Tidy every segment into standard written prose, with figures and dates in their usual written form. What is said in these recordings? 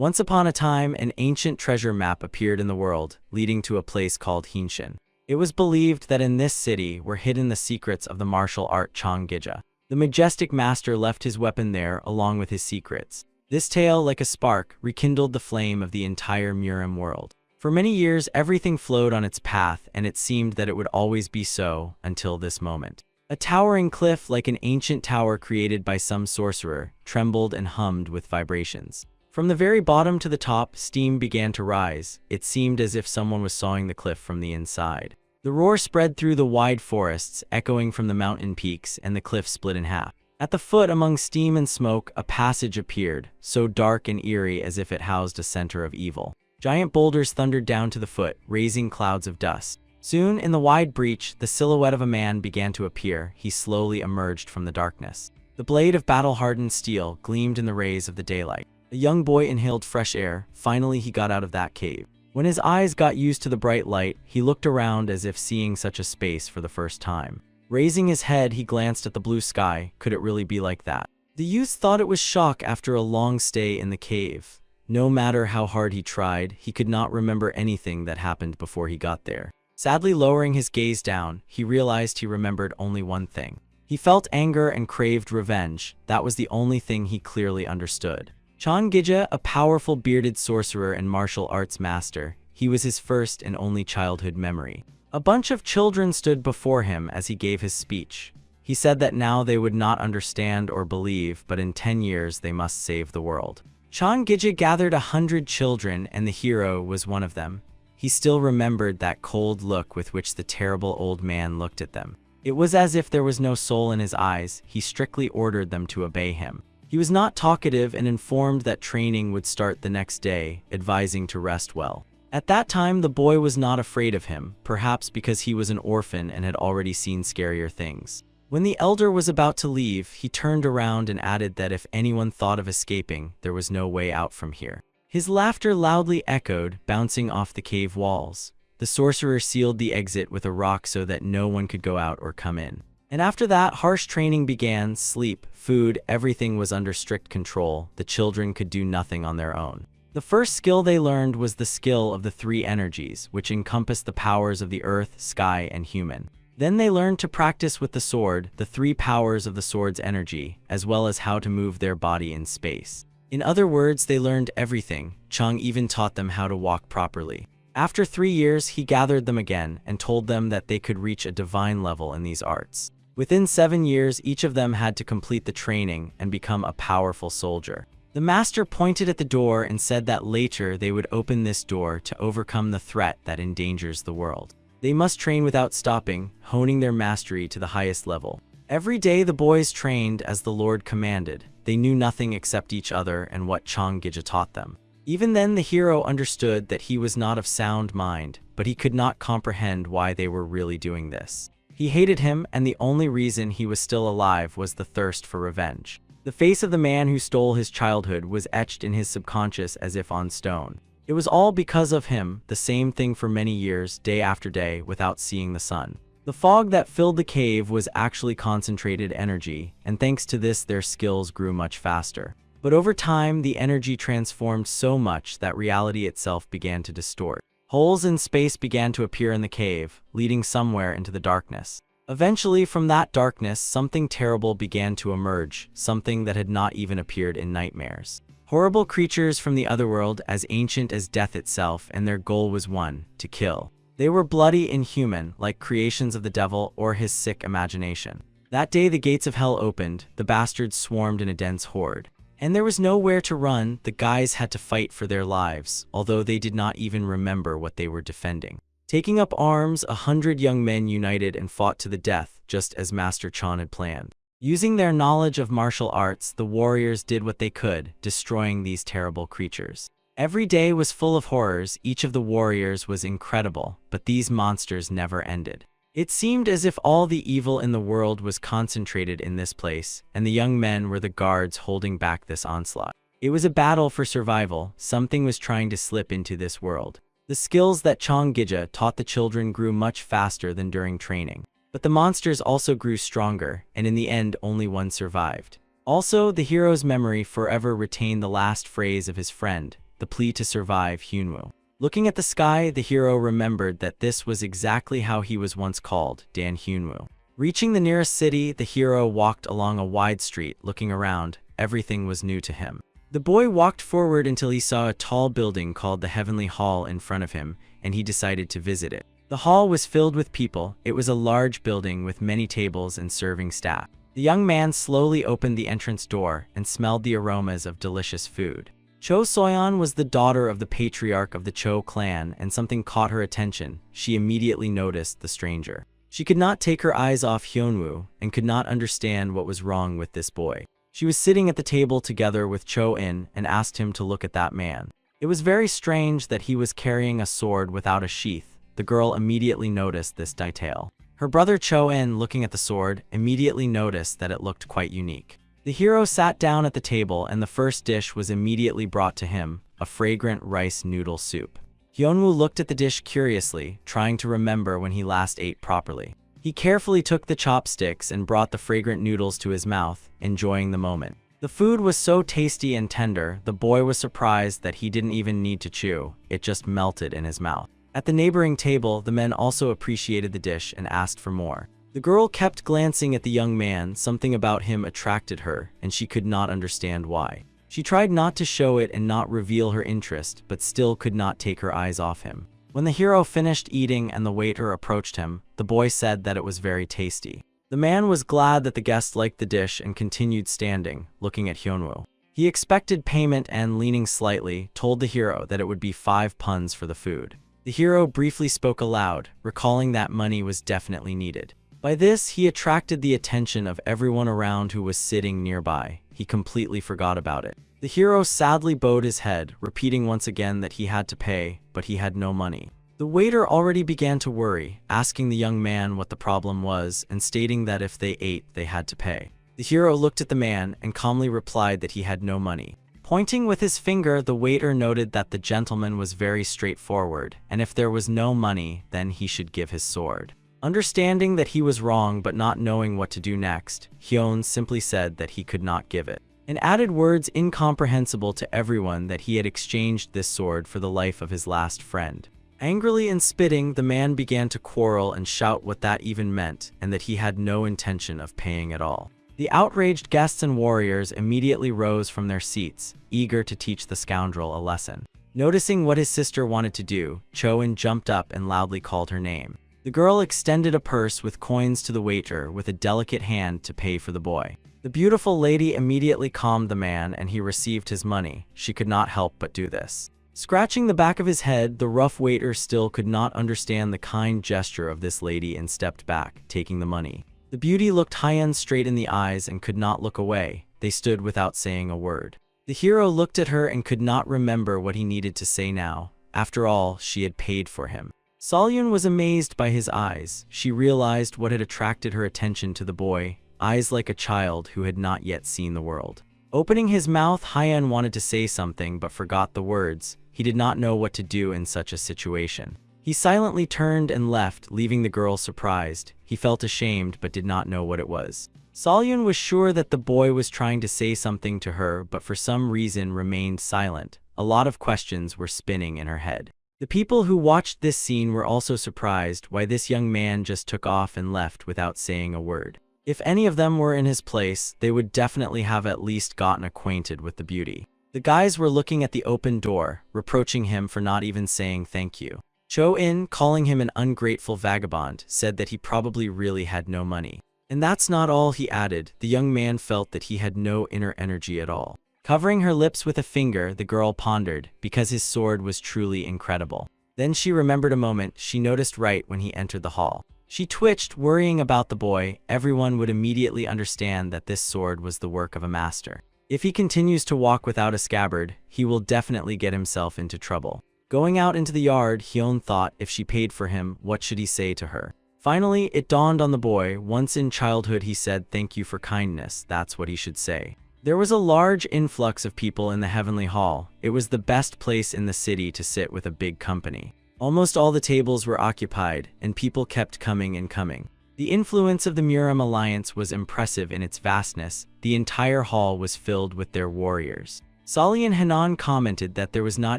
Once upon a time, an ancient treasure map appeared in the world, leading to a place called Hinshin. It was believed that in this city were hidden the secrets of the martial art Chonggija. The majestic master left his weapon there along with his secrets. This tale, like a spark, rekindled the flame of the entire Murim world. For many years, everything flowed on its path, and it seemed that it would always be so until this moment. A towering cliff, like an ancient tower created by some sorcerer, trembled and hummed with vibrations. From the very bottom to the top, steam began to rise. It seemed as if someone was sawing the cliff from the inside. The roar spread through the wide forests, echoing from the mountain peaks, and the cliff split in half. At the foot, among steam and smoke, a passage appeared, so dark and eerie as if it housed a center of evil. Giant boulders thundered down to the foot, raising clouds of dust. Soon, in the wide breach, the silhouette of a man began to appear. He slowly emerged from the darkness. The blade of battle-hardened steel gleamed in the rays of the daylight. The young boy inhaled fresh air. Finally, he got out of that cave. When his eyes got used to the bright light, he looked around as if seeing such a space for the first time. Raising his head, he glanced at the blue sky. Could it really be like that? The youth thought it was shock after a long stay in the cave. No matter how hard he tried, he could not remember anything that happened before he got there. Sadly lowering his gaze down, he realized he remembered only one thing. He felt anger and craved revenge. That was the only thing he clearly understood. Chonggija, a powerful bearded sorcerer and martial arts master, he was his first and only childhood memory. A bunch of children stood before him as he gave his speech. He said that now they would not understand or believe, but in 10 years they must save the world. Chonggija gathered 100 children, and the hero was one of them. He still remembered that cold look with which the terrible old man looked at them. It was as if there was no soul in his eyes. He strictly ordered them to obey him. He was not talkative and informed that training would start the next day, advising to rest well. At that time, the boy was not afraid of him, perhaps because he was an orphan and had already seen scarier things. When the elder was about to leave, he turned around and added that if anyone thought of escaping, there was no way out from here. His laughter loudly echoed, bouncing off the cave walls. The sorcerer sealed the exit with a rock so that no one could go out or come in. And after that, harsh training began. Sleep, food, everything was under strict control. The children could do nothing on their own. The first skill they learned was the skill of the three energies, which encompassed the powers of the earth, sky, and human. Then they learned to practice with the sword, the three powers of the sword's energy, as well as how to move their body in space. In other words, they learned everything. Chang even taught them how to walk properly. After 3 years, he gathered them again and told them that they could reach a divine level in these arts. Within 7 years, each of them had to complete the training and become a powerful soldier. The master pointed at the door and said that later they would open this door to overcome the threat that endangers the world. They must train without stopping, honing their mastery to the highest level. Every day the boys trained as the Lord commanded. They knew nothing except each other and what Chonggija taught them. Even then the hero understood that he was not of sound mind, but he could not comprehend why they were really doing this. He hated him, and the only reason he was still alive was the thirst for revenge. The face of the man who stole his childhood was etched in his subconscious as if on stone. It was all because of him, the same thing for many years, day after day, without seeing the sun. The fog that filled the cave was actually concentrated energy, and thanks to this their skills grew much faster. But over time, the energy transformed so much that reality itself began to distort. Holes in space began to appear in the cave, leading somewhere into the darkness. Eventually, from that darkness, something terrible began to emerge, something that had not even appeared in nightmares. Horrible creatures from the otherworld, as ancient as death itself, and their goal was one: to kill. They were bloody, inhuman, like creations of the devil or his sick imagination. That day the gates of hell opened, the bastards swarmed in a dense horde. And there was nowhere to run. The guys had to fight for their lives, although they did not even remember what they were defending. Taking up arms, 100 young men united and fought to the death, just as Master Chan had planned. Using their knowledge of martial arts, the warriors did what they could, destroying these terrible creatures. Every day was full of horrors. Each of the warriors was incredible, but these monsters never ended. It seemed as if all the evil in the world was concentrated in this place, and the young men were the guards holding back this onslaught. It was a battle for survival. Something was trying to slip into this world. The skills that Chonggija taught the children grew much faster than during training. But the monsters also grew stronger, and in the end only one survived. Also, the hero's memory forever retained the last phrase of his friend: the plea to survive Hyunwoo. Looking at the sky, the hero remembered that this was exactly how he was once called, Dan Hyunwoo. Reaching the nearest city, the hero walked along a wide street, looking around. Everything was new to him. The boy walked forward until he saw a tall building called the Heavenly Hall in front of him, and he decided to visit it. The hall was filled with people. It was a large building with many tables and serving staff. The young man slowly opened the entrance door and smelled the aromas of delicious food. Cho Soyeon was the daughter of the patriarch of the Cho clan, and something caught her attention. She immediately noticed the stranger. She could not take her eyes off Hyunwoo and could not understand what was wrong with this boy. She was sitting at the table together with Cho In and asked him to look at that man. It was very strange that he was carrying a sword without a sheath. The girl immediately noticed this detail. Her brother Cho In, looking at the sword, immediately noticed that it looked quite unique. The hero sat down at the table and the first dish was immediately brought to him, a fragrant rice noodle soup. Hyunwoo looked at the dish curiously, trying to remember when he last ate properly. He carefully took the chopsticks and brought the fragrant noodles to his mouth, enjoying the moment. The food was so tasty and tender, the boy was surprised that he didn't even need to chew. It just melted in his mouth. At the neighboring table, the men also appreciated the dish and asked for more. The girl kept glancing at the young man. Something about him attracted her, and she could not understand why. She tried not to show it and not reveal her interest, but still could not take her eyes off him. When the hero finished eating and the waiter approached him, the boy said that it was very tasty. The man was glad that the guest liked the dish and continued standing, looking at Hyunwoo. He expected payment and, leaning slightly, told the hero that it would be 5 puns for the food. The hero briefly spoke aloud, recalling that money was definitely needed. By this, he attracted the attention of everyone around who was sitting nearby. He completely forgot about it. The hero sadly bowed his head, repeating once again that he had to pay, but he had no money. The waiter already began to worry, asking the young man what the problem was and stating that if they ate, they had to pay. The hero looked at the man and calmly replied that he had no money. Pointing with his finger, the waiter noted that the gentleman was very straightforward, and if there was no money, then he should give his sword. Understanding that he was wrong but not knowing what to do next, Hyun simply said that he could not give it, and added words incomprehensible to everyone that he had exchanged this sword for the life of his last friend. Angrily and spitting, the man began to quarrel and shout what that even meant, and that he had no intention of paying at all. The outraged guests and warriors immediately rose from their seats, eager to teach the scoundrel a lesson. Noticing what his sister wanted to do, Cho In jumped up and loudly called her name. The girl extended a purse with coins to the waiter with a delicate hand to pay for the boy. The beautiful lady immediately calmed the man and he received his money. She could not help but do this. Scratching the back of his head, the rough waiter still could not understand the kind gesture of this lady and stepped back, taking the money. The beauty looked Hyun straight in the eyes and could not look away. They stood without saying a word. The hero looked at her and could not remember what he needed to say now. After all, she had paid for him. Solyun was amazed by his eyes. She realized what had attracted her attention to the boy, eyes like a child who had not yet seen the world. Opening his mouth, Hyun wanted to say something but forgot the words. He did not know what to do in such a situation. He silently turned and left, leaving the girl surprised. He felt ashamed but did not know what it was. Solyun was sure that the boy was trying to say something to her but for some reason remained silent. A lot of questions were spinning in her head. The people who watched this scene were also surprised why this young man just took off and left without saying a word. If any of them were in his place, they would definitely have at least gotten acquainted with the beauty. The guys were looking at the open door, reproaching him for not even saying thank you. Cho In, calling him an ungrateful vagabond, said that he probably really had no money. And that's not all, he added. The young man felt that he had no inner energy at all. Covering her lips with a finger, the girl pondered, because his sword was truly incredible. Then she remembered a moment she noticed right when he entered the hall. She twitched, worrying about the boy. Everyone would immediately understand that this sword was the work of a master. If he continues to walk without a scabbard, he will definitely get himself into trouble. Going out into the yard, Hyun thought if she paid for him, what should he say to her? Finally, it dawned on the boy. Once in childhood he said thank you for kindness. That's what he should say. There was a large influx of people in the Heavenly Hall. It was the best place in the city to sit with a big company. Almost all the tables were occupied, and people kept coming and coming. The influence of the Muram Alliance was impressive in its vastness. The entire hall was filled with their warriors. Sali and Hanan commented that there was not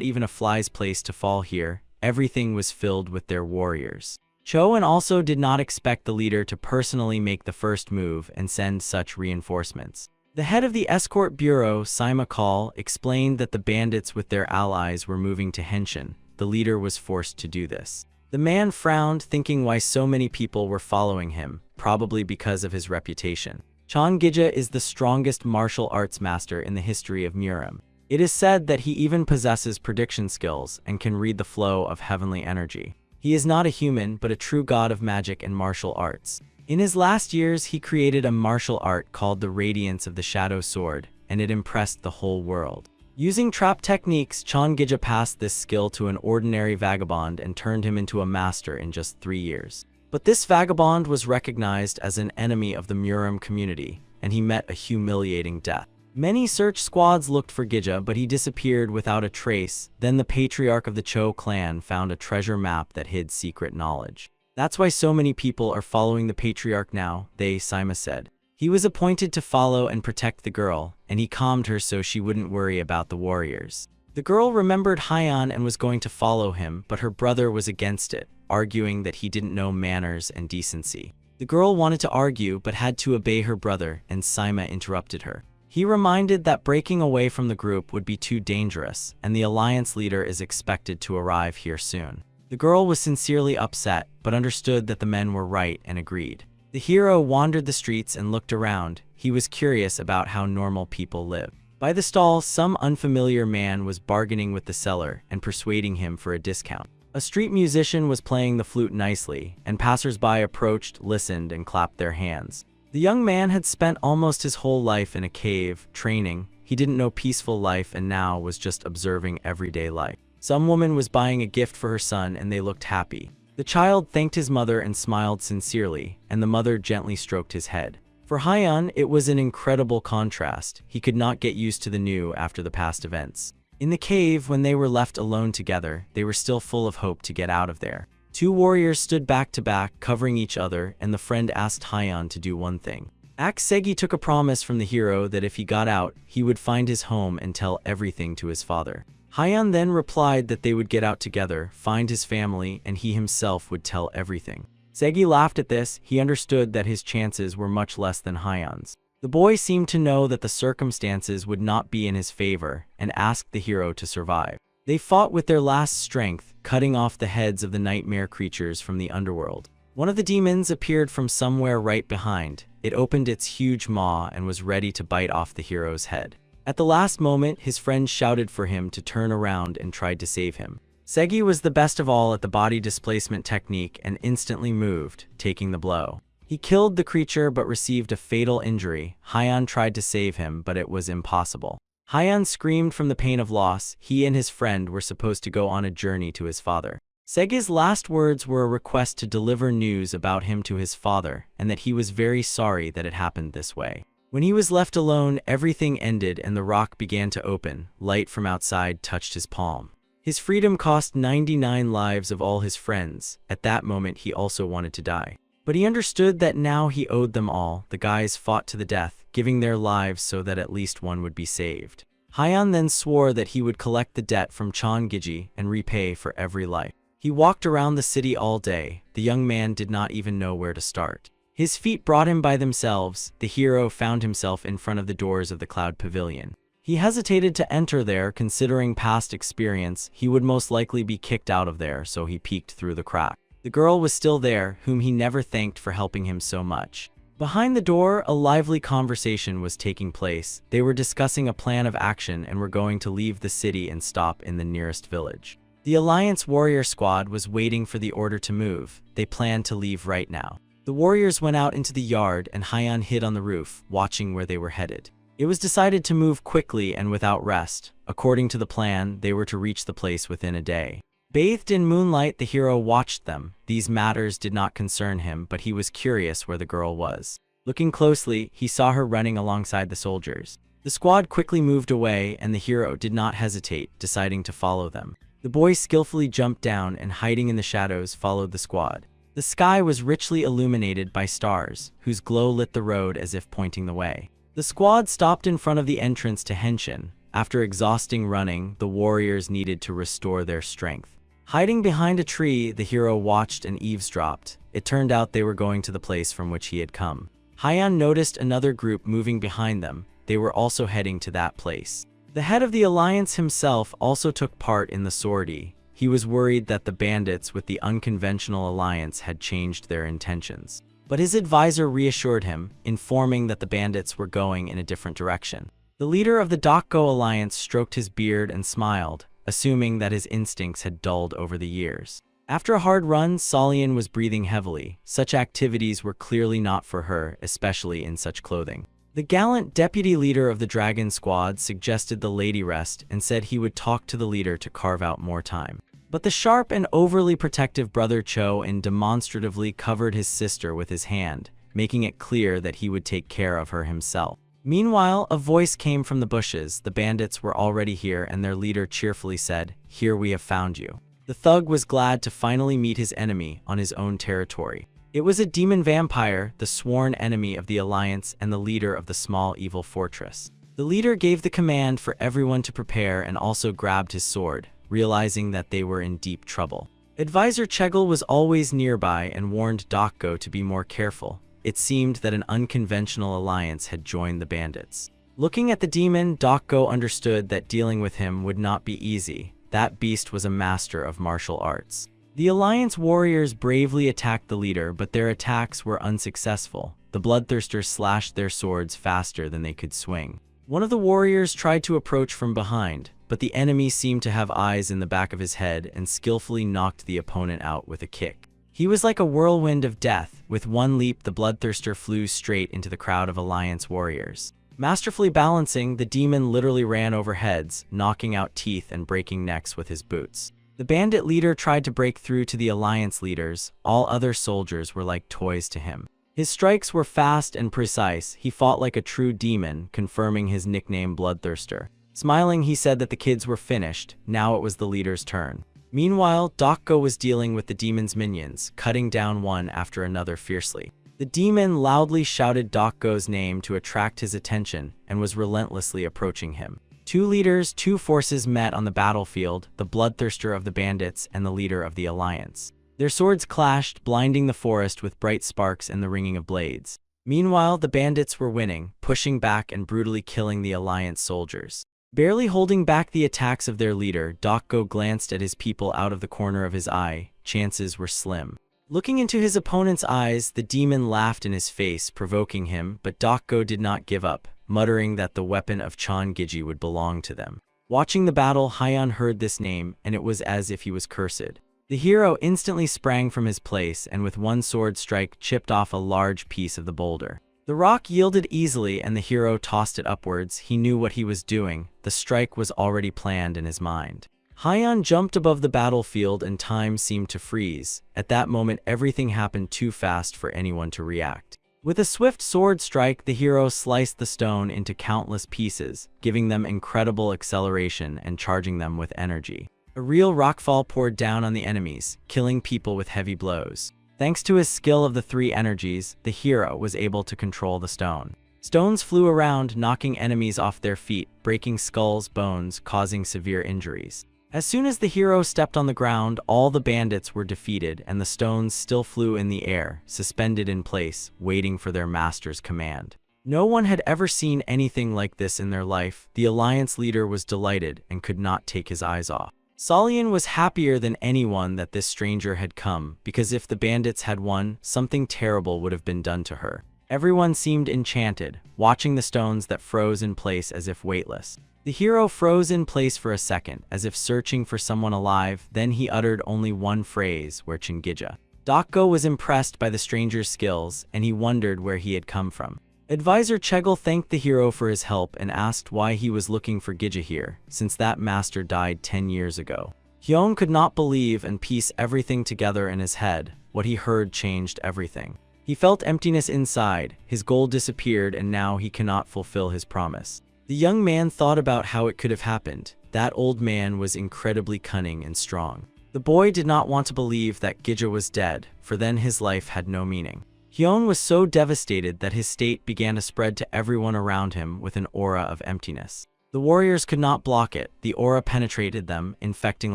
even a fly's place to fall here, everything was filled with their warriors. Choan also did not expect the leader to personally make the first move and send such reinforcements. The head of the escort bureau, Sima Kal, explained that the bandits with their allies were moving to Henshin. The leader was forced to do this. The man frowned, thinking why so many people were following him, probably because of his reputation. Changija is the strongest martial arts master in the history of Murim. It is said that he even possesses prediction skills and can read the flow of heavenly energy. He is not a human, but a true god of magic and martial arts. In his last years, he created a martial art called the Radiance of the Shadow Sword, and it impressed the whole world. Using trap techniques, Changija passed this skill to an ordinary vagabond and turned him into a master in just 3 years. But this vagabond was recognized as an enemy of the Murim community, and he met a humiliating death. Many search squads looked for Gija, but he disappeared without a trace. Then the patriarch of the Cho clan found a treasure map that hid secret knowledge. That's why so many people are following the patriarch now, Sima said. He was appointed to follow and protect the girl, and he calmed her so she wouldn't worry about the warriors. The girl remembered Haiyan and was going to follow him, but her brother was against it, arguing that he didn't know manners and decency. The girl wanted to argue but had to obey her brother, and Sima interrupted her. He reminded that breaking away from the group would be too dangerous, and the alliance leader is expected to arrive here soon. The girl was sincerely upset, but understood that the men were right and agreed. The hero wandered the streets and looked around. He was curious about how normal people live. By the stall, some unfamiliar man was bargaining with the seller and persuading him for a discount. A street musician was playing the flute nicely, and passers-by approached, listened, and clapped their hands. The young man had spent almost his whole life in a cave, training. He didn't know peaceful life and now was just observing everyday life. Some woman was buying a gift for her son and they looked happy. The child thanked his mother and smiled sincerely, and the mother gently stroked his head. For Haiyan, it was an incredible contrast. He could not get used to the new after the past events. In the cave, when they were left alone together, they were still full of hope to get out of there. 2 warriors stood back to back, covering each other, and the friend asked Haiyan to do one thing. Segi took a promise from the hero that if he got out, he would find his home and tell everything to his father. Haiyan then replied that they would get out together, find his family, and he himself would tell everything. Segi laughed at this. He understood that his chances were much less than Haiyan's. The boy seemed to know that the circumstances would not be in his favor and asked the hero to survive. They fought with their last strength, cutting off the heads of the nightmare creatures from the underworld. One of the demons appeared from somewhere right behind. It opened its huge maw and was ready to bite off the hero's head. At the last moment, his friend shouted for him to turn around and tried to save him. Segi was the best of all at the body displacement technique and instantly moved, taking the blow. He killed the creature but received a fatal injury. Haiyan tried to save him, but it was impossible. Haiyan screamed from the pain of loss. He and his friend were supposed to go on a journey to his father. Segi's last words were a request to deliver news about him to his father, and that he was very sorry that it happened this way. When he was left alone, everything ended and the rock began to open. Light from outside touched his palm. His freedom cost 99 lives of all his friends. At that moment, he also wanted to die. But he understood that now he owed them all. The guys fought to the death, giving their lives so that at least one would be saved. Haiyan then swore that he would collect the debt from Changiji and repay for every life. He walked around the city all day. The young man did not even know where to start. His feet brought him by themselves. The hero found himself in front of the doors of the Cloud Pavilion. He hesitated to enter there, considering past experience. He would most likely be kicked out of there, so he peeked through the crack. The girl was still there, whom he never thanked for helping him so much. Behind the door, a lively conversation was taking place. They were discussing a plan of action and were going to leave the city and stop in the nearest village. The Alliance warrior squad was waiting for the order to move. They planned to leave right now. The warriors went out into the yard and Haiyan hid on the roof, watching where they were headed. It was decided to move quickly and without rest. According to the plan, they were to reach the place within a day. Bathed in moonlight, the hero watched them. These matters did not concern him, but he was curious where the girl was. Looking closely, he saw her running alongside the soldiers. The squad quickly moved away, and the hero did not hesitate, deciding to follow them. The boy skillfully jumped down and, hiding in the shadows, followed the squad. The sky was richly illuminated by stars, whose glow lit the road as if pointing the way. The squad stopped in front of the entrance to Henshin. After exhausting running, the warriors needed to restore their strength. Hiding behind a tree, the hero watched and eavesdropped. It turned out they were going to the place from which he had come. Hyeon noticed another group moving behind them. They were also heading to that place. The head of the alliance himself also took part in the sortie. He was worried that the bandits with the unconventional alliance had changed their intentions. But his advisor reassured him, informing that the bandits were going in a different direction. The leader of the Dokgo alliance stroked his beard and smiled, assuming that his instincts had dulled over the years. After a hard run, Solian was breathing heavily. Such activities were clearly not for her, especially in such clothing. The gallant deputy leader of the Dragon Squad suggested the lady rest and said he would talk to the leader to carve out more time. But the sharp and overly protective brother Cho demonstratively covered his sister with his hand, making it clear that he would take care of her himself. Meanwhile, a voice came from the bushes. The bandits were already here, and their leader cheerfully said, "Here we have found you." The thug was glad to finally meet his enemy on his own territory. It was a demon vampire, the sworn enemy of the Alliance and the leader of the small evil fortress. The leader gave the command for everyone to prepare and also grabbed his sword, realizing that they were in deep trouble. Advisor Chegel was always nearby and warned Dokgo to be more careful. It seemed that an unconventional alliance had joined the bandits. Looking at the demon, Dokgo understood that dealing with him would not be easy. That beast was a master of martial arts. The Alliance warriors bravely attacked the leader, but their attacks were unsuccessful. The bloodthirsters slashed their swords faster than they could swing. One of the warriors tried to approach from behind, but the enemy seemed to have eyes in the back of his head and skillfully knocked the opponent out with a kick. He was like a whirlwind of death. With one leap, the bloodthirster flew straight into the crowd of Alliance warriors. Masterfully balancing, the demon literally ran over heads, knocking out teeth and breaking necks with his boots. The bandit leader tried to break through to the Alliance leaders. All other soldiers were like toys to him. His strikes were fast and precise. He fought like a true demon, confirming his nickname Bloodthirster. Smiling, he said that the kids were finished. Now it was the leader's turn. Meanwhile, Dokgo was dealing with the demon's minions, cutting down one after another fiercely. The demon loudly shouted Dokgo's name to attract his attention and was relentlessly approaching him. Two leaders, two forces met on the battlefield, the bloodthirster of the bandits and the leader of the Alliance. Their swords clashed, blinding the forest with bright sparks and the ringing of blades. Meanwhile, the bandits were winning, pushing back and brutally killing the Alliance soldiers. Barely holding back the attacks of their leader, Dokgo glanced at his people out of the corner of his eye. Chances were slim. Looking into his opponent's eyes, the demon laughed in his face, provoking him, but Dokgo did not give up, muttering that the weapon of Chongiji would belong to them. Watching the battle, Hyeon heard this name, and it was as if he was cursed. The hero instantly sprang from his place and with one sword strike chipped off a large piece of the boulder. The rock yielded easily and the hero tossed it upwards. He knew what he was doing. The strike was already planned in his mind. Hyeon jumped above the battlefield and time seemed to freeze. At that moment, everything happened too fast for anyone to react. With a swift sword strike, the hero sliced the stone into countless pieces, giving them incredible acceleration and charging them with energy. A real rockfall poured down on the enemies, killing people with heavy blows. Thanks to his skill of the three energies, the hero was able to control the stone. Stones flew around, knocking enemies off their feet, breaking skulls, bones, causing severe injuries. As soon as the hero stepped on the ground, all the bandits were defeated and the stones still flew in the air, suspended in place, waiting for their master's command. No one had ever seen anything like this in their life. The Alliance leader was delighted and could not take his eyes off. Solian was happier than anyone that this stranger had come, because if the bandits had won, something terrible would have been done to her. Everyone seemed enchanted, watching the stones that froze in place as if weightless. The hero froze in place for a second, as if searching for someone alive, then he uttered only one phrase, where Chingija. Dokgo was impressed by the stranger's skills, and he wondered where he had come from. Advisor Chegel thanked the hero for his help and asked why he was looking for Gija here, since that master died 10 years ago. Hyun could not believe and piece everything together in his head. What he heard changed everything. He felt emptiness inside, his goal disappeared and now he cannot fulfill his promise. The young man thought about how it could have happened. That old man was incredibly cunning and strong. The boy did not want to believe that Gija was dead, for then his life had no meaning. Hyun was so devastated that his state began to spread to everyone around him with an aura of emptiness. The warriors could not block it. The aura penetrated them, infecting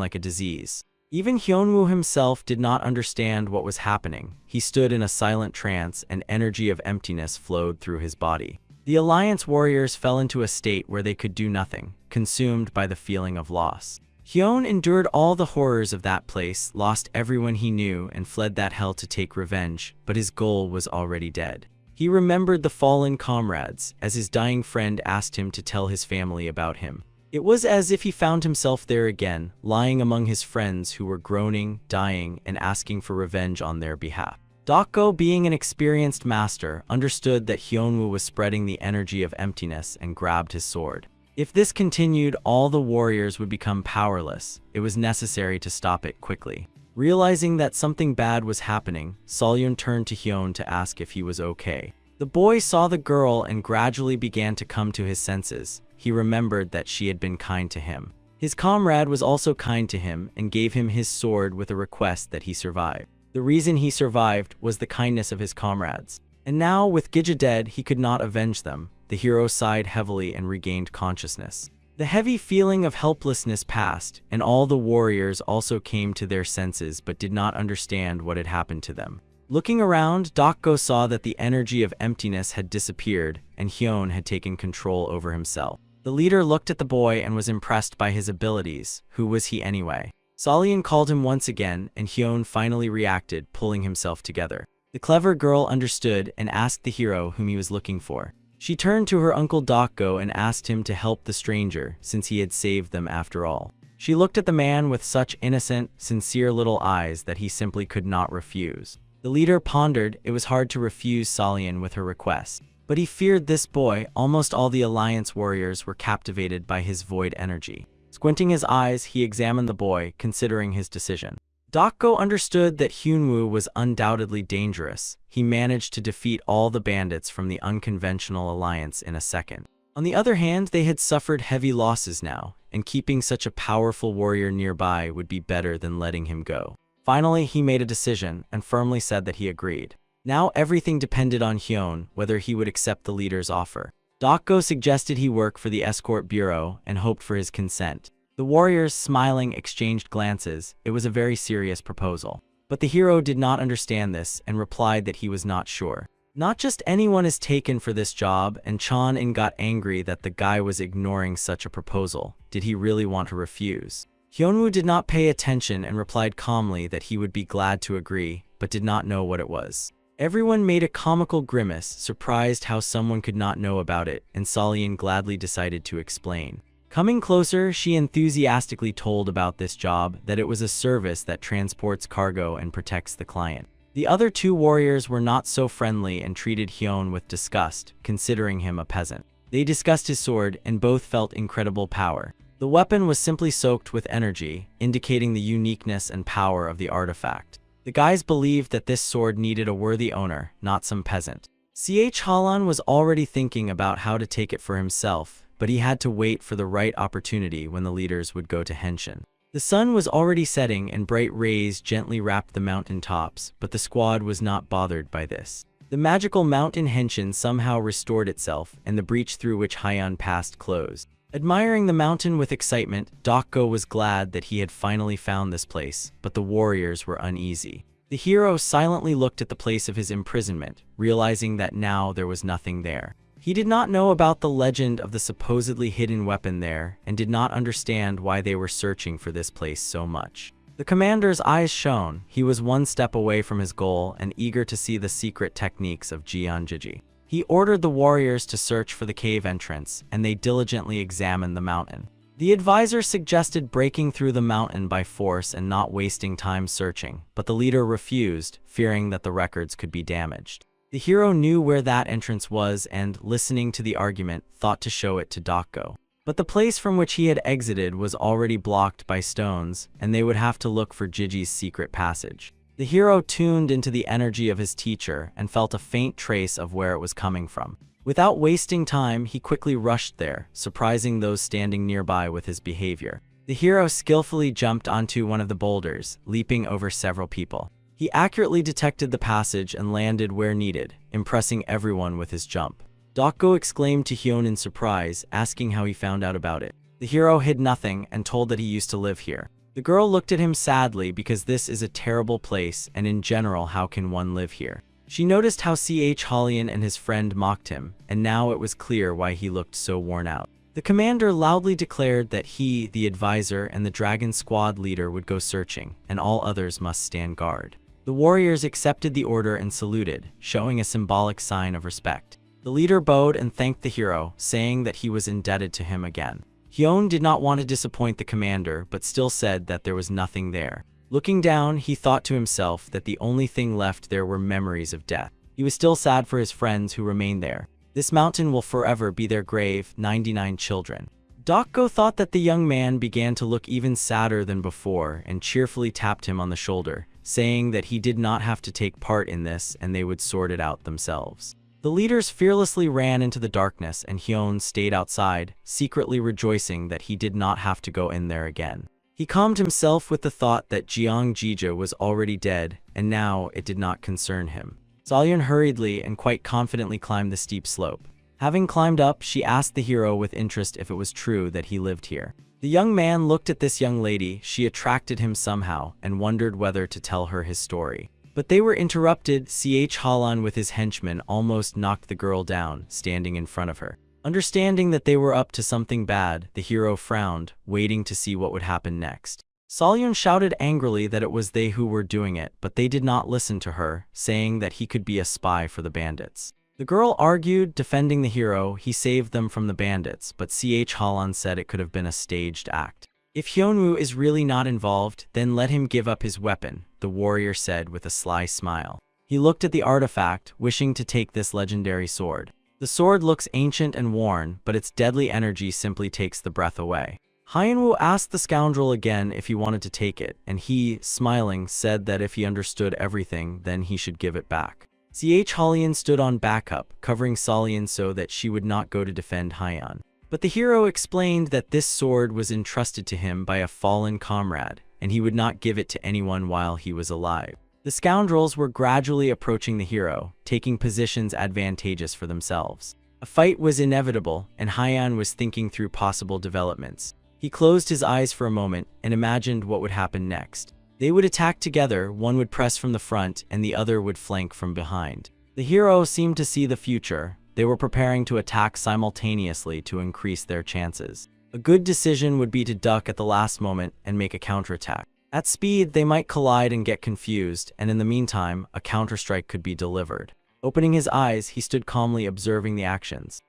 like a disease. Even Hyunwoo himself did not understand what was happening. He stood in a silent trance, and energy of emptiness flowed through his body. The Alliance warriors fell into a state where they could do nothing, consumed by the feeling of loss. Hyun endured all the horrors of that place, lost everyone he knew, and fled that hell to take revenge, but his goal was already dead. He remembered the fallen comrades, as his dying friend asked him to tell his family about him. It was as if he found himself there again, lying among his friends who were groaning, dying, and asking for revenge on their behalf. Dokgo, being an experienced master, understood that Hyunwoo was spreading the energy of emptiness and grabbed his sword. If this continued, all the warriors would become powerless. It was necessary to stop it quickly. Realizing that something bad was happening, Solyun turned to Hyun to ask if he was okay. The boy saw the girl and gradually began to come to his senses. He remembered that she had been kind to him. His comrade was also kind to him and gave him his sword with a request that he survive. The reason he survived was the kindness of his comrades. And now, with Gija dead, he could not avenge them. The hero sighed heavily and regained consciousness. The heavy feeling of helplessness passed, and all the warriors also came to their senses but did not understand what had happened to them. Looking around, Dokgo saw that the energy of emptiness had disappeared, and Hyun had taken control over himself. The leader looked at the boy and was impressed by his abilities. Who was he anyway? Solyun called him once again, and Hyun finally reacted, pulling himself together. The clever girl understood and asked the hero whom he was looking for. She turned to her uncle Dokgo and asked him to help the stranger, since he had saved them after all. She looked at the man with such innocent, sincere little eyes that he simply could not refuse. The leader pondered. It was hard to refuse Solyun with her request. But he feared this boy. Almost all the Alliance warriors were captivated by his void energy. Squinting his eyes, he examined the boy, considering his decision. Dokgo understood that Hyunwoo was undoubtedly dangerous. He managed to defeat all the bandits from the unconventional alliance in a second. On the other hand, they had suffered heavy losses now, and keeping such a powerful warrior nearby would be better than letting him go. Finally, he made a decision and firmly said that he agreed. Now everything depended on Hyun, whether he would accept the leader's offer. Dokgo suggested he work for the escort bureau and hoped for his consent. The warriors, smiling, exchanged glances. It was a very serious proposal. But the hero did not understand this and replied that he was not sure. Not just anyone is taken for this job, and Chan-in got angry that the guy was ignoring such a proposal. Did he really want to refuse? Hyunwoo did not pay attention and replied calmly that he would be glad to agree, but did not know what it was. Everyone made a comical grimace, surprised how someone could not know about it, and Solyun gladly decided to explain. Coming closer, she enthusiastically told about this job, that it was a service that transports cargo and protects the client. The other two warriors were not so friendly and treated Hyun with disgust, considering him a peasant. They discussed his sword, and both felt incredible power. The weapon was simply soaked with energy, indicating the uniqueness and power of the artifact. The guys believed that this sword needed a worthy owner, not some peasant. Halan was already thinking about how to take it for himself, but he had to wait for the right opportunity when the leaders would go to Henshin. The sun was already setting and bright rays gently wrapped the mountain tops, but the squad was not bothered by this. The magical mountain Henshin somehow restored itself, and the breach through which Hyan passed closed. Admiring the mountain with excitement, Dokgo was glad that he had finally found this place, but the warriors were uneasy. The hero silently looked at the place of his imprisonment, realizing that now there was nothing there. He did not know about the legend of the supposedly hidden weapon there, and did not understand why they were searching for this place so much. The commander's eyes shone. He was one step away from his goal and eager to see the secret techniques of Jianjiji. He ordered the warriors to search for the cave entrance, and they diligently examined the mountain. The advisor suggested breaking through the mountain by force and not wasting time searching, but the leader refused, fearing that the records could be damaged. The hero knew where that entrance was and, listening to the argument, thought to show it to Dokgo. But the place from which he had exited was already blocked by stones, and they would have to look for Jiji's secret passage. The hero tuned into the energy of his teacher and felt a faint trace of where it was coming from. Without wasting time, he quickly rushed there, surprising those standing nearby with his behavior. The hero skillfully jumped onto one of the boulders, leaping over several people. He accurately detected the passage and landed where needed, impressing everyone with his jump. Dokgo exclaimed to Hyun in surprise, asking how he found out about it. The hero hid nothing and told that he used to live here. The girl looked at him sadly because this is a terrible place, and in general, how can one live here? She noticed how Hallyan and his friend mocked him, and now it was clear why he looked so worn out. The commander loudly declared that he, the advisor, and the dragon squad leader would go searching, and all others must stand guard. The warriors accepted the order and saluted, showing a symbolic sign of respect. The leader bowed and thanked the hero, saying that he was indebted to him again. Hyun did not want to disappoint the commander, but still said that there was nothing there. Looking down, he thought to himself that the only thing left there were memories of death. He was still sad for his friends who remained there. This mountain will forever be their grave, 99 children. Dokgo thought that the young man began to look even sadder than before and cheerfully tapped him on the shoulder, saying that he did not have to take part in this and they would sort it out themselves. The leaders fearlessly ran into the darkness and Hyun stayed outside, secretly rejoicing that he did not have to go in there again. He calmed himself with the thought that Jeong Jija was already dead, and now it did not concern him. Salyeon hurriedly and quite confidently climbed the steep slope. Having climbed up, she asked the hero with interest if it was true that he lived here. The young man looked at this young lady. She attracted him somehow and wondered whether to tell her his story. But they were interrupted. Halan with his henchmen almost knocked the girl down, standing in front of her. Understanding that they were up to something bad, the hero frowned, waiting to see what would happen next. Salyeon shouted angrily that it was they who were doing it, but they did not listen to her, saying that he could be a spy for the bandits. The girl argued, defending the hero. He saved them from the bandits, but Halan said it could have been a staged act. If Hyunwoo is really not involved, then let him give up his weapon, the warrior said with a sly smile. He looked at the artifact, wishing to take this legendary sword. The sword looks ancient and worn, but its deadly energy simply takes the breath away. Hyunwoo asked the scoundrel again if he wanted to take it, and he, smiling, said that if he understood everything, then he should give it back. Hallyan stood on backup, covering Salyeon so that she would not go to defend Hyun. But the hero explained that this sword was entrusted to him by a fallen comrade, and he would not give it to anyone while he was alive. The scoundrels were gradually approaching the hero, taking positions advantageous for themselves. A fight was inevitable, and Hyun was thinking through possible developments. He closed his eyes for a moment and imagined what would happen next. They would attack together, one would press from the front and the other would flank from behind. The hero seemed to see the future. They were preparing to attack simultaneously to increase their chances. A good decision would be to duck at the last moment and make a counterattack. At speed, they might collide and get confused, and in the meantime, a counterstrike could be delivered. Opening his eyes, he stood calmly observing the actions.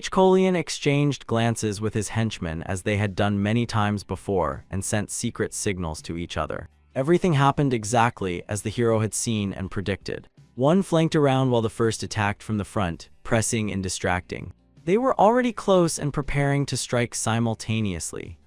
Colian exchanged glances with his henchmen as they had done many times before and sent secret signals to each other. Everything happened exactly as the hero had seen and predicted. One flanked around while the first attacked from the front, pressing and distracting. They were already close and preparing to strike simultaneously.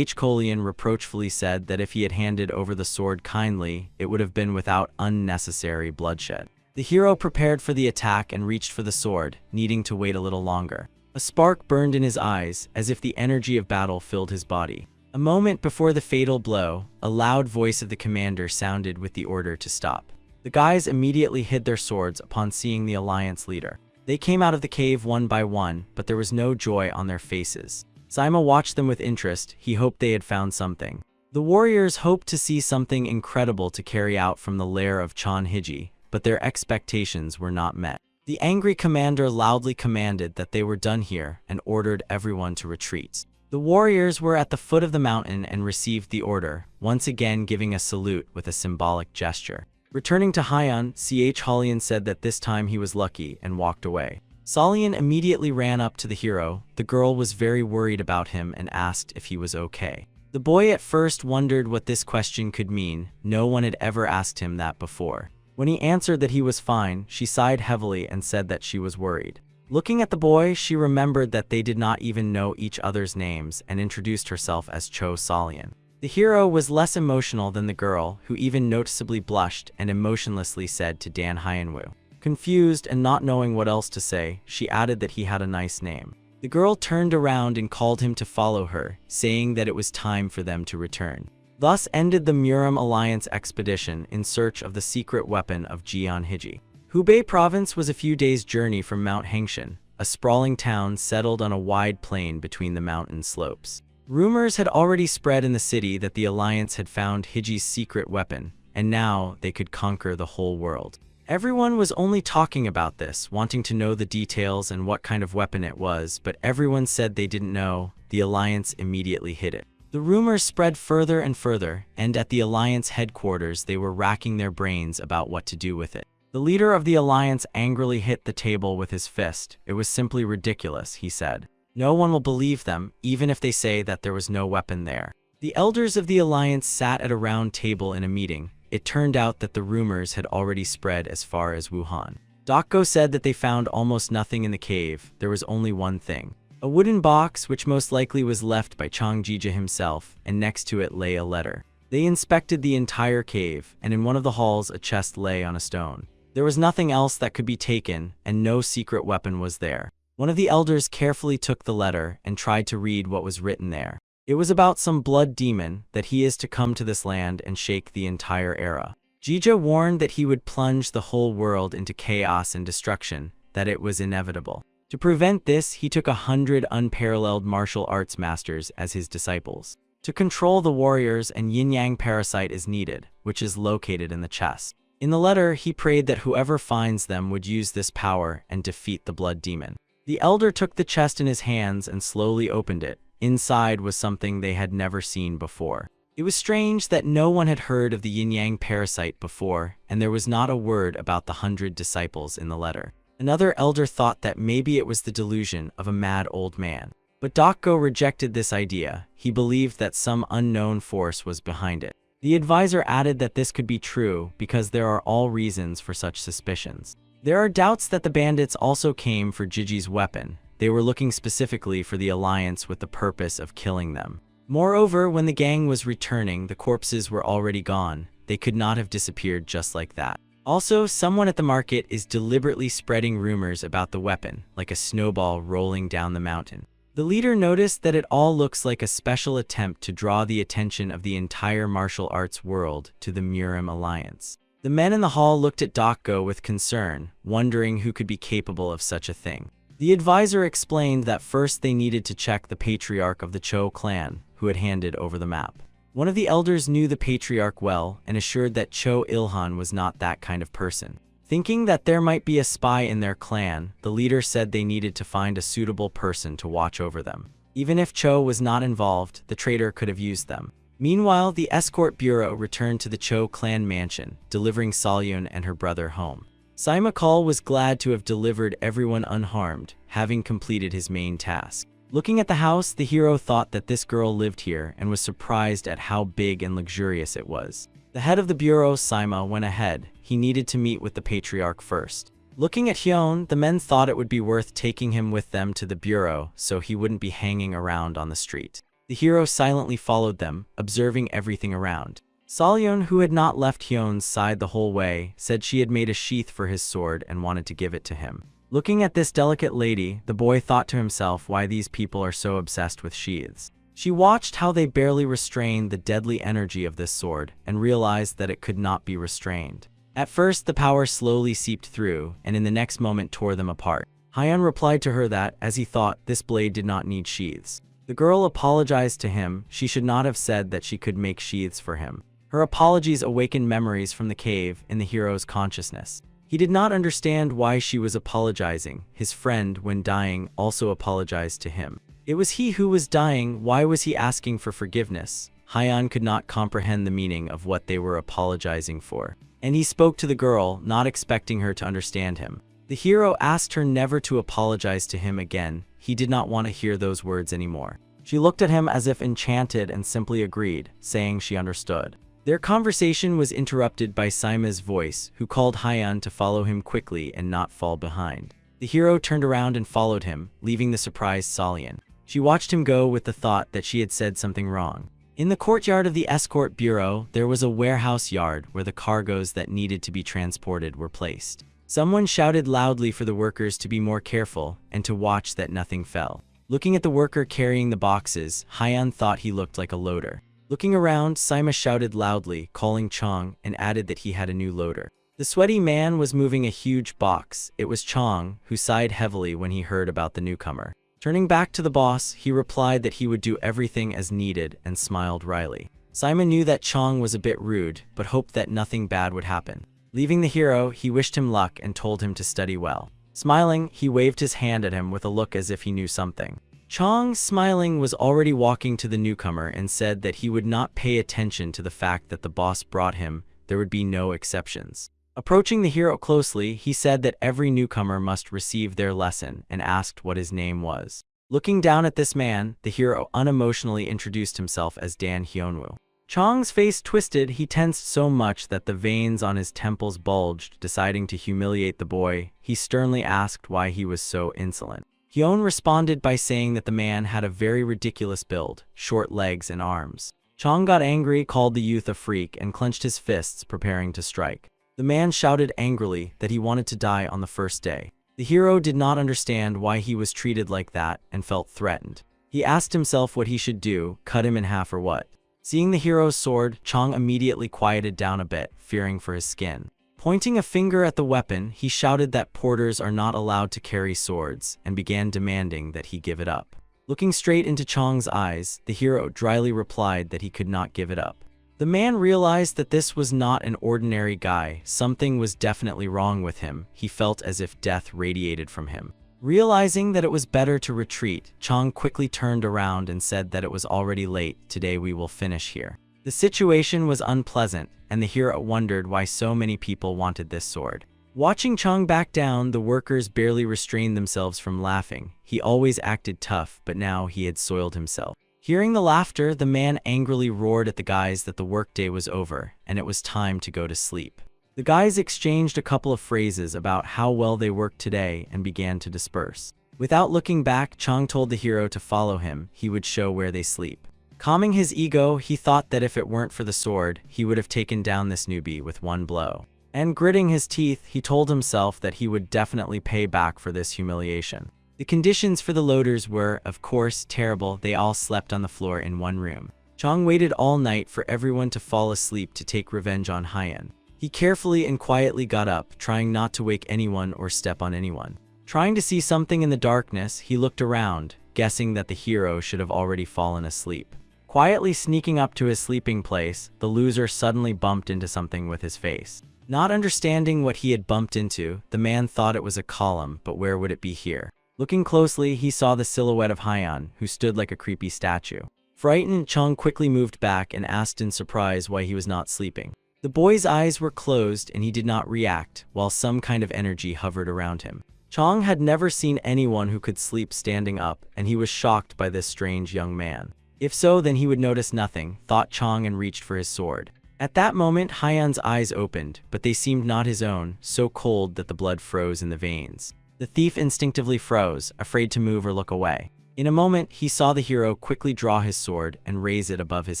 Colian reproachfully said that if he had handed over the sword kindly, it would have been without unnecessary bloodshed. The hero prepared for the attack and reached for the sword, needing to wait a little longer. A spark burned in his eyes, as if the energy of battle filled his body. A moment before the fatal blow, a loud voice of the commander sounded with the order to stop. The guys immediately hid their swords upon seeing the alliance leader. They came out of the cave one by one, but there was no joy on their faces. Saima watched them with interest. He hoped they had found something. The warriors hoped to see something incredible to carry out from the lair of Chonhiji, but their expectations were not met. The angry commander loudly commanded that they were done here and ordered everyone to retreat. The warriors were at the foot of the mountain and received the order, once again giving a salute with a symbolic gesture. Returning to Hyun, Hallyan said that this time he was lucky and walked away. Salyeon immediately ran up to the hero. The girl was very worried about him and asked if he was okay. The boy at first wondered what this question could mean. No one had ever asked him that before. When he answered that he was fine, she sighed heavily and said that she was worried. Looking at the boy, she remembered that they did not even know each other's names and introduced herself as Cho Salyeon. The hero was less emotional than the girl, who even noticeably blushed and emotionlessly said to Dan Hyunwoo. Confused and not knowing what else to say, she added that he had a nice name. The girl turned around and called him to follow her, saying that it was time for them to return. Thus ended the Muram Alliance expedition in search of the secret weapon of Jeonhiji. Hubei province was a few days' journey from Mount Hengshan, a sprawling town settled on a wide plain between the mountain slopes. Rumors had already spread in the city that the Alliance had found Hiji's secret weapon, and now they could conquer the whole world. Everyone was only talking about this, wanting to know the details and what kind of weapon it was, but everyone said they didn't know. The Alliance immediately hid it. The rumors spread further and further, and at the Alliance headquarters they were racking their brains about what to do with it. The leader of the Alliance angrily hit the table with his fist. It was simply ridiculous, he said. No one will believe them, even if they say that there was no weapon there. The elders of the Alliance sat at a round table in a meeting. It turned out that the rumors had already spread as far as Wuhan. Dokgo said that they found almost nothing in the cave. There was only one thing. A wooden box, which most likely was left by Changjija himself, and next to it lay a letter. They inspected the entire cave, and in one of the halls a chest lay on a stone. There was nothing else that could be taken, and no secret weapon was there. One of the elders carefully took the letter and tried to read what was written there. It was about some blood demon, that he is to come to this land and shake the entire era. Jija warned that he would plunge the whole world into chaos and destruction, that it was inevitable. To prevent this, he took 100 unparalleled martial arts masters as his disciples. To control the warriors, and yin-yang parasite is needed, which is located in the chest. In the letter, he prayed that whoever finds them would use this power and defeat the blood demon. The elder took the chest in his hands and slowly opened it. Inside was something they had never seen before. It was strange that no one had heard of the yin-yang parasite before, and there was not a word about the 100 disciples in the letter. Another elder thought that maybe it was the delusion of a mad old man. But Dokgo rejected this idea. He believed that some unknown force was behind it. The advisor added that this could be true because there are all reasons for such suspicions. There are doubts that the bandits also came for Jiji's weapon. They were looking specifically for the Alliance with the purpose of killing them. Moreover, when the gang was returning, the corpses were already gone. They could not have disappeared just like that. Also, someone at the market is deliberately spreading rumors about the weapon, like a snowball rolling down the mountain. The leader noticed that it all looks like a special attempt to draw the attention of the entire martial arts world to the Murim Alliance. The men in the hall looked at Dokgo with concern, wondering who could be capable of such a thing. The advisor explained that first they needed to check the patriarch of the Cho clan, who had handed over the map. One of the elders knew the patriarch well and assured that Cho Ilhan was not that kind of person. Thinking that there might be a spy in their clan, the leader said they needed to find a suitable person to watch over them. Even if Cho was not involved, the traitor could have used them. Meanwhile, the escort bureau returned to the Cho clan mansion, delivering Salyun and her brother home. Saimakal was glad to have delivered everyone unharmed, having completed his main task. Looking at the house, the hero thought that this girl lived here and was surprised at how big and luxurious it was. The head of the bureau, Saima, went ahead. He needed to meet with the patriarch first. Looking at Hyun, the men thought it would be worth taking him with them to the bureau so he wouldn't be hanging around on the street. The hero silently followed them, observing everything around. Salyun, who had not left Hyun's side the whole way, said she had made a sheath for his sword and wanted to give it to him. Looking at this delicate lady, the boy thought to himself why these people are so obsessed with sheaths. She watched how they barely restrained the deadly energy of this sword and realized that it could not be restrained. At first, the power slowly seeped through, and in the next moment tore them apart. Hyun replied to her that, as he thought, this blade did not need sheaths. The girl apologized to him. She should not have said that she could make sheaths for him. Her apologies awakened memories from the cave in the hero's consciousness. He did not understand why she was apologizing. His friend, when dying, also apologized to him. It was he who was dying. Why was he asking for forgiveness? Hyun could not comprehend the meaning of what they were apologizing for. And he spoke to the girl, not expecting her to understand him. The hero asked her never to apologize to him again. He did not want to hear those words anymore. She looked at him as if enchanted and simply agreed, saying she understood. Their conversation was interrupted by Saima's voice, who called Hyun to follow him quickly and not fall behind. The hero turned around and followed him, leaving the surprised Salyun. She watched him go with the thought that she had said something wrong. In the courtyard of the escort bureau, there was a warehouse yard where the cargoes that needed to be transported were placed. Someone shouted loudly for the workers to be more careful and to watch that nothing fell. Looking at the worker carrying the boxes, Hyun thought he looked like a loader. Looking around, Saima shouted loudly, calling Chong, and added that he had a new loader. The sweaty man was moving a huge box. It was Chong, who sighed heavily when he heard about the newcomer. Turning back to the boss, he replied that he would do everything as needed and smiled wryly. Simon knew that Chong was a bit rude, but hoped that nothing bad would happen. Leaving the hero, he wished him luck and told him to study well. Smiling, he waved his hand at him with a look as if he knew something. Chong, smiling, was already walking to the newcomer and said that he would not pay attention to the fact that the boss brought him. There would be no exceptions. Approaching the hero closely, he said that every newcomer must receive their lesson and asked what his name was. Looking down at this man, the hero unemotionally introduced himself as Dan Hyunwoo. Chong's face twisted. He tensed so much that the veins on his temples bulged. Deciding to humiliate the boy, he sternly asked why he was so insolent. Hyun responded by saying that the man had a very ridiculous build, short legs and arms. Chong got angry, called the youth a freak, and clenched his fists, preparing to strike. The man shouted angrily that he wanted to die on the first day. The hero did not understand why he was treated like that and felt threatened. He asked himself what he should do, cut him in half or what. Seeing the hero's sword, Chong immediately quieted down a bit, fearing for his skin. Pointing a finger at the weapon, he shouted that porters are not allowed to carry swords, and began demanding that he give it up. Looking straight into Chong's eyes, the hero dryly replied that he could not give it up. The man realized that this was not an ordinary guy. Something was definitely wrong with him. He felt as if death radiated from him. Realizing that it was better to retreat, Chong quickly turned around and said that it was already late. Today we will finish here. The situation was unpleasant, and the hero wondered why so many people wanted this sword. Watching Chong back down, the workers barely restrained themselves from laughing. He always acted tough, but now he had soiled himself. Hearing the laughter, the man angrily roared at the guys that the workday was over, and it was time to go to sleep. The guys exchanged a couple of phrases about how well they worked today and began to disperse. Without looking back, Chong told the hero to follow him. He would show where they sleep. Calming his ego, he thought that if it weren't for the sword, he would have taken down this newbie with one blow. And gritting his teeth, he told himself that he would definitely pay back for this humiliation. The conditions for the loaders were, of course, terrible. They all slept on the floor in one room. Chong waited all night for everyone to fall asleep to take revenge on Hyun. He carefully and quietly got up, trying not to wake anyone or step on anyone. Trying to see something in the darkness, he looked around, guessing that the hero should have already fallen asleep. Quietly sneaking up to his sleeping place, the loser suddenly bumped into something with his face. Not understanding what he had bumped into, the man thought it was a column, but where would it be here? Looking closely, he saw the silhouette of Hyun, who stood like a creepy statue. Frightened, Chong quickly moved back and asked in surprise why he was not sleeping. The boy's eyes were closed and he did not react, while some kind of energy hovered around him. Chong had never seen anyone who could sleep standing up, and he was shocked by this strange young man. If so, then he would notice nothing, thought Chong, and reached for his sword. At that moment, Hyun's eyes opened, but they seemed not his own, so cold that the blood froze in the veins. The thief instinctively froze, afraid to move or look away. In a moment, he saw the hero quickly draw his sword and raise it above his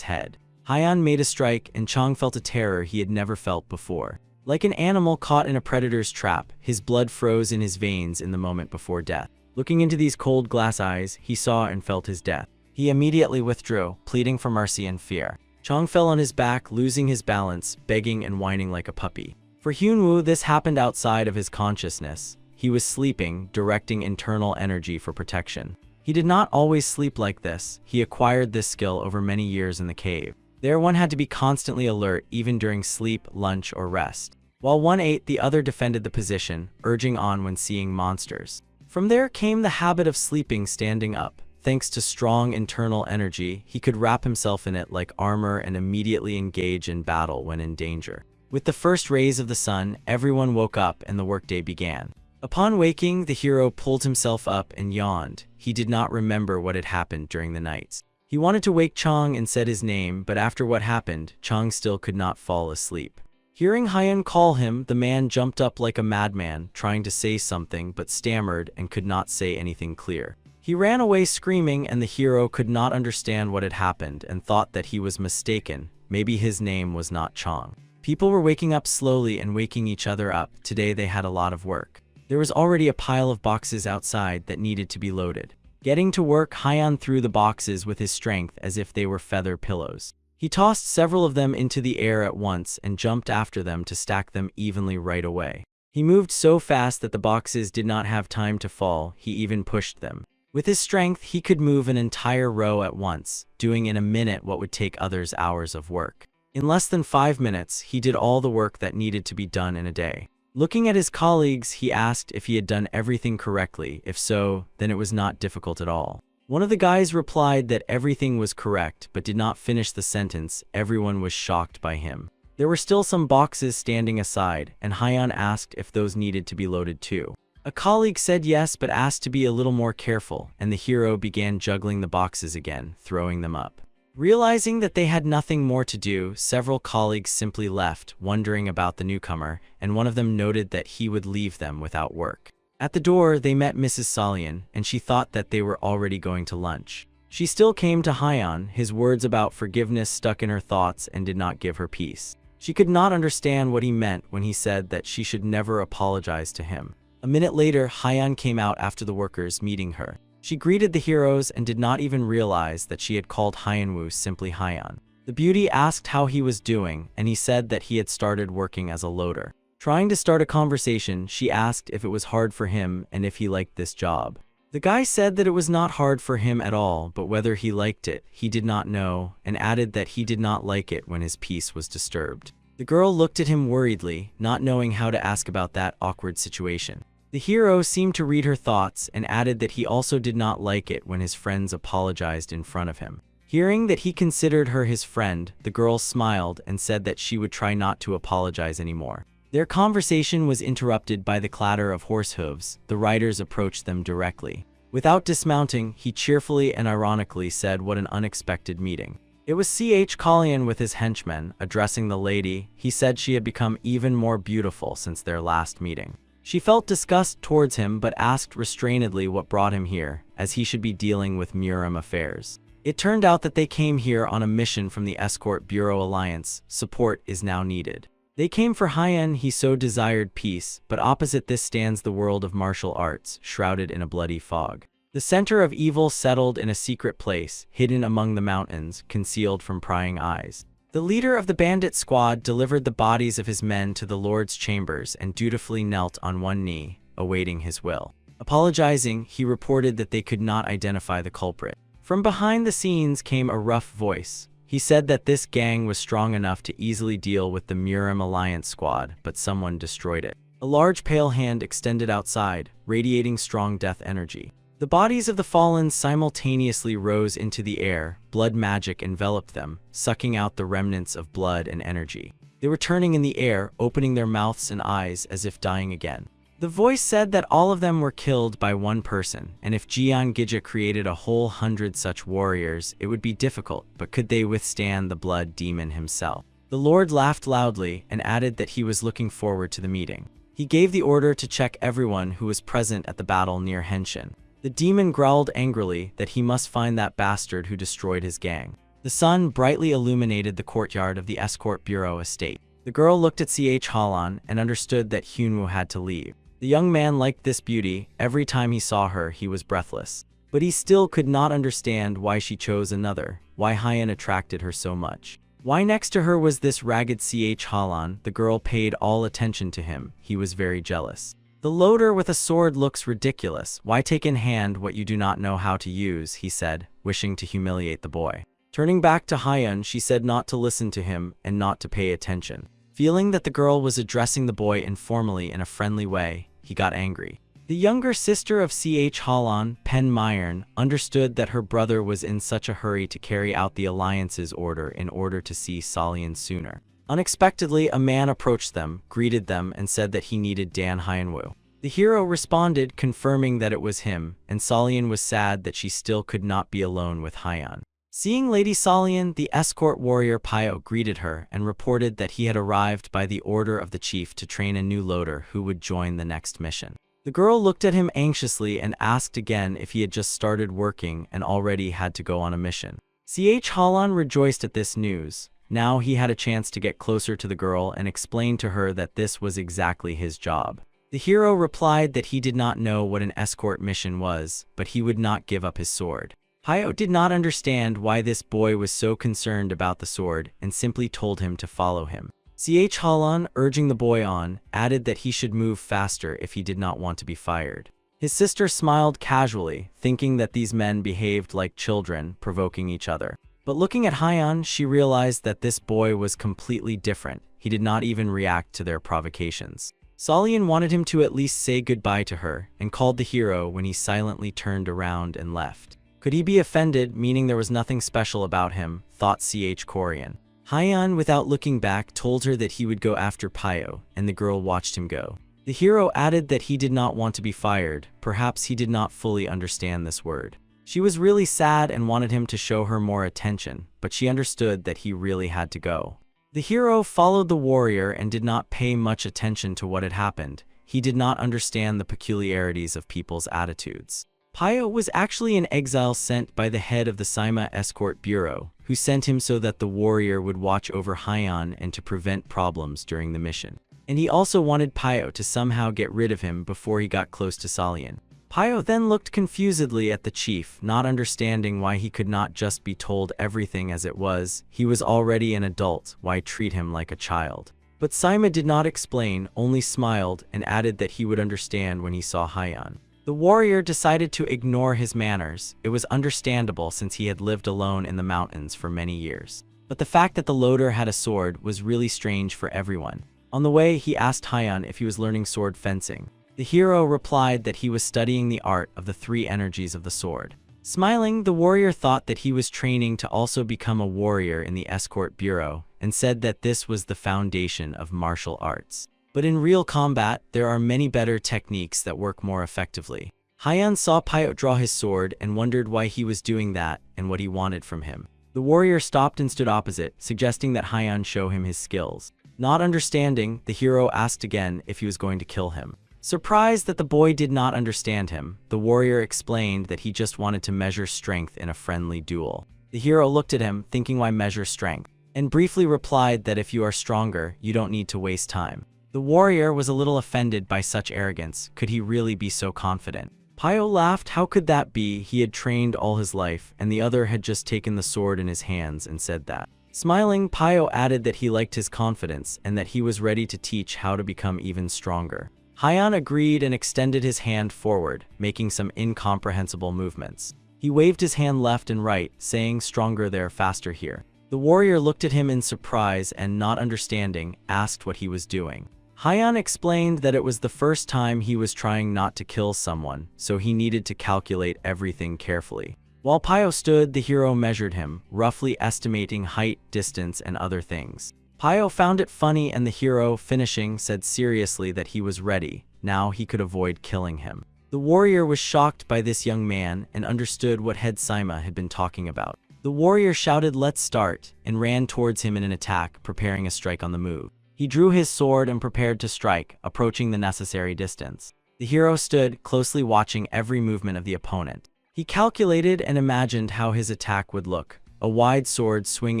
head. Hyun made a strike, and Chong felt a terror he had never felt before. Like an animal caught in a predator's trap, his blood froze in his veins in the moment before death. Looking into these cold glass eyes, he saw and felt his death. He immediately withdrew, pleading for mercy and fear. Chong fell on his back, losing his balance, begging and whining like a puppy. For Hyunwoo, this happened outside of his consciousness. He was sleeping, directing internal energy for protection. He did not always sleep like this. He acquired this skill over many years in the cave. There one had to be constantly alert, even during sleep, lunch, or rest. While one ate, the other defended the position, urging on when seeing monsters. From there came the habit of sleeping standing up. Thanks to strong internal energy, he could wrap himself in it like armor and immediately engage in battle when in danger. With the first rays of the sun, everyone woke up and the workday began. Upon waking, the hero pulled himself up and yawned. He did not remember what had happened during the nights. He wanted to wake Chong and said his name, but after what happened, Chong still could not fall asleep. Hearing Hyun call him, the man jumped up like a madman, trying to say something but stammered and could not say anything clear. He ran away screaming, and the hero could not understand what had happened and thought that he was mistaken. Maybe his name was not Chong. People were waking up slowly and waking each other up. Today they had a lot of work. There was already a pile of boxes outside that needed to be loaded. Getting to work, Hyun threw the boxes with his strength as if they were feather pillows. He tossed several of them into the air at once and jumped after them to stack them evenly right away. He moved so fast that the boxes did not have time to fall, he even pushed them. With his strength, he could move an entire row at once, doing in a minute what would take others hours of work. In less than 5 minutes, he did all the work that needed to be done in a day. Looking at his colleagues, he asked if he had done everything correctly. If so, then it was not difficult at all. One of the guys replied that everything was correct, but did not finish the sentence. Everyone was shocked by him. There were still some boxes standing aside, and Hyan asked if those needed to be loaded too. A colleague said yes, but asked to be a little more careful, and the hero began juggling the boxes again, throwing them up. Realizing that they had nothing more to do, several colleagues simply left, wondering about the newcomer, and one of them noted that he would leave them without work. At the door, they met Mrs. Salian, and she thought that they were already going to lunch. She still came to Hyan, his words about forgiveness stuck in her thoughts and did not give her peace. She could not understand what he meant when he said that she should never apologize to him. A minute later, Hyan came out after the workers meeting her. She greeted the heroes and did not even realize that she had called Hyanwoo simply Hyan. The beauty asked how he was doing, and he said that he had started working as a loader. Trying to start a conversation, she asked if it was hard for him and if he liked this job. The guy said that it was not hard for him at all, but whether he liked it, he did not know, and added that he did not like it when his peace was disturbed. The girl looked at him worriedly, not knowing how to ask about that awkward situation. The hero seemed to read her thoughts and added that he also did not like it when his friends apologized in front of him. Hearing that he considered her his friend, the girl smiled and said that she would try not to apologize anymore. Their conversation was interrupted by the clatter of horse hooves. The riders approached them directly. Without dismounting, he cheerfully and ironically said what an unexpected meeting. It was C.H. Kalyan with his henchmen. Addressing the lady, he said she had become even more beautiful since their last meeting. She felt disgust towards him but asked restrainedly what brought him here, as he should be dealing with Muram affairs. It turned out that they came here on a mission from the Escort Bureau Alliance. Support is now needed. They came for Hyan. He so desired peace, but opposite this stands the world of martial arts, shrouded in a bloody fog. The center of evil settled in a secret place, hidden among the mountains, concealed from prying eyes. The leader of the bandit squad delivered the bodies of his men to the Lord's chambers and dutifully knelt on one knee, awaiting his will. Apologizing, he reported that they could not identify the culprit. From behind the scenes came a rough voice. He said that this gang was strong enough to easily deal with the Muram Alliance squad, but someone destroyed it. A large pale hand extended outside, radiating strong death energy. The bodies of the fallen simultaneously rose into the air. Blood magic enveloped them, sucking out the remnants of blood and energy. They were turning in the air, opening their mouths and eyes as if dying again. The voice said that all of them were killed by one person, and if Jian Gija created a whole 100 such warriors, it would be difficult, but could they withstand the blood demon himself? The Lord laughed loudly and added that he was looking forward to the meeting. He gave the order to check everyone who was present at the battle near Henshin. The demon growled angrily that he must find that bastard who destroyed his gang. The sun brightly illuminated the courtyard of the Escort Bureau estate. The girl looked at C.H. Halan and understood that Hyunwoo had to leave. The young man liked this beauty. Every time he saw her, he was breathless. But he still could not understand why she chose another, why Hyan attracted her so much. Why next to her was this ragged C.H. Halan? The girl paid all attention to him. He was very jealous. The loader with a sword looks ridiculous. Why take in hand what you do not know how to use, he said, wishing to humiliate the boy. Turning back to Hyan, she said not to listen to him and not to pay attention. Feeling that the girl was addressing the boy informally in a friendly way, he got angry. The younger sister of C.H. Halan, Pen Myern, understood that her brother was in such a hurry to carry out the Alliance's order in order to see Salian sooner. Unexpectedly, a man approached them, greeted them, and said that he needed Dan Hyanwoo. The hero responded, confirming that it was him, and Salian was sad that she still could not be alone with Hyan. Seeing Lady Salian, the escort warrior Pyo greeted her and reported that he had arrived by the order of the chief to train a new loader who would join the next mission. The girl looked at him anxiously and asked again if he had just started working and already had to go on a mission. C.H. Halan rejoiced at this news. Now he had a chance to get closer to the girl and explain to her that this was exactly his job. The hero replied that he did not know what an escort mission was, but he would not give up his sword. Payo did not understand why this boy was so concerned about the sword and simply told him to follow him. Halon, urging the boy on, added that he should move faster if he did not want to be fired. His sister smiled casually, thinking that these men behaved like children, provoking each other. But looking at Hyeon, she realized that this boy was completely different. He did not even react to their provocations. Solian wanted him to at least say goodbye to her, and called the hero when he silently turned around and left. Could he be offended, meaning there was nothing special about him, thought Korean. Hyeon, without looking back, told her that he would go after Payo, and the girl watched him go. The hero added that he did not want to be fired. Perhaps he did not fully understand this word. She was really sad and wanted him to show her more attention, but she understood that he really had to go. The hero followed the warrior and did not pay much attention to what had happened. He did not understand the peculiarities of people's attitudes. Payo was actually an exile sent by the head of the Saima Escort Bureau, who sent him so that the warrior would watch over Hyeon and to prevent problems during the mission. And he also wanted Payo to somehow get rid of him before he got close to Solian. Payo then looked confusedly at the chief, not understanding why he could not just be told everything as it was. He was already an adult, why treat him like a child? But Saima did not explain, only smiled and added that he would understand when he saw Hyeon. The warrior decided to ignore his manners. It was understandable since he had lived alone in the mountains for many years. But the fact that the loader had a sword was really strange for everyone. On the way, he asked Hyeon if he was learning sword fencing. The hero replied that he was studying the art of the three energies of the sword. Smiling, the warrior thought that he was training to also become a warrior in the Escort Bureau, and said that this was the foundation of martial arts. But in real combat, there are many better techniques that work more effectively. Hyeon saw Payo draw his sword and wondered why he was doing that and what he wanted from him. The warrior stopped and stood opposite, suggesting that Hyeon show him his skills. Not understanding, the hero asked again if he was going to kill him. Surprised that the boy did not understand him, the warrior explained that he just wanted to measure strength in a friendly duel. The hero looked at him, thinking why measure strength, and briefly replied that if you are stronger, you don't need to waste time. The warrior was a little offended by such arrogance. Could he really be so confident? Payo laughed. How could that be? He had trained all his life, and the other had just taken the sword in his hands and said that. Smiling, Payo added that he liked his confidence and that he was ready to teach how to become even stronger. Hyeon agreed and extended his hand forward, making some incomprehensible movements. He waved his hand left and right, saying, "Stronger there, faster here." The warrior looked at him in surprise and, not understanding, asked what he was doing. Hyeon explained that it was the first time he was trying not to kill someone, so he needed to calculate everything carefully. While Payo stood, the hero measured him, roughly estimating height, distance, and other things. Payo found it funny, and the hero, finishing, said seriously that he was ready. Now he could avoid killing him. The warrior was shocked by this young man and understood what head Saima had been talking about. The warrior shouted, "Let's start," and ran towards him in an attack, preparing a strike on the move. He drew his sword and prepared to strike, approaching the necessary distance. The hero stood, closely watching every movement of the opponent. He calculated and imagined how his attack would look. A wide sword swing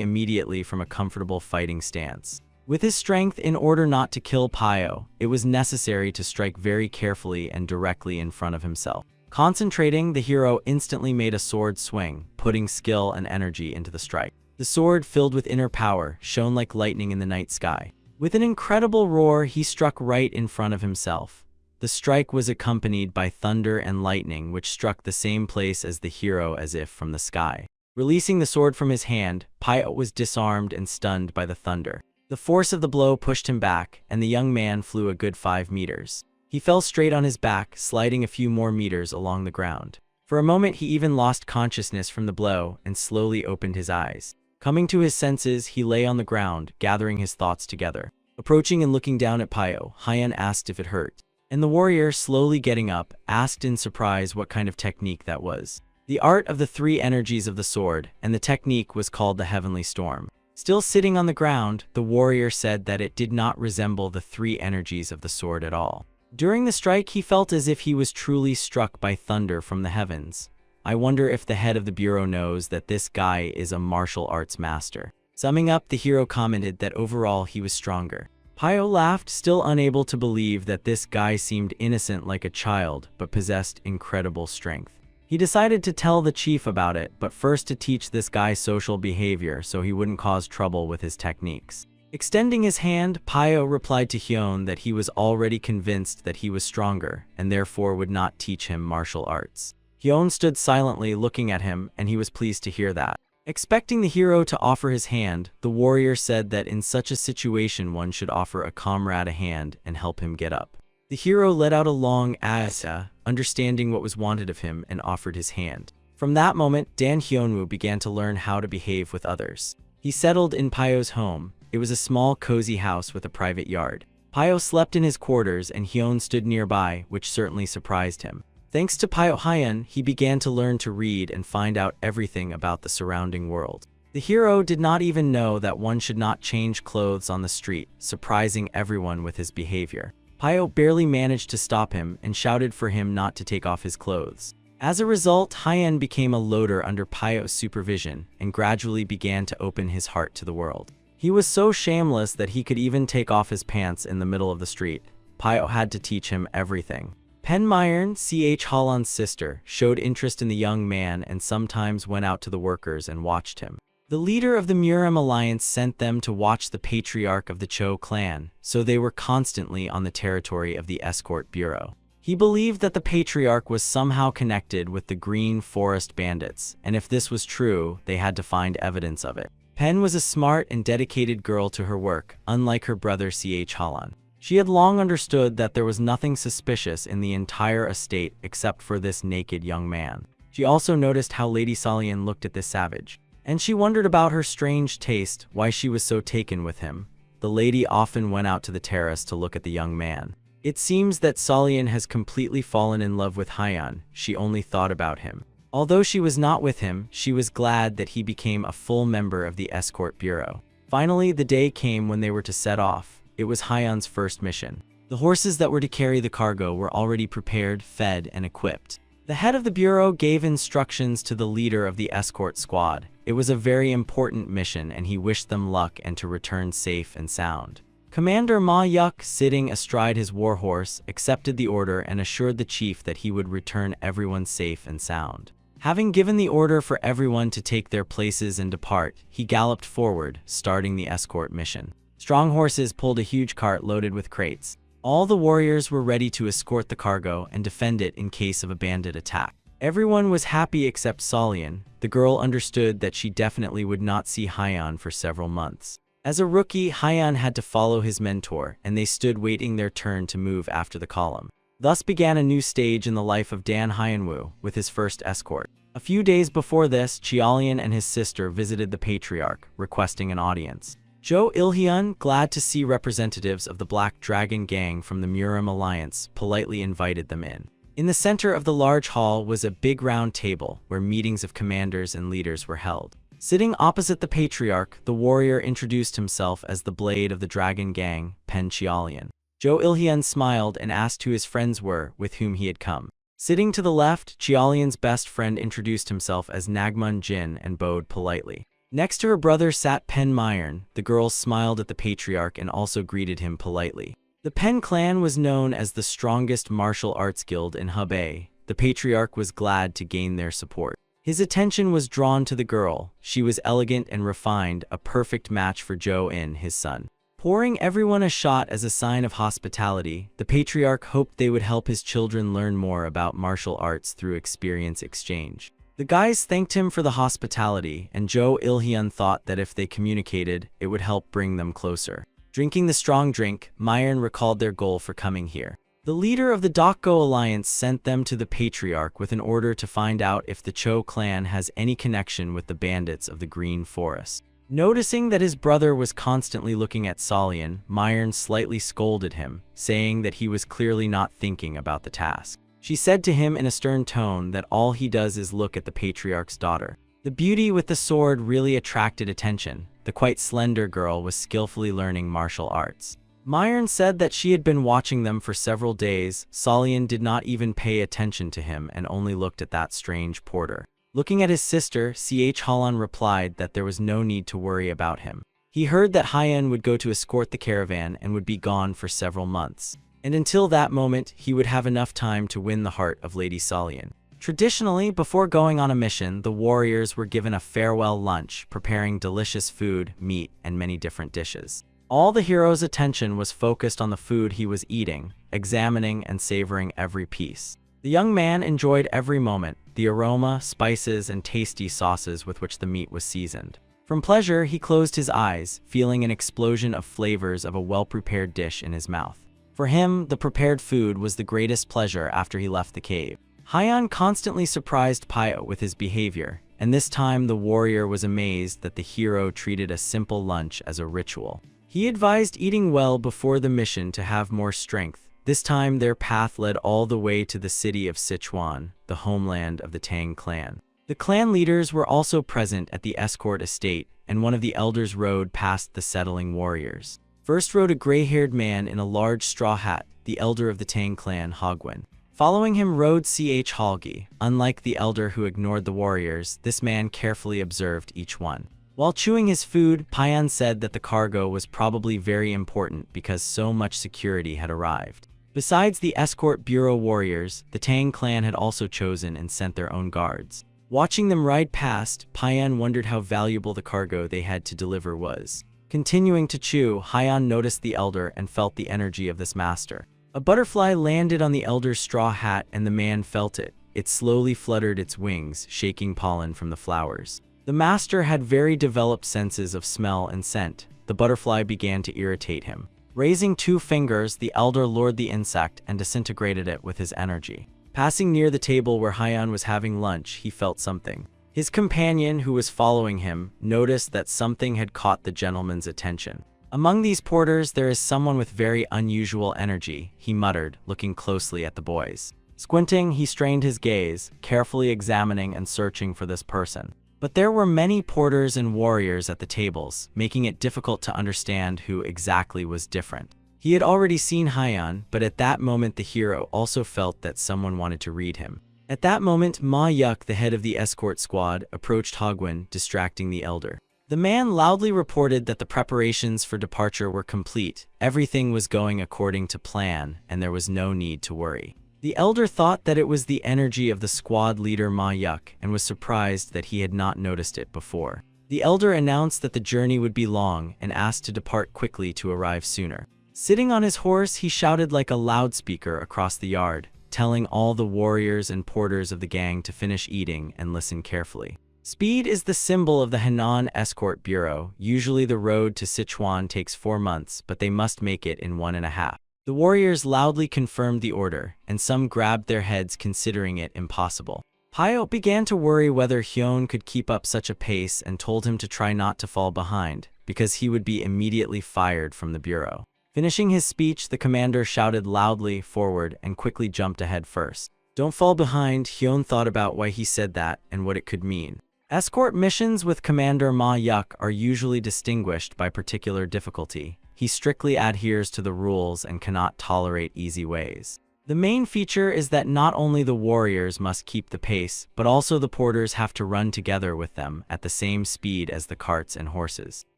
immediately from a comfortable fighting stance. With his strength, in order not to kill Payo, it was necessary to strike very carefully and directly in front of himself. Concentrating, the hero instantly made a sword swing, putting skill and energy into the strike. The sword, filled with inner power, shone like lightning in the night sky. With an incredible roar, he struck right in front of himself. The strike was accompanied by thunder and lightning, which struck the same place as the hero as if from the sky. Releasing the sword from his hand, Payo was disarmed and stunned by the thunder. The force of the blow pushed him back, and the young man flew a good 5 meters. He fell straight on his back, sliding a few more meters along the ground. For a moment he even lost consciousness from the blow and slowly opened his eyes. Coming to his senses, he lay on the ground, gathering his thoughts together. Approaching and looking down at Payo, Hyeon asked if it hurt. And the warrior, slowly getting up, asked in surprise what kind of technique that was. The art of the three energies of the sword, and the technique was called the Heavenly Storm. Still sitting on the ground, the warrior said that it did not resemble the three energies of the sword at all. During the strike, he felt as if he was truly struck by thunder from the heavens. I wonder if the head of the bureau knows that this guy is a martial arts master. Summing up, the hero commented that overall he was stronger. Payo laughed, still unable to believe that this guy seemed innocent like a child, but possessed incredible strength. He decided to tell the chief about it, but first to teach this guy social behavior so he wouldn't cause trouble with his techniques. Extending his hand, Pio replied to Hyun that he was already convinced that he was stronger and therefore would not teach him martial arts. Hyun stood silently looking at him, and he was pleased to hear that. Expecting the hero to offer his hand, the warrior said that in such a situation one should offer a comrade a hand and help him get up. The hero let out a long "asa," understanding what was wanted of him, and offered his hand. From that moment, Dan Hyunwoo began to learn how to behave with others. He settled in Pio's home. It was a small, cozy house with a private yard. Pio slept in his quarters and Hyun stood nearby, which certainly surprised him. Thanks to Pio Hyun, he began to learn to read and find out everything about the surrounding world. The hero did not even know that one should not change clothes on the street, surprising everyone with his behavior. Pio barely managed to stop him and shouted for him not to take off his clothes. As a result, Hyun became a loader under Pio's supervision and gradually began to open his heart to the world. He was so shameless that he could even take off his pants in the middle of the street. Pio had to teach him everything. Pen Myron, Ch. Holland's sister, showed interest in the young man and sometimes went out to the workers and watched him. The leader of the Muram Alliance sent them to watch the patriarch of the Cho clan, so they were constantly on the territory of the escort bureau. He believed that the patriarch was somehow connected with the Green Forest bandits, and if this was true, they had to find evidence of it. Pen was a smart and dedicated girl to her work, unlike her brother Ch. Holland. She had long understood that there was nothing suspicious in the entire estate except for this naked young man. She also noticed how Lady Solian looked at this savage, and she wondered about her strange taste, why she was so taken with him. The lady often went out to the terrace to look at the young man. It seems that Solian has completely fallen in love with Hyun. She only thought about him. Although she was not with him, she was glad that he became a full member of the escort bureau. Finally, the day came when they were to set off. It was Hyun's first mission. The horses that were to carry the cargo were already prepared, fed, and equipped. The head of the bureau gave instructions to the leader of the escort squad. It was a very important mission and he wished them luck and to return safe and sound. Commander Ma Yuk, sitting astride his warhorse, accepted the order and assured the chief that he would return everyone safe and sound. Having given the order for everyone to take their places and depart, he galloped forward, starting the escort mission. Strong horses pulled a huge cart loaded with crates. All the warriors were ready to escort the cargo and defend it in case of a bandit attack. Everyone was happy except Solian. The girl understood that she definitely would not see Hyun for several months. As a rookie, Hyun had to follow his mentor, and they stood waiting their turn to move after the column. Thus began a new stage in the life of Dan Hyunwoo with his first escort. A few days before this, Cheolian and his sister visited the patriarch, requesting an audience. Jo Il-hyun, glad to see representatives of the Black Dragon gang from the Muram Alliance, politely invited them in. In the center of the large hall was a big round table where meetings of commanders and leaders were held. Sitting opposite the patriarch, the warrior introduced himself as the blade of the dragon gang, Pen Cheolian. Jo Il-hyun smiled and asked who his friends were with whom he had come. Sitting to the left, Cheolian's best friend introduced himself as Nagmun Jin and bowed politely. Next to her brother sat Pen Myron. The girls smiled at the patriarch and also greeted him politely. The Pen clan was known as the strongest martial arts guild in Hebei. The patriarch was glad to gain their support. His attention was drawn to the girl. She was elegant and refined, a perfect match for Jo-in, his son. Pouring everyone a shot as a sign of hospitality, the patriarch hoped they would help his children learn more about martial arts through experience exchange. The guys thanked him for the hospitality, and Jo Il-hyun thought that if they communicated, it would help bring them closer. Drinking the strong drink, Myron recalled their goal for coming here. The leader of the Dokgo Alliance sent them to the patriarch with an order to find out if the Cho clan has any connection with the bandits of the Green Forest. Noticing that his brother was constantly looking at Solian, Myron slightly scolded him, saying that he was clearly not thinking about the task. She said to him in a stern tone that all he does is look at the patriarch's daughter. The beauty with the sword really attracted attention. The quite slender girl was skillfully learning martial arts. Myron said that she had been watching them for several days. Solian did not even pay attention to him and only looked at that strange porter. Looking at his sister, Ch. Holland replied that there was no need to worry about him. He heard that Hyun would go to escort the caravan and would be gone for several months. And until that moment, he would have enough time to win the heart of Lady Solian. Traditionally, before going on a mission, the warriors were given a farewell lunch, preparing delicious food, meat, and many different dishes. All the hero's attention was focused on the food he was eating, examining and savoring every piece. The young man enjoyed every moment, the aroma, spices, and tasty sauces with which the meat was seasoned. From pleasure, he closed his eyes, feeling an explosion of flavors of a well-prepared dish in his mouth. For him, the prepared food was the greatest pleasure after he left the cave. Hyan constantly surprised Pyo with his behavior, and this time the warrior was amazed that the hero treated a simple lunch as a ritual. He advised eating well before the mission to have more strength. This time their path led all the way to the city of Sichuan, the homeland of the Tang clan. The clan leaders were also present at the escort estate, and one of the elders rode past the settling warriors. First rode a gray-haired man in a large straw hat, the elder of the Tang clan, Hogwen. Following him rode Halgi. Unlike the elder who ignored the warriors, this man carefully observed each one. While chewing his food, Payan said that the cargo was probably very important because so much security had arrived. Besides the escort bureau warriors, the Tang clan had also chosen and sent their own guards. Watching them ride past, Payan wondered how valuable the cargo they had to deliver was. Continuing to chew, Hyan noticed the elder and felt the energy of this master. A butterfly landed on the elder's straw hat and the man felt it. It slowly fluttered its wings, shaking pollen from the flowers. The master had very developed senses of smell and scent. The butterfly began to irritate him. Raising 2 fingers, the elder lured the insect and disintegrated it with his energy. Passing near the table where Hyan was having lunch, he felt something. His companion, who was following him, noticed that something had caught the gentleman's attention. "Among these porters, there is someone with very unusual energy," he muttered, looking closely at the boys. Squinting, he strained his gaze, carefully examining and searching for this person. But there were many porters and warriors at the tables, making it difficult to understand who exactly was different. He had already seen Hyan, but at that moment the hero also felt that someone wanted to read him. At that moment, Ma Yuk, the head of the escort squad, approached Hogwen, distracting the elder. The man loudly reported that the preparations for departure were complete, everything was going according to plan, and there was no need to worry. The elder thought that it was the energy of the squad leader Ma Yuk and was surprised that he had not noticed it before. The elder announced that the journey would be long and asked to depart quickly to arrive sooner. Sitting on his horse, he shouted like a loudspeaker across the yard, telling all the warriors and porters of the gang to finish eating and listen carefully. Speed is the symbol of the Henan Escort Bureau. Usually the road to Sichuan takes 4 months, but they must make it in 1.5. The warriors loudly confirmed the order, and some grabbed their heads considering it impossible. Pyo began to worry whether Hyun could keep up such a pace and told him to try not to fall behind, because he would be immediately fired from the bureau. Finishing his speech, the commander shouted loudly forward and quickly jumped ahead first. "Don't fall behind." Hyun thought about why he said that and what it could mean. Escort missions with Commander Ma Yuk are usually distinguished by particular difficulty. He strictly adheres to the rules and cannot tolerate easy ways. The main feature is that not only the warriors must keep the pace, but also the porters have to run together with them at the same speed as the carts and horses.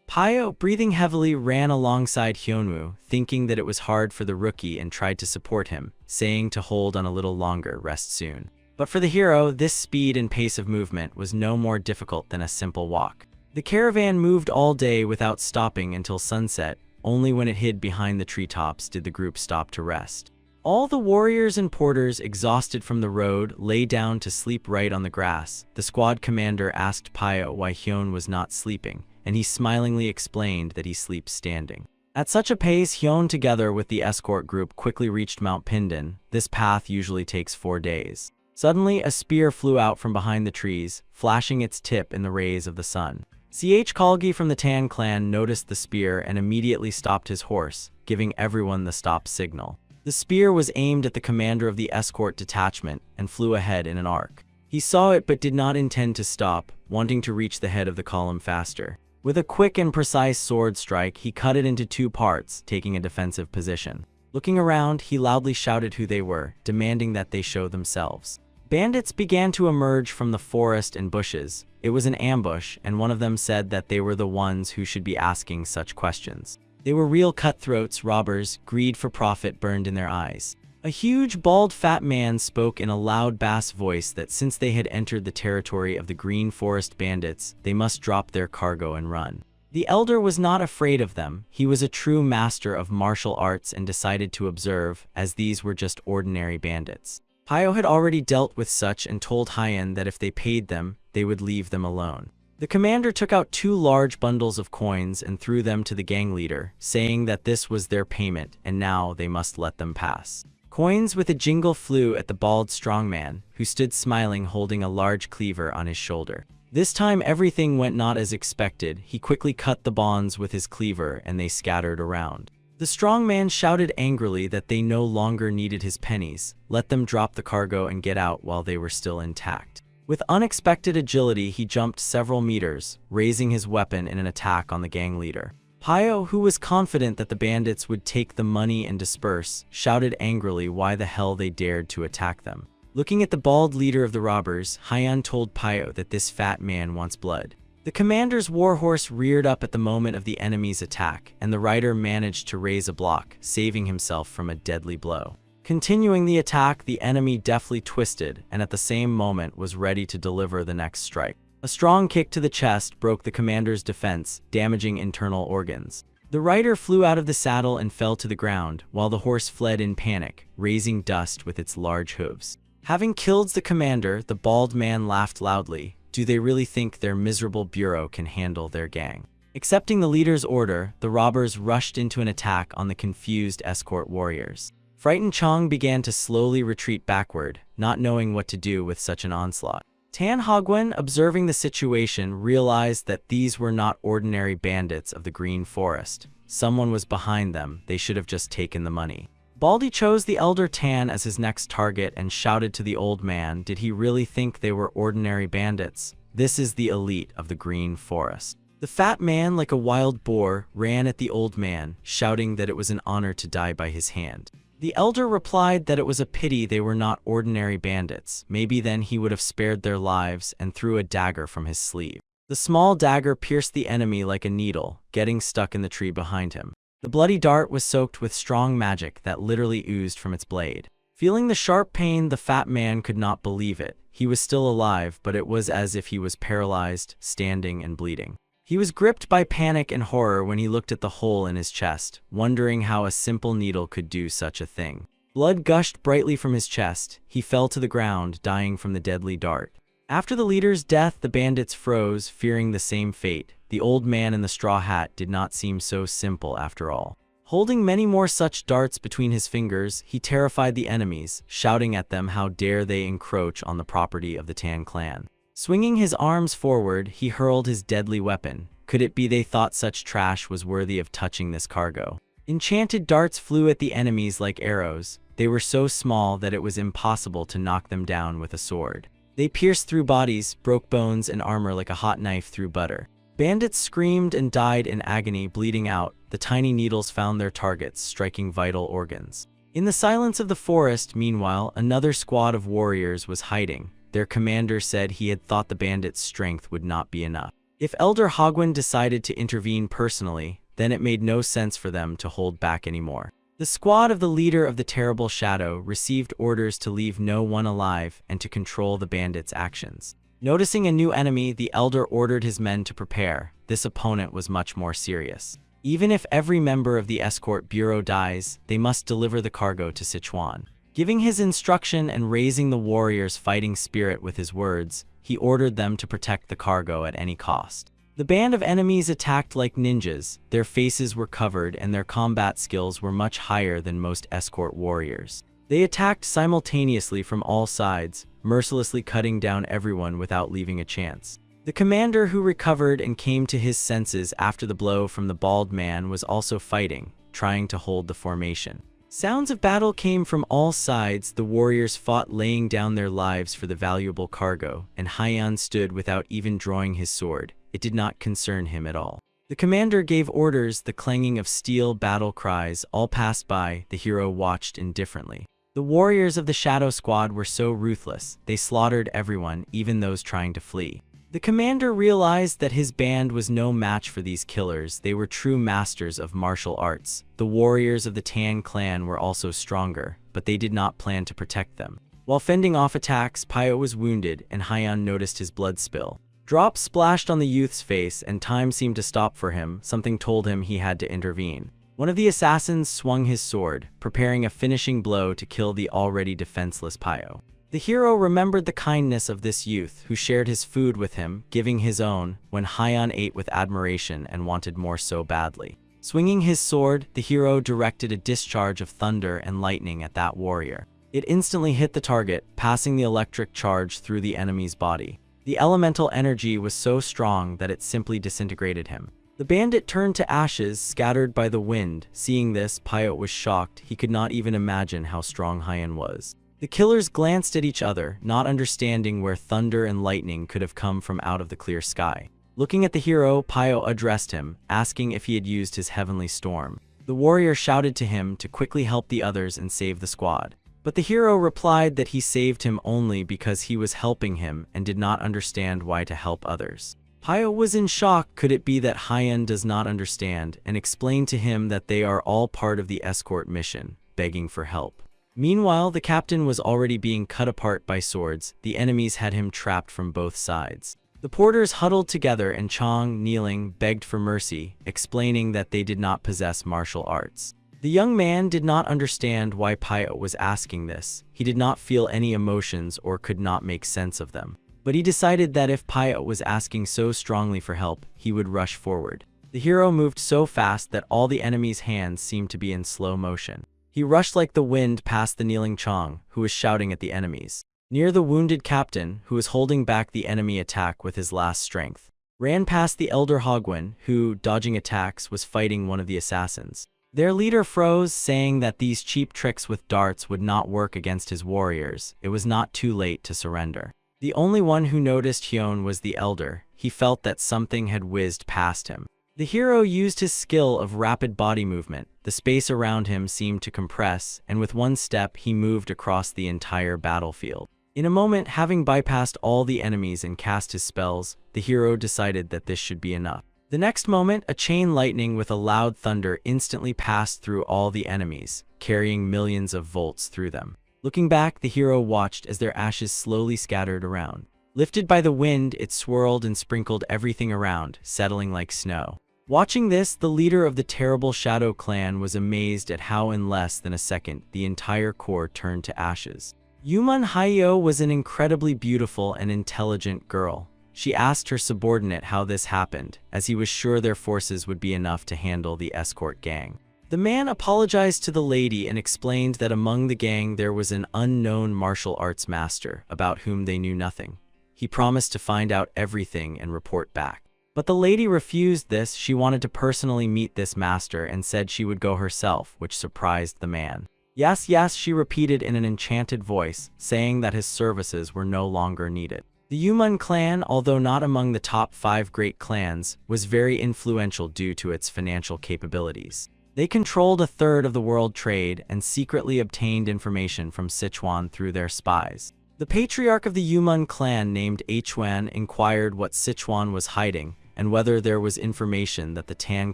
Pyo, breathing heavily, ran alongside Hyunwoo, thinking that it was hard for the rookie and tried to support him, saying to hold on a little longer, rest soon. But for the hero, this speed and pace of movement was no more difficult than a simple walk. The caravan moved all day without stopping until sunset. Only when it hid behind the treetops did the group stop to rest. All the warriors and porters, exhausted from the road, lay down to sleep right on the grass. The squad commander asked Pyo why Hyun was not sleeping, and he smilingly explained that he sleeps standing. At such a pace, Hyun together with the escort group quickly reached Mount Pindon. This path usually takes 4 days. Suddenly, a spear flew out from behind the trees, flashing its tip in the rays of the sun. Kalgi from the Tan clan noticed the spear and immediately stopped his horse, giving everyone the stop signal. The spear was aimed at the commander of the escort detachment and flew ahead in an arc. He saw it but did not intend to stop, wanting to reach the head of the column faster. With a quick and precise sword strike, he cut it into 2 parts, taking a defensive position. Looking around, he loudly shouted who they were, demanding that they show themselves. Bandits began to emerge from the forest and bushes. It was an ambush, and one of them said that they were the ones who should be asking such questions. They were real cutthroats, robbers, greed for profit burned in their eyes. A huge, bald, fat man spoke in a loud bass voice that since they had entered the territory of the Green Forest bandits, they must drop their cargo and run. The elder was not afraid of them. He was a true master of martial arts and decided to observe, as these were just ordinary bandits. Pio had already dealt with such and told Hyan that if they paid them, they would leave them alone. The commander took out 2 large bundles of coins and threw them to the gang leader, saying that this was their payment and now they must let them pass. Coins with a jingle flew at the bald strongman, who stood smiling holding a large cleaver on his shoulder. This time everything went not as expected. He quickly cut the bonds with his cleaver and they scattered around. The strongman shouted angrily that they no longer needed his pennies, let them drop the cargo and get out while they were still intact. With unexpected agility, he jumped several meters, raising his weapon in an attack on the gang leader. Pio, who was confident that the bandits would take the money and disperse, shouted angrily why the hell they dared to attack them. Looking at the bald leader of the robbers, Hyan told Pio that this fat man wants blood. The commander's warhorse reared up at the moment of the enemy's attack, and the rider managed to raise a block, saving himself from a deadly blow. Continuing the attack, the enemy deftly twisted and at the same moment was ready to deliver the next strike. A strong kick to the chest broke the commander's defense, damaging internal organs. The rider flew out of the saddle and fell to the ground, while the horse fled in panic, raising dust with its large hooves. Having killed the commander, the bald man laughed loudly. Do they really think their miserable bureau can handle their gang? Accepting the leader's order, the robbers rushed into an attack on the confused escort warriors. Frightened Chong began to slowly retreat backward, not knowing what to do with such an onslaught. Tan Hogwen, observing the situation, realized that these were not ordinary bandits of the Green Forest. Someone was behind them. They should have just taken the money. Baldy chose the elder Tan as his next target and shouted to the old man, did he really think they were ordinary bandits? This is the elite of the Green Forest. The fat man, like a wild boar, ran at the old man, shouting that it was an honor to die by his hand. The elder replied that it was a pity they were not ordinary bandits. Maybe then he would have spared their lives, and threw a dagger from his sleeve. The small dagger pierced the enemy like a needle, getting stuck in the tree behind him. The bloody dart was soaked with strong magic that literally oozed from its blade. Feeling the sharp pain, the fat man could not believe it. He was still alive, but it was as if he was paralyzed, standing and bleeding. He was gripped by panic and horror when he looked at the hole in his chest, wondering how a simple needle could do such a thing. Blood gushed brightly from his chest. He fell to the ground, dying from the deadly dart. After the leader's death, the bandits froze, fearing the same fate. The old man in the straw hat did not seem so simple after all. Holding many more such darts between his fingers, he terrified the enemies, shouting at them how dare they encroach on the property of the Tan clan. Swinging his arms forward, he hurled his deadly weapon. Could it be they thought such trash was worthy of touching this cargo? Enchanted darts flew at the enemies like arrows. They were so small that it was impossible to knock them down with a sword. They pierced through bodies, broke bones and armor like a hot knife through butter. Bandits screamed and died in agony, bleeding out. The tiny needles found their targets, striking vital organs. In the silence of the forest, meanwhile, another squad of warriors was hiding. Their commander said he had thought the bandits' strength would not be enough. If Elder Hogwen decided to intervene personally, then it made no sense for them to hold back anymore. The squad of the leader of the Terrible Shadow received orders to leave no one alive and to control the bandits' actions. Noticing a new enemy, the elder ordered his men to prepare. This opponent was much more serious. Even if every member of the escort bureau dies, they must deliver the cargo to Sichuan. Giving his instruction and raising the warriors' fighting spirit with his words, he ordered them to protect the cargo at any cost. The band of enemies attacked like ninjas. Their faces were covered and their combat skills were much higher than most escort warriors. They attacked simultaneously from all sides, mercilessly cutting down everyone without leaving a chance. The commander, who recovered and came to his senses after the blow from the bald man, was also fighting, trying to hold the formation. Sounds of battle came from all sides. The warriors fought, laying down their lives for the valuable cargo, and Hyan stood without even drawing his sword. It did not concern him at all. The commander gave orders, the clanging of steel, battle cries, all passed by. The hero watched indifferently. The warriors of the Shadow Squad were so ruthless, they slaughtered everyone, even those trying to flee. The commander realized that his band was no match for these killers. They were true masters of martial arts. The warriors of the Tan clan were also stronger. but they did not plan to protect them. While fending off attacks, Pio was wounded, and Hyan noticed his blood spill. Drops splashed on the youth's face, and time seemed to stop for him. Something told him he had to intervene. One of the assassins swung his sword, preparing a finishing blow to kill the already defenseless Pio. The hero remembered the kindness of this youth, who shared his food with him, giving his own, when Hyan ate with admiration and wanted more so badly. Swinging his sword, the hero directed a discharge of thunder and lightning at that warrior. It instantly hit the target, passing the electric charge through the enemy's body. The elemental energy was so strong that it simply disintegrated him. The bandit turned to ashes, scattered by the wind. Seeing this, Pio was shocked. He could not even imagine how strong Hyan was. The killers glanced at each other, not understanding where thunder and lightning could have come from out of the clear sky. Looking at the hero, Pio addressed him, asking if he had used his heavenly storm. The warrior shouted to him to quickly help the others and save the squad. But the hero replied that he saved him only because he was helping him and did not understand why to help others. Pio was in shock. Could it be that Hyan does not understand, and explained to him that they are all part of the escort mission, begging for help. Meanwhile, the captain was already being cut apart by swords. The enemies had him trapped from both sides. The porters huddled together, and Chong, kneeling, begged for mercy, explaining that they did not possess martial arts. The young man did not understand why Pio was asking this. He did not feel any emotions or could not make sense of them. But he decided that if Pio was asking so strongly for help, he would rush forward. The hero moved so fast that all the enemy's hands seemed to be in slow motion. He rushed like the wind past the kneeling Chong, who was shouting at the enemies. Near the wounded captain, who was holding back the enemy attack with his last strength. Ran past the elder Hogwen, who, dodging attacks, was fighting one of the assassins. Their leader froze, saying that these cheap tricks with darts would not work against his warriors. It was not too late to surrender. The only one who noticed Hyun was the elder. He felt that something had whizzed past him. The hero used his skill of rapid body movement. The space around him seemed to compress, and with one step he moved across the entire battlefield. In a moment, having bypassed all the enemies and cast his spells, the hero decided that this should be enough. The next moment, a chain lightning with a loud thunder instantly passed through all the enemies, carrying millions of volts through them. Looking back, the hero watched as their ashes slowly scattered around. Lifted by the wind, it swirled and sprinkled everything around, settling like snow. Watching this, the leader of the terrible Shadow Clan was amazed at how in less than a second, the entire core turned to ashes. Yuman Hayo was an incredibly beautiful and intelligent girl. She asked her subordinate how this happened, as he was sure their forces would be enough to handle the escort gang. The man apologized to the lady and explained that among the gang there was an unknown martial arts master about whom they knew nothing. He promised to find out everything and report back. But the lady refused this. She wanted to personally meet this master and said she would go herself, which surprised the man. Yes, yes, she repeated in an enchanted voice, saying that his services were no longer needed. The Yuman clan, although not among the top 5 great clans, was very influential due to its financial capabilities. They controlled a third of the world trade and secretly obtained information from Sichuan through their spies. The patriarch of the Yuman clan, named Huan, inquired what Sichuan was hiding and whether there was information that the Tan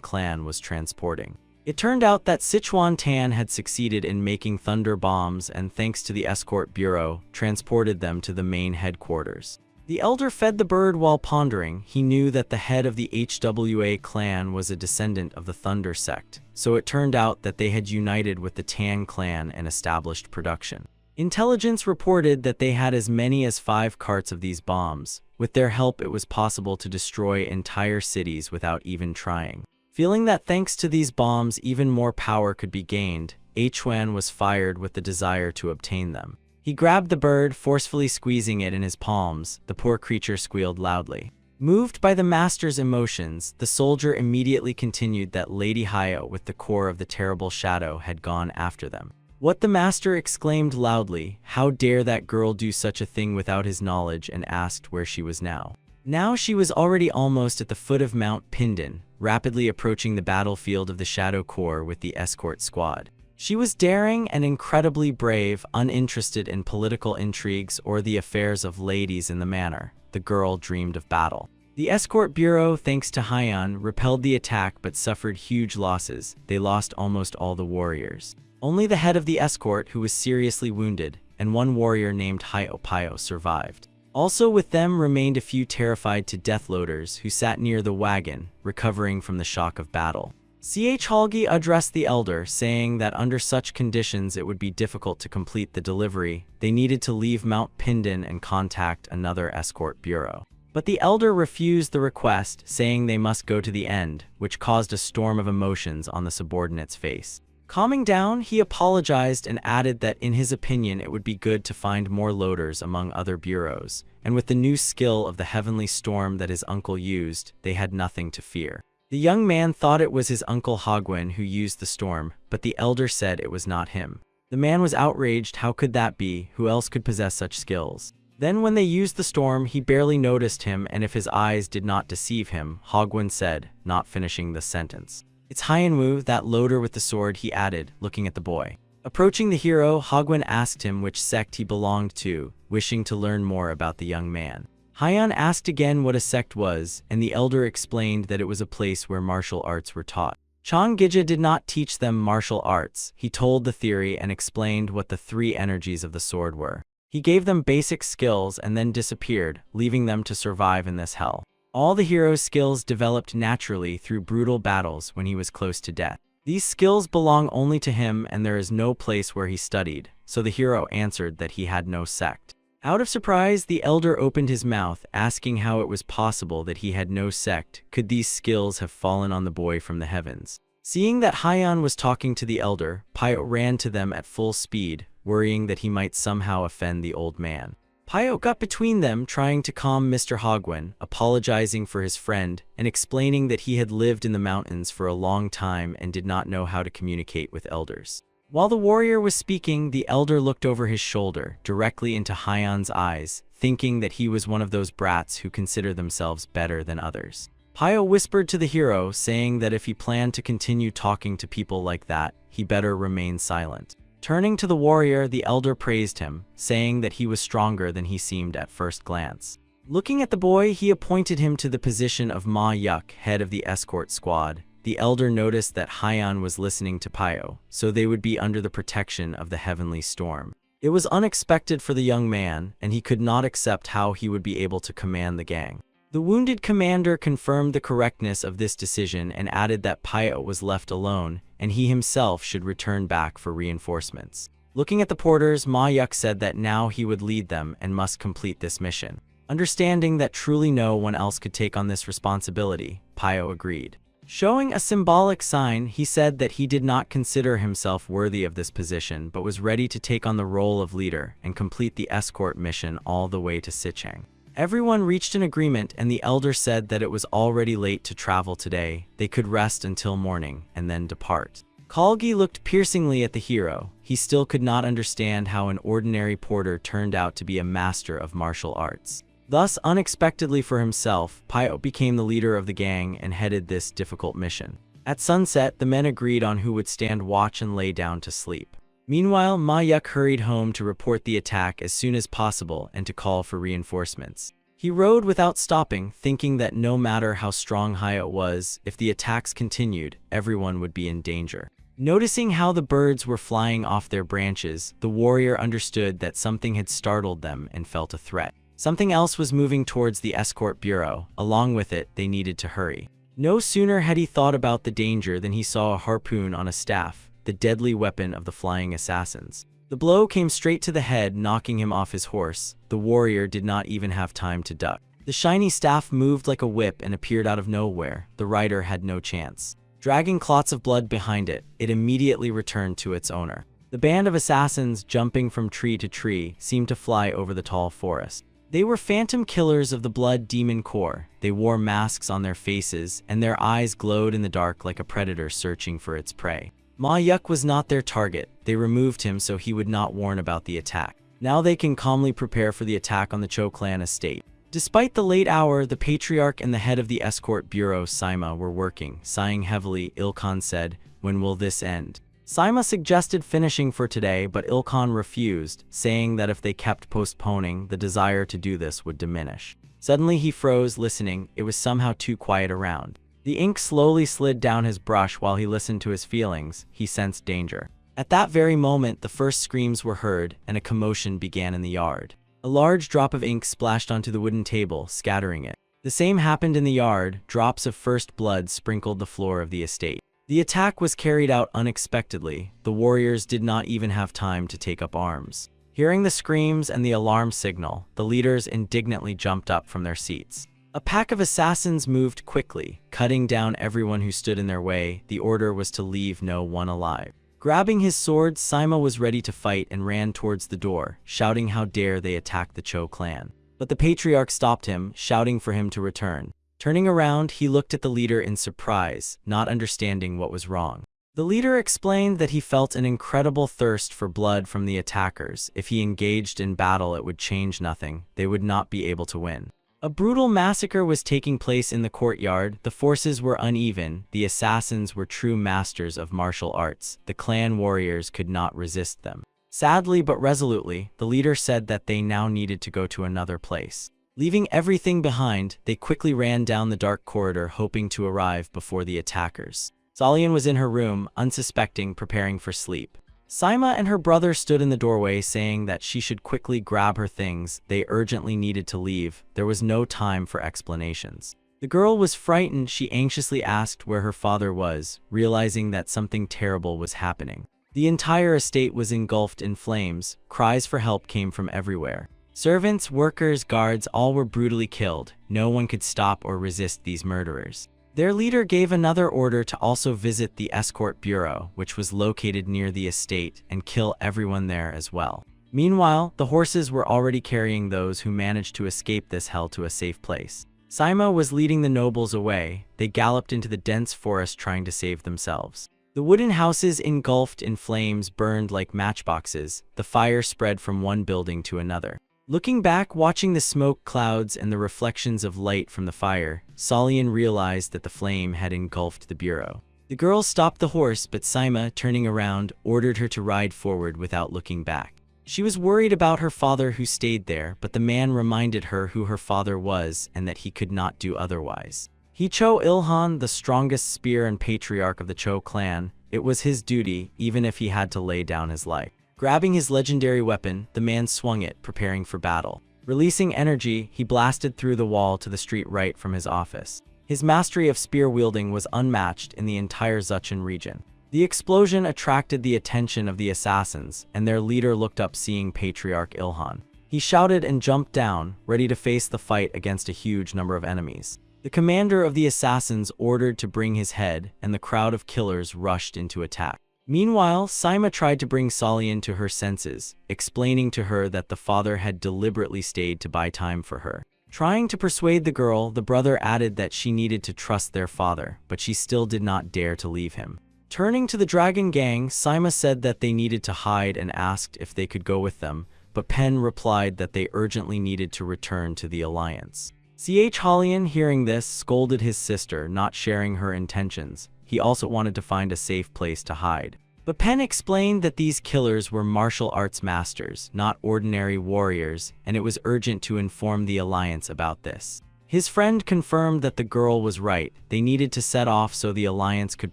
clan was transporting. It turned out that Sichuan Tan had succeeded in making thunder bombs and, thanks to the escort bureau, transported them to the main headquarters. The elder fed the bird while pondering. He knew that the head of the HWA clan was a descendant of the Thunder Sect, so it turned out that they had united with the Tan clan and established production. Intelligence reported that they had as many as 5 carts of these bombs. With their help, it was possible to destroy entire cities without even trying. Feeling that thanks to these bombs even more power could be gained, Huan was fired with the desire to obtain them. He grabbed the bird, forcefully squeezing it in his palms. The poor creature squealed loudly. Moved by the master's emotions, the soldier immediately continued that Lady Hayo with the core of the terrible shadow had gone after them. What the master exclaimed loudly, how dare that girl do such a thing without his knowledge, and asked where she was now. Now she was already almost at the foot of Mount Pindon, rapidly approaching the battlefield of the Shadow Corps with the escort squad. She was daring and incredibly brave, uninterested in political intrigues or the affairs of ladies in the manor. The girl dreamed of battle. The escort bureau, thanks to Haiyan, repelled the attack but suffered huge losses. They lost almost all the warriors. Only the head of the escort, who was seriously wounded, and one warrior named Hio survived. Also with them remained a few terrified to death loaders who sat near the wagon, recovering from the shock of battle. Halgi addressed the elder, saying that under such conditions it would be difficult to complete the delivery. They needed to leave Mount Pindon and contact another escort bureau. But the elder refused the request, saying they must go to the end, which caused a storm of emotions on the subordinate's face. Calming down, he apologized and added that in his opinion it would be good to find more loaders among other bureaus, and with the new skill of the heavenly storm that his uncle used, they had nothing to fear. The young man thought it was his uncle Hogwen who used the storm, but the elder said it was not him. The man was outraged. How could that be? Who else could possess such skills? Then when they used the storm, he barely noticed him, and if his eyes did not deceive him, Hogwen said, not finishing the sentence. It's Hyanwu, that loader with the sword, he added, looking at the boy. Approaching the hero, Hogwen asked him which sect he belonged to, wishing to learn more about the young man. Haiyan asked again what a sect was, and the elder explained that it was a place where martial arts were taught. Changija did not teach them martial arts. He told the theory and explained what the three energies of the sword were. He gave them basic skills and then disappeared, leaving them to survive in this hell. All the hero's skills developed naturally through brutal battles when he was close to death. These skills belong only to him, and there is no place where he studied, so the hero answered that he had no sect. Out of surprise, the elder opened his mouth, asking how it was possible that he had no sect. Could these skills have fallen on the boy from the heavens? Seeing that Haiyan was talking to the elder, Pio ran to them at full speed, worrying that he might somehow offend the old man. Pio got between them, trying to calm Mr. Hogwen, apologizing for his friend, and explaining that he had lived in the mountains for a long time and did not know how to communicate with elders. While the warrior was speaking, the elder looked over his shoulder, directly into Haiyan's eyes, thinking that he was one of those brats who consider themselves better than others. Pio whispered to the hero, saying that if he planned to continue talking to people like that, he better remain silent. Turning to the warrior, the elder praised him, saying that he was stronger than he seemed at first glance. Looking at the boy, he appointed him to the position of Ma Yuk, head of the escort squad. The elder noticed that Haiyan was listening to Pio, so they would be under the protection of the heavenly storm. It was unexpected for the young man, and he could not accept how he would be able to command the gang. The wounded commander confirmed the correctness of this decision and added that Pio was left alone, and he himself should return back for reinforcements. Looking at the porters, Ma Yuk said that now he would lead them and must complete this mission. Understanding that truly no one else could take on this responsibility, Pio agreed. Showing a symbolic sign, he said that he did not consider himself worthy of this position but was ready to take on the role of leader and complete the escort mission all the way to Sichang. Everyone reached an agreement, and the elder said that it was already late to travel today. They could rest until morning and then depart. Kalgi looked piercingly at the hero. He still could not understand how an ordinary porter turned out to be a master of martial arts. Thus, unexpectedly for himself, Pio became the leader of the gang and headed this difficult mission. At sunset, the men agreed on who would stand watch and lay down to sleep. Meanwhile, Ma Yuk hurried home to report the attack as soon as possible and to call for reinforcements. He rode without stopping, thinking that no matter how strong Haya was, if the attacks continued, everyone would be in danger. Noticing how the birds were flying off their branches, the warrior understood that something had startled them and felt a threat. Something else was moving towards the escort bureau. Along with it, they needed to hurry. No sooner had he thought about the danger than he saw a harpoon on a staff, the deadly weapon of the flying assassins. The blow came straight to the head, knocking him off his horse. The warrior did not even have time to duck. The shiny staff moved like a whip and appeared out of nowhere. The rider had no chance. Dragging clots of blood behind it, it immediately returned to its owner. The band of assassins, jumping from tree to tree, seemed to fly over the tall forest. They were phantom killers of the Blood Demon Corps. They wore masks on their faces, and their eyes glowed in the dark like a predator searching for its prey. Ma Yuk was not their target. They removed him so he would not warn about the attack. Now they can calmly prepare for the attack on the Cho clan estate. Despite the late hour, the patriarch and the head of the escort bureau, Saima, were working. Sighing heavily, Ilkhan said, "When will this end?" Saima suggested finishing for today, but Ilkhan refused, saying that if they kept postponing, the desire to do this would diminish. Suddenly he froze, listening. It was somehow too quiet around. The ink slowly slid down his brush while he listened to his feelings. He sensed danger. At that very moment, the first screams were heard, and a commotion began in the yard. A large drop of ink splashed onto the wooden table, scattering it. The same happened in the yard. Drops of first blood sprinkled the floor of the estate. The attack was carried out unexpectedly. The warriors did not even have time to take up arms. Hearing the screams and the alarm signal, the leaders indignantly jumped up from their seats. A pack of assassins moved quickly, cutting down everyone who stood in their way. The order was to leave no one alive. Grabbing his sword, Sima was ready to fight and ran towards the door, shouting how dare they attack the Cho clan. But the patriarch stopped him, shouting for him to return. Turning around, he looked at the leader in surprise, not understanding what was wrong. The leader explained that he felt an incredible thirst for blood from the attackers. If he engaged in battle, it would change nothing. They would not be able to win. A brutal massacre was taking place in the courtyard. The forces were uneven. The assassins were true masters of martial arts. The clan warriors could not resist them. Sadly but resolutely, the leader said that they now needed to go to another place. Leaving everything behind, they quickly ran down the dark corridor, hoping to arrive before the attackers. Solian was in her room, unsuspecting, preparing for sleep. Sima and her brother stood in the doorway, saying that she should quickly grab her things. They urgently needed to leave. There was no time for explanations. The girl was frightened. She anxiously asked where her father was, realizing that something terrible was happening. The entire estate was engulfed in flames. Cries for help came from everywhere. Servants, workers, guards, all were brutally killed. No one could stop or resist these murderers. Their leader gave another order to also visit the escort bureau, which was located near the estate, and kill everyone there as well. Meanwhile, the horses were already carrying those who managed to escape this hell to a safe place. Sima was leading the nobles away. They galloped into the dense forest trying to save themselves. The wooden houses engulfed in flames burned like matchboxes. The fire spread from one building to another. Looking back, watching the smoke clouds and the reflections of light from the fire, Solian realized that the flame had engulfed the bureau. The girl stopped the horse, but Sima, turning around, ordered her to ride forward without looking back. She was worried about her father who stayed there, but the man reminded her who her father was and that he could not do otherwise. He Cho Ilhan, the strongest spear and patriarch of the Cho clan. It was his duty, even if he had to lay down his life. Grabbing his legendary weapon, the man swung it, preparing for battle. Releasing energy, he blasted through the wall to the street right from his office. His mastery of spear wielding was unmatched in the entire Zuchin region. The explosion attracted the attention of the assassins, and their leader looked up, seeing Patriarch Ilhan. He shouted and jumped down, ready to face the fight against a huge number of enemies. The commander of the assassins ordered to bring his head, and the crowd of killers rushed into attack. Meanwhile, Sima tried to bring Solian to her senses, explaining to her that the father had deliberately stayed to buy time for her. Trying to persuade the girl, the brother added that she needed to trust their father, but she still did not dare to leave him. Turning to the dragon gang, Sima said that they needed to hide and asked if they could go with them, but Pen replied that they urgently needed to return to the alliance. Halian, hearing this, scolded his sister, not sharing her intentions. He also wanted to find a safe place to hide. But Pen explained that these killers were martial arts masters, not ordinary warriors, and it was urgent to inform the alliance about this. His friend confirmed that the girl was right. They needed to set off so the alliance could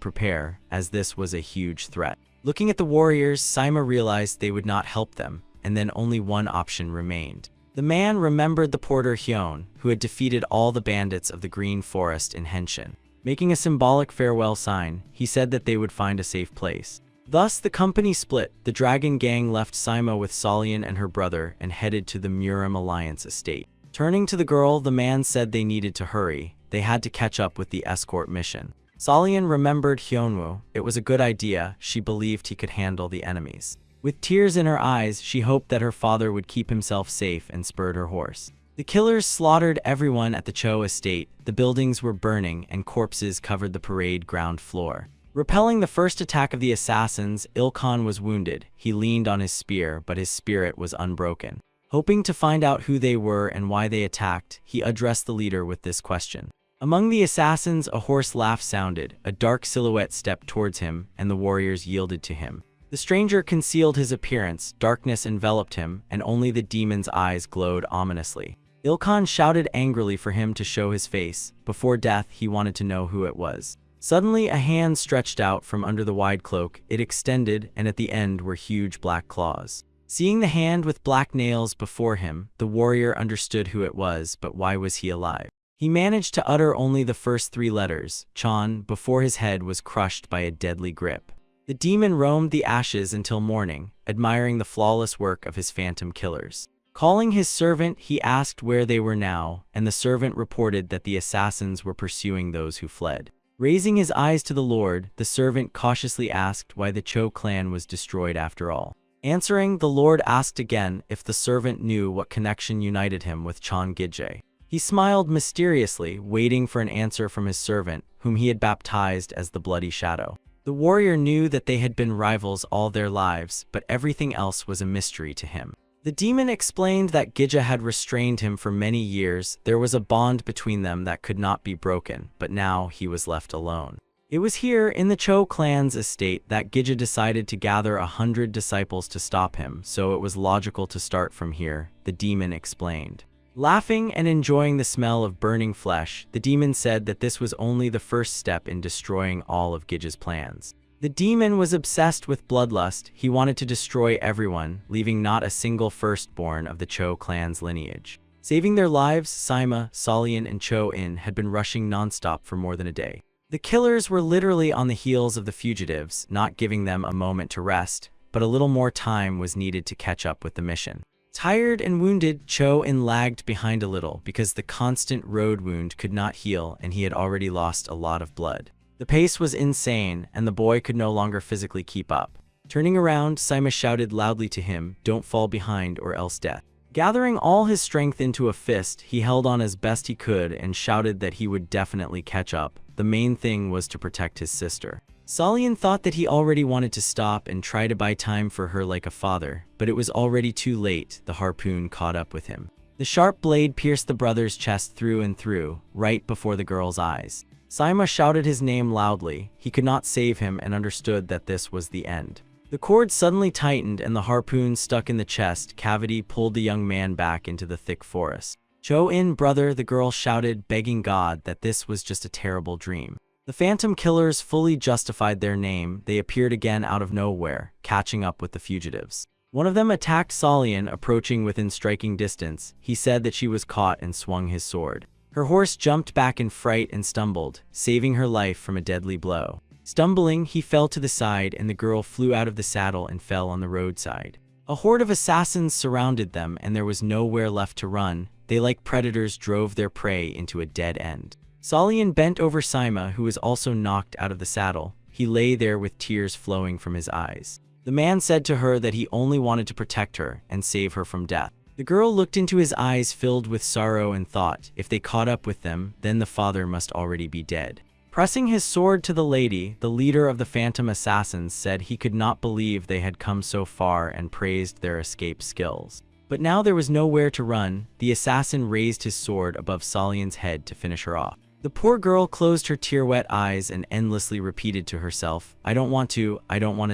prepare, as this was a huge threat. Looking at the warriors, Sima realized they would not help them, and then only one option remained. The man remembered the porter Hyun, who had defeated all the bandits of the Green Forest in Henshin. Making a symbolic farewell sign, he said that they would find a safe place. Thus, the company split. The dragon gang left Sima with Solian and her brother and headed to the Murim Alliance estate. Turning to the girl, the man said they needed to hurry. They had to catch up with the escort mission. Solian remembered Hyunwoo. It was a good idea. She believed he could handle the enemies. With tears in her eyes, she hoped that her father would keep himself safe and spurred her horse. The killers slaughtered everyone at the Cho estate. The buildings were burning and corpses covered the parade ground floor. Repelling the first attack of the assassins, Ilkhan was wounded. He leaned on his spear, but his spirit was unbroken. Hoping to find out who they were and why they attacked, he addressed the leader with this question. Among the assassins, a hoarse laugh sounded. A dark silhouette stepped towards him, and the warriors yielded to him. The stranger concealed his appearance. Darkness enveloped him, and only the demon's eyes glowed ominously. Ilkhan shouted angrily for him to show his face. Before death, he wanted to know who it was. Suddenly, a hand stretched out from under the wide cloak. It extended, and at the end were huge black claws. Seeing the hand with black nails before him, the warrior understood who it was, but why was he alive? He managed to utter only the first 3 letters, Chan, before his head was crushed by a deadly grip. The demon roamed the ashes until morning, admiring the flawless work of his phantom killers. Calling his servant, he asked where they were now, and the servant reported that the assassins were pursuing those who fled. Raising his eyes to the Lord, the servant cautiously asked why the Cho clan was destroyed after all. Answering, the Lord asked again if the servant knew what connection united him with Chan Gije. He smiled mysteriously, waiting for an answer from his servant, whom he had baptized as the Bloody Shadow. The warrior knew that they had been rivals all their lives, but everything else was a mystery to him. The demon explained that Gija had restrained him for many years. There was a bond between them that could not be broken, but now he was left alone. It was here, in the Cho clan's estate, that Gija decided to gather 100 disciples to stop him, so it was logical to start from here, the demon explained. Laughing and enjoying the smell of burning flesh, the demon said that this was only the first step in destroying all of Gija's plans. The demon was obsessed with bloodlust. He wanted to destroy everyone, leaving not a single firstborn of the Cho clan's lineage. Saving their lives, Sima, Solian, and Cho-in had been rushing nonstop for more than a day. The killers were literally on the heels of the fugitives, not giving them a moment to rest, but a little more time was needed to catch up with the mission. Tired and wounded, Cho-in lagged behind a little because the constant road wound could not heal and he had already lost a lot of blood. The pace was insane, and the boy could no longer physically keep up. Turning around, Sima shouted loudly to him, "Don't fall behind or else death." Gathering all his strength into a fist, he held on as best he could and shouted that he would definitely catch up. The main thing was to protect his sister. Solian thought that he already wanted to stop and try to buy time for her like a father, but it was already too late. The harpoon caught up with him. The sharp blade pierced the brother's chest through and through, right before the girl's eyes. Sima shouted his name loudly. He could not save him and understood that this was the end. The cord suddenly tightened and the harpoon stuck in the chest cavity pulled the young man back into the thick forest. Cho-in, brother, the girl shouted, begging God that this was just a terrible dream. The phantom killers fully justified their name. They appeared again out of nowhere, catching up with the fugitives. One of them attacked Solian, approaching within striking distance. He said that she was caught and swung his sword. Her horse jumped back in fright and stumbled, saving her life from a deadly blow. Stumbling, he fell to the side and the girl flew out of the saddle and fell on the roadside. A horde of assassins surrounded them and there was nowhere left to run. They, like predators, drove their prey into a dead end. Solian bent over Sima, who was also knocked out of the saddle. He lay there with tears flowing from his eyes. The man said to her that he only wanted to protect her and save her from death. The girl looked into his eyes filled with sorrow and thought, if they caught up with them, then the father must already be dead. Pressing his sword to the lady, the leader of the phantom assassins said he could not believe they had come so far and praised their escape skills. But now there was nowhere to run. The assassin raised his sword above Solian's head to finish her off. The poor girl closed her tear-wet eyes and endlessly repeated to herself, I don't want to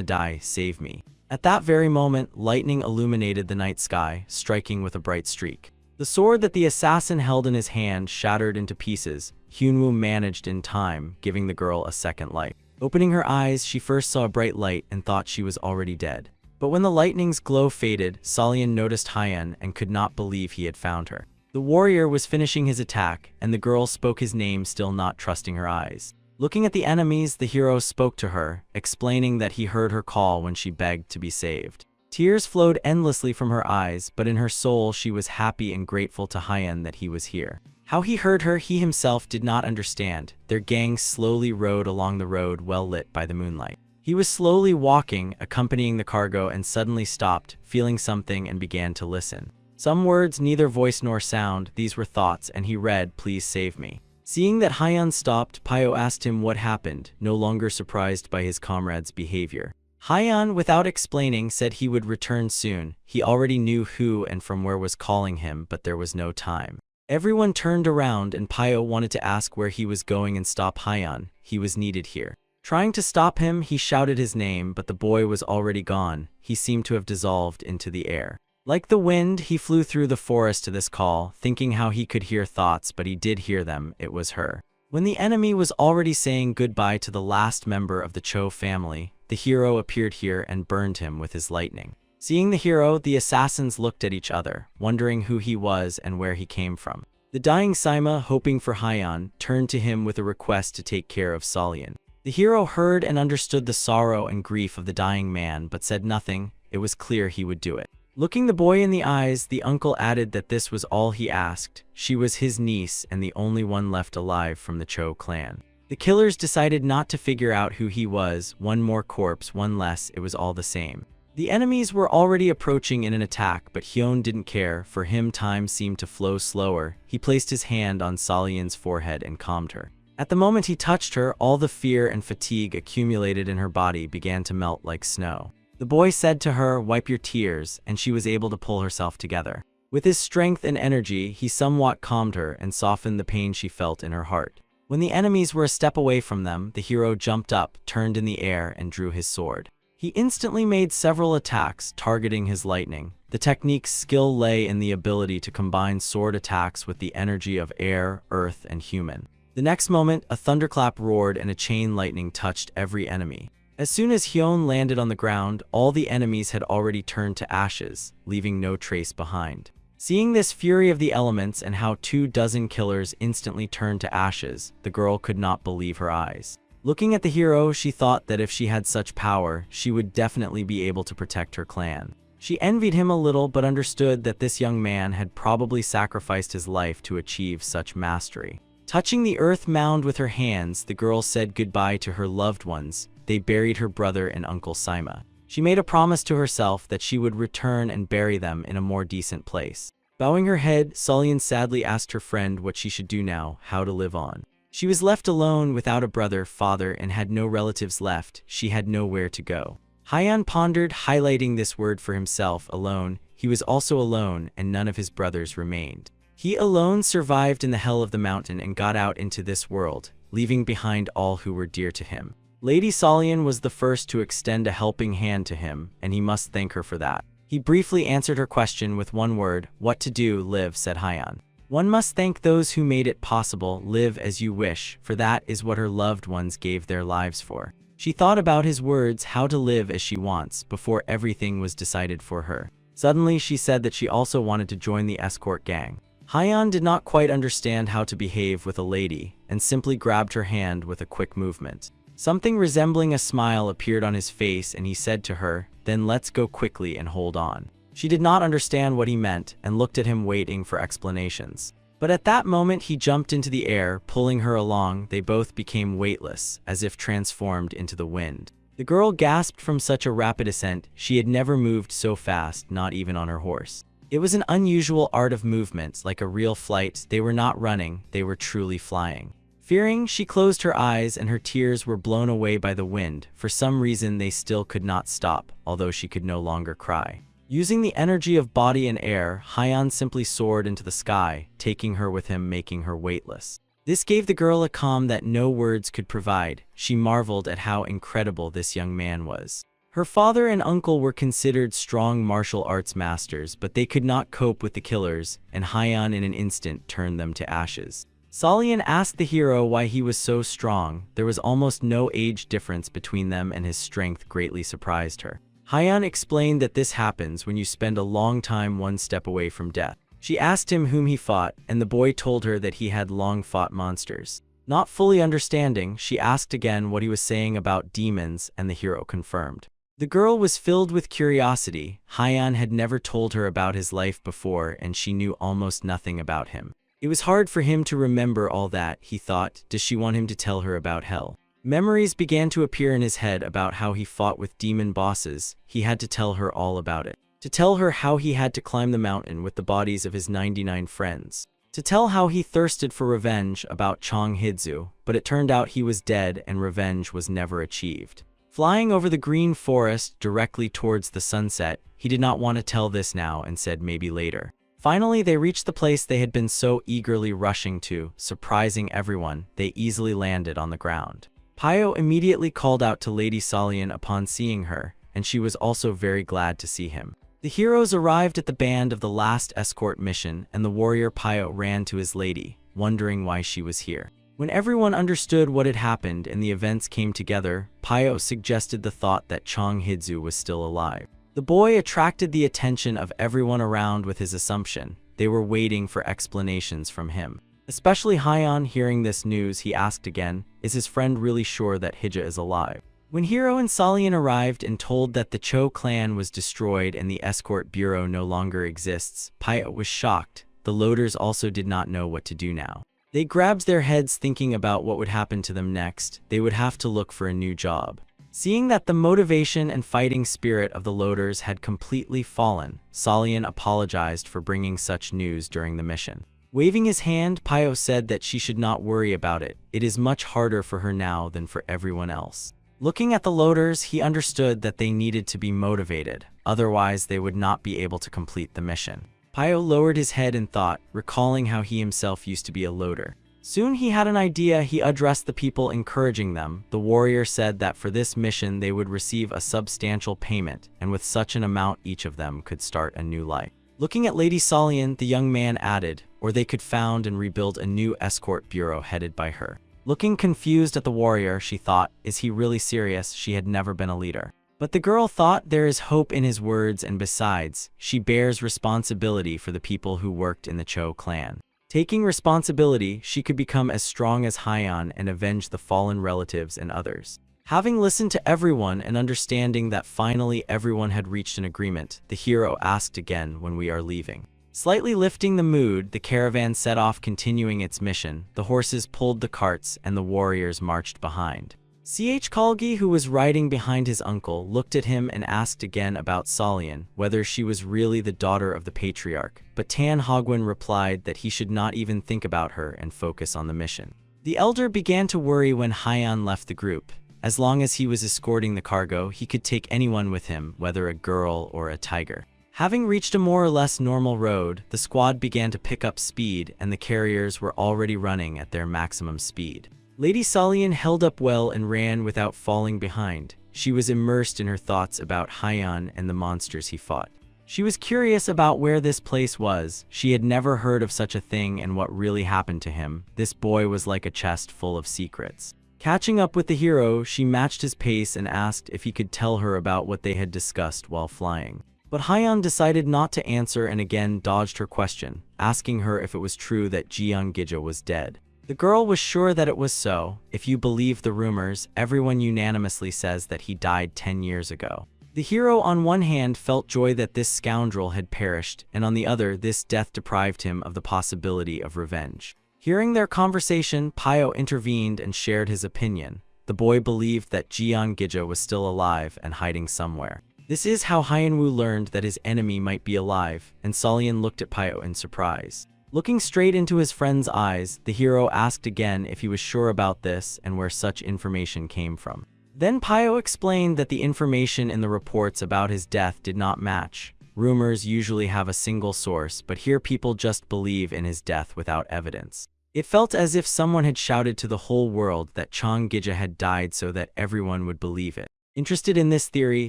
die, save me. At that very moment, lightning illuminated the night sky, striking with a bright streak. The sword that the assassin held in his hand shattered into pieces. Hyunwoo managed in time, giving the girl a second life. Opening her eyes, she first saw a bright light and thought she was already dead. But when the lightning's glow faded, Solian noticed Hyeon and could not believe he had found her. The warrior was finishing his attack, and the girl spoke his name, still not trusting her eyes. Looking at the enemies, the hero spoke to her, explaining that he heard her call when she begged to be saved. Tears flowed endlessly from her eyes, but in her soul she was happy and grateful to Hyeon that he was here. How he heard her, he himself did not understand. Their gang slowly rode along the road well lit by the moonlight. He was slowly walking, accompanying the cargo, and suddenly stopped, feeling something, and began to listen. Some words, neither voice nor sound, these were thoughts, and he read, please save me. Seeing that Hyeon stopped, Pyo asked him what happened, no longer surprised by his comrade's behavior. Hyeon, without explaining, said he would return soon. He already knew who and from where was calling him, but there was no time. Everyone turned around and Pyo wanted to ask where he was going and stop Hyeon. He was needed here. Trying to stop him, he shouted his name, but the boy was already gone. He seemed to have dissolved into the air. Like the wind, he flew through the forest to this call, thinking how he could hear thoughts, but he did hear them. It was her. When the enemy was already saying goodbye to the last member of the Cho family, the hero appeared here and burned him with his lightning. Seeing the hero, the assassins looked at each other, wondering who he was and where he came from. The dying Saima, hoping for Hyan, turned to him with a request to take care of Solian. The hero heard and understood the sorrow and grief of the dying man, but said nothing. It was clear he would do it. Looking the boy in the eyes, the uncle added that this was all he asked. She was his niece and the only one left alive from the Cho clan. The killers decided not to figure out who he was. One more corpse, one less, it was all the same. The enemies were already approaching in an attack, but Hyun didn't care. For him, time seemed to flow slower. He placed his hand on Solian's forehead and calmed her. At the moment he touched her, all the fear and fatigue accumulated in her body began to melt like snow. The boy said to her, "Wipe your tears," and she was able to pull herself together. With his strength and energy, he somewhat calmed her and softened the pain she felt in her heart. When the enemies were a step away from them, the hero jumped up, turned in the air, and drew his sword. He instantly made several attacks, targeting his lightning. The technique's skill lay in the ability to combine sword attacks with the energy of air, earth, and human. The next moment, a thunderclap roared and a chain lightning touched every enemy. As soon as Hyun landed on the ground, all the enemies had already turned to ashes, leaving no trace behind. Seeing this fury of the elements and how 24 killers instantly turned to ashes, the girl could not believe her eyes. Looking at the hero, she thought that if she had such power, she would definitely be able to protect her clan. She envied him a little but understood that this young man had probably sacrificed his life to achieve such mastery. Touching the earth mound with her hands, the girl said goodbye to her loved ones. They buried her brother and Uncle Saima. She made a promise to herself that she would return and bury them in a more decent place. Bowing her head, Solian sadly asked her friend what she should do now, how to live on. She was left alone without a brother, father, and had no relatives left. She had nowhere to go. Hyan pondered, highlighting this word for himself, alone. He was also alone, and none of his brothers remained. He alone survived in the hell of the mountain and got out into this world, leaving behind all who were dear to him. Lady Solian was the first to extend a helping hand to him, and he must thank her for that. He briefly answered her question with one word, "What to do, live," said Hyan. One must thank those who made it possible. Live as you wish, for that is what her loved ones gave their lives for. She thought about his words, how to live as she wants, before everything was decided for her. Suddenly she said that she also wanted to join the escort gang. Hyan did not quite understand how to behave with a lady, and simply grabbed her hand with a quick movement. Something resembling a smile appeared on his face and he said to her, "Then let's go quickly and hold on." She did not understand what he meant and looked at him waiting for explanations. But at that moment he jumped into the air, pulling her along. They both became weightless, as if transformed into the wind. The girl gasped from such a rapid ascent. She had never moved so fast, not even on her horse. It was an unusual art of movement, like a real flight. They were not running, they were truly flying. Fearing, she closed her eyes and her tears were blown away by the wind. For some reason they still could not stop, although she could no longer cry. Using the energy of body and air, Hyan simply soared into the sky, taking her with him, making her weightless. This gave the girl a calm that no words could provide. She marveled at how incredible this young man was. Her father and uncle were considered strong martial arts masters, but they could not cope with the killers, and Hyan in an instant turned them to ashes. Solian asked the hero why he was so strong. There was almost no age difference between them and his strength greatly surprised her. Hyan explained that this happens when you spend a long time one step away from death. She asked him whom he fought, and the boy told her that he had long fought monsters. Not fully understanding, she asked again what he was saying about demons, and the hero confirmed. The girl was filled with curiosity. Hyan had never told her about his life before, and she knew almost nothing about him. It was hard for him to remember all that, he thought. Does she want him to tell her about hell? Memories began to appear in his head about how he fought with demon bosses. He had to tell her all about it. To tell her how he had to climb the mountain with the bodies of his 99 friends. To tell how he thirsted for revenge about Chong Hidzu, but it turned out he was dead and revenge was never achieved. Flying over the green forest directly towards the sunset, he did not want to tell this now and said maybe later. Finally, they reached the place they had been so eagerly rushing to. Surprising everyone, they easily landed on the ground. Pio immediately called out to Lady Solian upon seeing her, and she was also very glad to see him. The heroes arrived at the band of the last escort mission, and the warrior Pyo ran to his lady, wondering why she was here. When everyone understood what had happened and the events came together, Pyo suggested the thought that Chong Hidzu was still alive. The boy attracted the attention of everyone around with his assumption. They were waiting for explanations from him. Especially Hyan. Hearing this news, he asked again, is his friend really sure that Hija is alive? When Hiro and Salian arrived and told that the Cho clan was destroyed and the escort bureau no longer exists, Pyo was shocked. The loaders also did not know what to do now. They grabbed their heads thinking about what would happen to them next. They would have to look for a new job. Seeing that the motivation and fighting spirit of the loaders had completely fallen, Salian apologized for bringing such news during the mission. Waving his hand, Pyo said that she should not worry about it. It is much harder for her now than for everyone else. Looking at the loaders, he understood that they needed to be motivated, otherwise they would not be able to complete the mission. Pyo lowered his head in thought, recalling how he himself used to be a loader. Soon he had an idea. He addressed the people, encouraging them. The warrior said that for this mission they would receive a substantial payment, and with such an amount each of them could start a new life. Looking at Lady Salian, the young man added, or they could found and rebuild a new escort bureau headed by her. Looking confused at the warrior, she thought, is he really serious? She had never been a leader. But the girl thought there is hope in his words, and besides, she bears responsibility for the people who worked in the Cho clan. Taking responsibility, she could become as strong as Hyan and avenge the fallen relatives and others. Having listened to everyone and understanding that finally everyone had reached an agreement, the hero asked again, when we are leaving. Slightly lifting the mood, the caravan set off, continuing its mission. The horses pulled the carts and the warriors marched behind. Kalgi, who was riding behind his uncle, looked at him and asked again about Salian, whether she was really the daughter of the patriarch, but Tan Hogwen replied that he should not even think about her and focus on the mission. The elder began to worry when Hyan left the group. As long as he was escorting the cargo, he could take anyone with him, whether a girl or a tiger. Having reached a more or less normal road, the squad began to pick up speed, and the carriers were already running at their maximum speed. Lady Salian held up well and ran without falling behind. She was immersed in her thoughts about Hyan and the monsters he fought. She was curious about where this place was. She had never heard of such a thing and what really happened to him. This boy was like a chest full of secrets. Catching up with the hero, she matched his pace and asked if he could tell her about what they had discussed while flying. But Hyan decided not to answer and again dodged her question, asking her if it was true that Jeong Gija was dead. The girl was sure that it was so. If you believe the rumors, everyone unanimously says that he died 10 years ago. The hero on one hand felt joy that this scoundrel had perished, and on the other, this death deprived him of the possibility of revenge. Hearing their conversation, Pyo intervened and shared his opinion. The boy believed that Jeong Gija was still alive and hiding somewhere. This is how Hyanwoo learned that his enemy might be alive, and Salian looked at Pyo in surprise. Looking straight into his friend's eyes, the hero asked again if he was sure about this and where such information came from. Then Pyo explained that the information in the reports about his death did not match. Rumors usually have a single source, but here people just believe in his death without evidence. It felt as if someone had shouted to the whole world that Chong Gija had died so that everyone would believe it. Interested in this theory,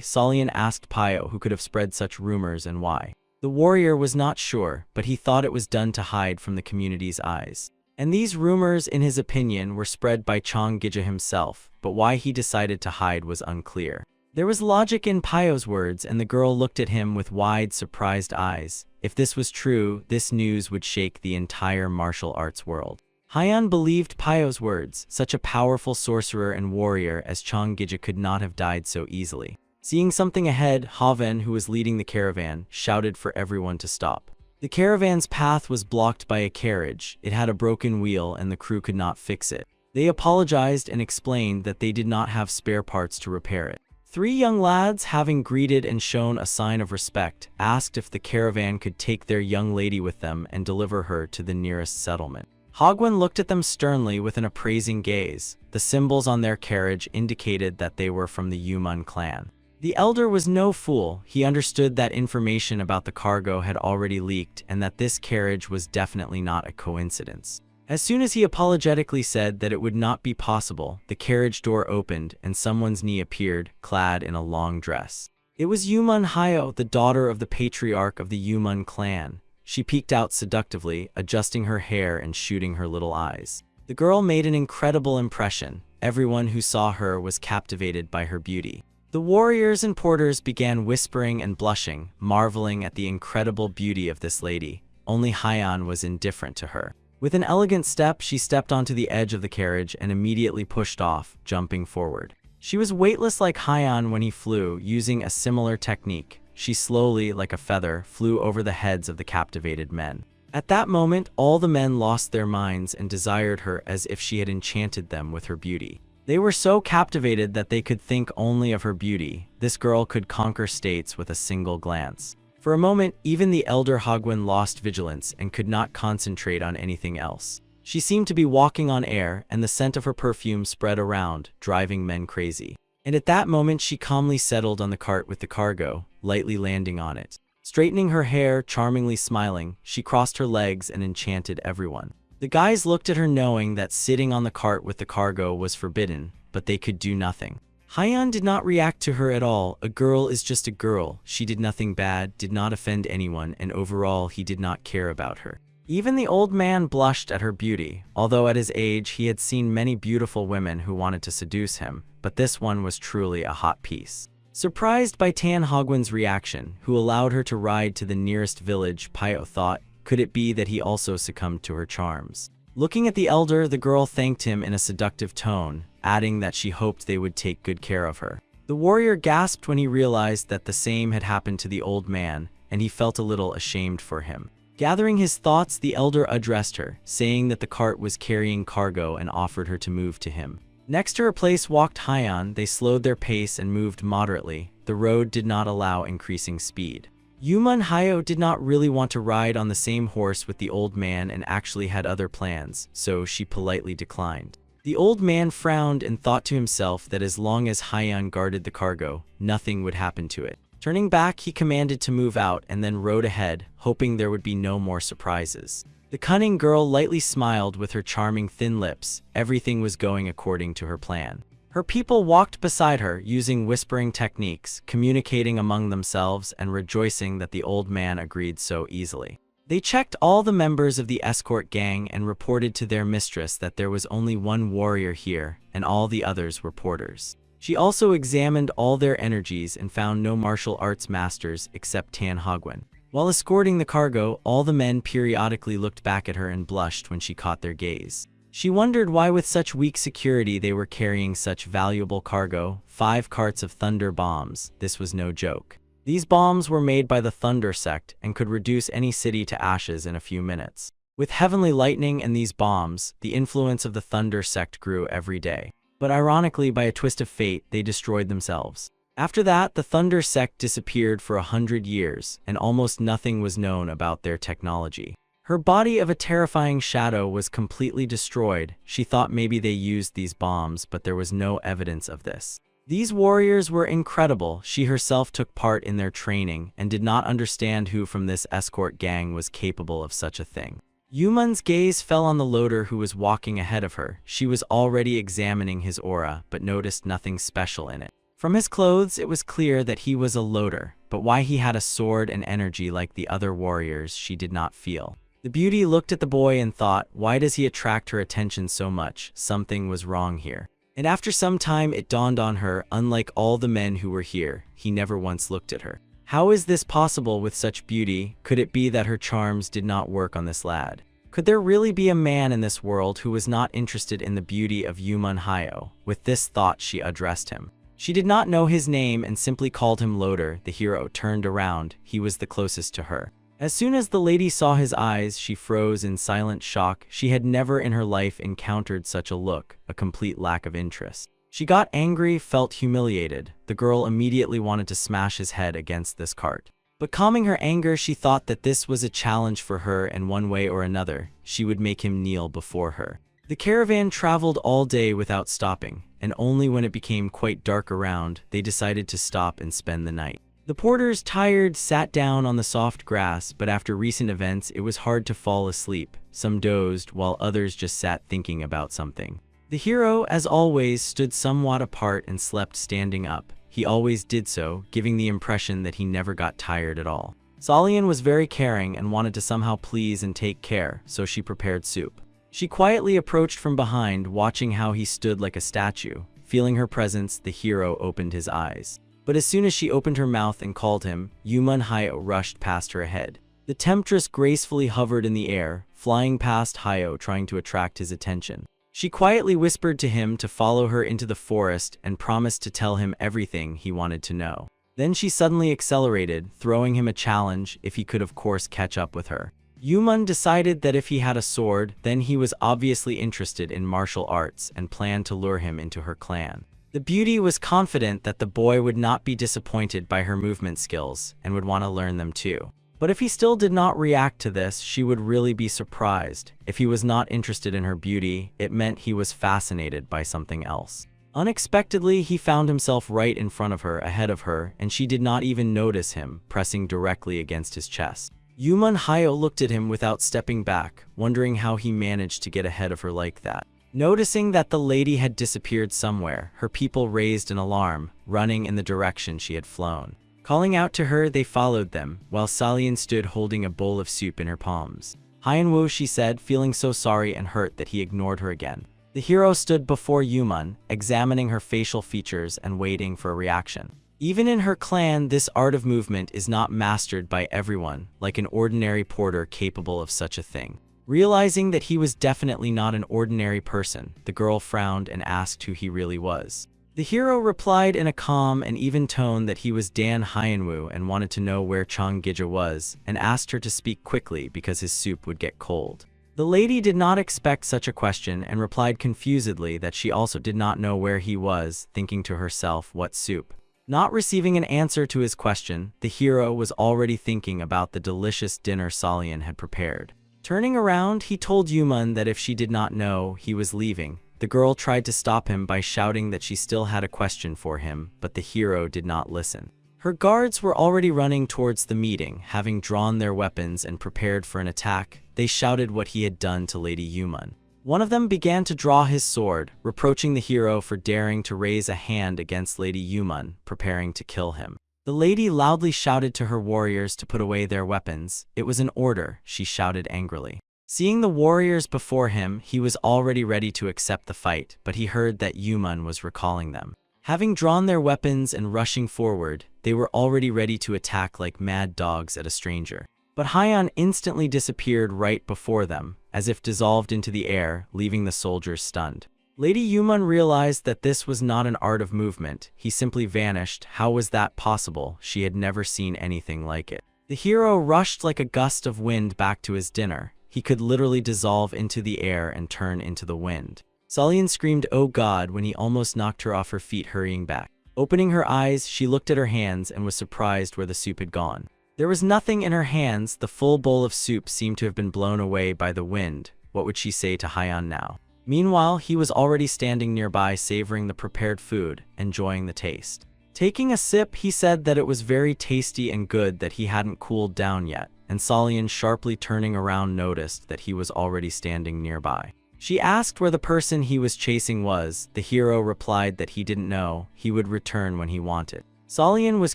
Salian asked Pyo who could have spread such rumors and why. The warrior was not sure, but he thought it was done to hide from the community's eyes. And these rumors, in his opinion, were spread by Chong Gija himself, but why he decided to hide was unclear. There was logic in Pyo's words, and the girl looked at him with wide, surprised eyes. If this was true, this news would shake the entire martial arts world. Hyan believed Pyo's words. Such a powerful sorcerer and warrior as Chong Gija could not have died so easily. Seeing something ahead, Haven, who was leading the caravan, shouted for everyone to stop. The caravan's path was blocked by a carriage. It had a broken wheel and the crew could not fix it. They apologized and explained that they did not have spare parts to repair it. 3 young lads, having greeted and shown a sign of respect, asked if the caravan could take their young lady with them and deliver her to the nearest settlement. Hogwen looked at them sternly with an appraising gaze. The symbols on their carriage indicated that they were from the Yumun clan. The elder was no fool. He understood that information about the cargo had already leaked and that this carriage was definitely not a coincidence. As soon as he apologetically said that it would not be possible, the carriage door opened and someone's knee appeared, clad in a long dress. It was Yumun Hyo, the daughter of the patriarch of the Yumun clan. She peeked out seductively, adjusting her hair and shooting her little eyes. The girl made an incredible impression. Everyone who saw her was captivated by her beauty. The warriors and porters began whispering and blushing, marveling at the incredible beauty of this lady. Only Hyan was indifferent to her. With an elegant step, she stepped onto the edge of the carriage and immediately pushed off, jumping forward. She was weightless like Hyan when he flew, using a similar technique. She slowly, like a feather, flew over the heads of the captivated men. At that moment, all the men lost their minds and desired her as if she had enchanted them with her beauty. They were so captivated that they could think only of her beauty. This girl could conquer states with a single glance. For a moment, even the elder Hagwon lost vigilance and could not concentrate on anything else. She seemed to be walking on air, and the scent of her perfume spread around, driving men crazy. And at that moment, she calmly settled on the cart with the cargo, lightly landing on it. Straightening her hair, charmingly smiling, she crossed her legs and enchanted everyone. The guys looked at her knowing that sitting on the cart with the cargo was forbidden, but they could do nothing. Hyan did not react to her at all. A girl is just a girl. She did nothing bad, did not offend anyone, and overall he did not care about her. Even the old man blushed at her beauty, although at his age he had seen many beautiful women who wanted to seduce him, but this one was truly a hot piece. Surprised by Tan Hagwon's reaction, who allowed her to ride to the nearest village, Pyo thought, could it be that he also succumbed to her charms? Looking at the elder, the girl thanked him in a seductive tone, adding that she hoped they would take good care of her. The warrior gasped when he realized that the same had happened to the old man, and he felt a little ashamed for him. Gathering his thoughts, the elder addressed her, saying that the cart was carrying cargo and offered her to move to him. Next to her place walked Hyan. They slowed their pace and moved moderately. The road did not allow increasing speed. Yumun Hyo did not really want to ride on the same horse with the old man and actually had other plans, so she politely declined. The old man frowned and thought to himself that as long as Hyan guarded the cargo, nothing would happen to it. Turning back, he commanded to move out and then rode ahead, hoping there would be no more surprises. The cunning girl lightly smiled with her charming thin lips. Everything was going according to her plan. Her people walked beside her, using whispering techniques, communicating among themselves and rejoicing that the old man agreed so easily. They checked all the members of the escort gang and reported to their mistress that there was only one warrior here, and all the others were porters. She also examined all their energies and found no martial arts masters except Tan Hagwon. While escorting the cargo, all the men periodically looked back at her and blushed when she caught their gaze. She wondered why with such weak security they were carrying such valuable cargo. 5 carts of thunder bombs. This was no joke. These bombs were made by the Thunder Sect and could reduce any city to ashes in a few minutes. With heavenly lightning and these bombs, the influence of the Thunder Sect grew every day. But ironically, by a twist of fate, they destroyed themselves. After that, the Thunder Sect disappeared for 100 years, and almost nothing was known about their technology. Her body of a terrifying shadow was completely destroyed. She thought maybe they used these bombs, but there was no evidence of this. These warriors were incredible. She herself took part in their training and did not understand who from this escort gang was capable of such a thing. Yumun's gaze fell on the loader who was walking ahead of her. She was already examining his aura, but noticed nothing special in it. From his clothes, it was clear that he was a loader, but why he had a sword and energy like the other warriors, she did not feel. The beauty looked at the boy and thought, why does he attract her attention so much? Something was wrong here. And after some time, it dawned on her, unlike all the men who were here, he never once looked at her. How is this possible with such beauty? Could it be that her charms did not work on this lad? Could there really be a man in this world who was not interested in the beauty of Yumun Hyo? With this thought, she addressed him. She did not know his name and simply called him Loader. The hero turned around. He was the closest to her. As soon as the lady saw his eyes, she froze in silent shock. She had never in her life encountered such a look, a complete lack of interest. She got angry, felt humiliated. The girl immediately wanted to smash his head against this cart. But calming her anger, she thought that this was a challenge for her, and one way or another, she would make him kneel before her. The caravan traveled all day without stopping, and only when it became quite dark around, they decided to stop and spend the night. The porters, tired, sat down on the soft grass, but after recent events, it was hard to fall asleep. Some dozed, while others just sat thinking about something. The hero, as always, stood somewhat apart and slept standing up. He He always did so, giving the impression that he never got tired at all. Solian was very caring and wanted to somehow please and take care, so she prepared soup. She quietly approached from behind, watching how he stood like a statue. Feeling her presence, the hero opened his eyes. But as soon as she opened her mouth and called him, Yuman Hayo rushed past her ahead. The temptress gracefully hovered in the air, flying past Hayo, trying to attract his attention. She quietly whispered to him to follow her into the forest and promised to tell him everything he wanted to know. Then she suddenly accelerated, throwing him a challenge if he could of course catch up with her. Yuman decided that if he had a sword, then he was obviously interested in martial arts and planned to lure him into her clan. The beauty was confident that the boy would not be disappointed by her movement skills and would want to learn them too. But if he still did not react to this, she would really be surprised. If he was not interested in her beauty, it meant he was fascinated by something else. Unexpectedly, he found himself right in front of her, ahead of her, and she did not even notice him, pressing directly against his chest. Yuman Hayo looked at him without stepping back, wondering how he managed to get ahead of her like that. Noticing that the lady had disappeared somewhere, her people raised an alarm, running in the direction she had flown. Calling out to her, they followed them, while Solian stood holding a bowl of soup in her palms. "Hyenwoo," she said, feeling so sorry and hurt that he ignored her again. The hero stood before Yuman, examining her facial features and waiting for a reaction. Even in her clan, this art of movement is not mastered by everyone, like an ordinary porter capable of such a thing. Realizing that he was definitely not an ordinary person, the girl frowned and asked who he really was. The hero replied in a calm and even tone that he was Dan Hyenwoo and wanted to know where Chonggija was, and asked her to speak quickly because his soup would get cold. The lady did not expect such a question and replied confusedly that she also did not know where he was, thinking to herself, what soup? Not receiving an answer to his question, the hero was already thinking about the delicious dinner Solian had prepared. Turning around, he told Yuman that if she did not know, he was leaving. The girl tried to stop him by shouting that she still had a question for him, but the hero did not listen. Her guards were already running towards the meeting, having drawn their weapons and prepared for an attack. They shouted what he had done to Lady Yuman. One of them began to draw his sword, reproaching the hero for daring to raise a hand against Lady Yuman, preparing to kill him. The lady loudly shouted to her warriors to put away their weapons. It was an order, she shouted angrily. Seeing the warriors before him, he was already ready to accept the fight, but he heard that Yuman was recalling them. Having drawn their weapons and rushing forward, they were already ready to attack like mad dogs at a stranger. But Hyan instantly disappeared right before them, as if dissolved into the air, leaving the soldiers stunned. Lady Yuman realized that this was not an art of movement. He simply vanished. How was that possible? She had never seen anything like it. The hero rushed like a gust of wind back to his dinner. He could literally dissolve into the air and turn into the wind. Solian screamed, "Oh God," when he almost knocked her off her feet, hurrying back. Opening her eyes, she looked at her hands and was surprised where the soup had gone. There was nothing in her hands. The full bowl of soup seemed to have been blown away by the wind. What would she say to Hyan now? Meanwhile, he was already standing nearby, savoring the prepared food, enjoying the taste. Taking a sip, he said that it was very tasty and good, that he hadn't cooled down yet, and Solian, sharply turning around, noticed that he was already standing nearby. She asked where the person he was chasing was. The hero replied that he didn't know. He would return when he wanted. Solian was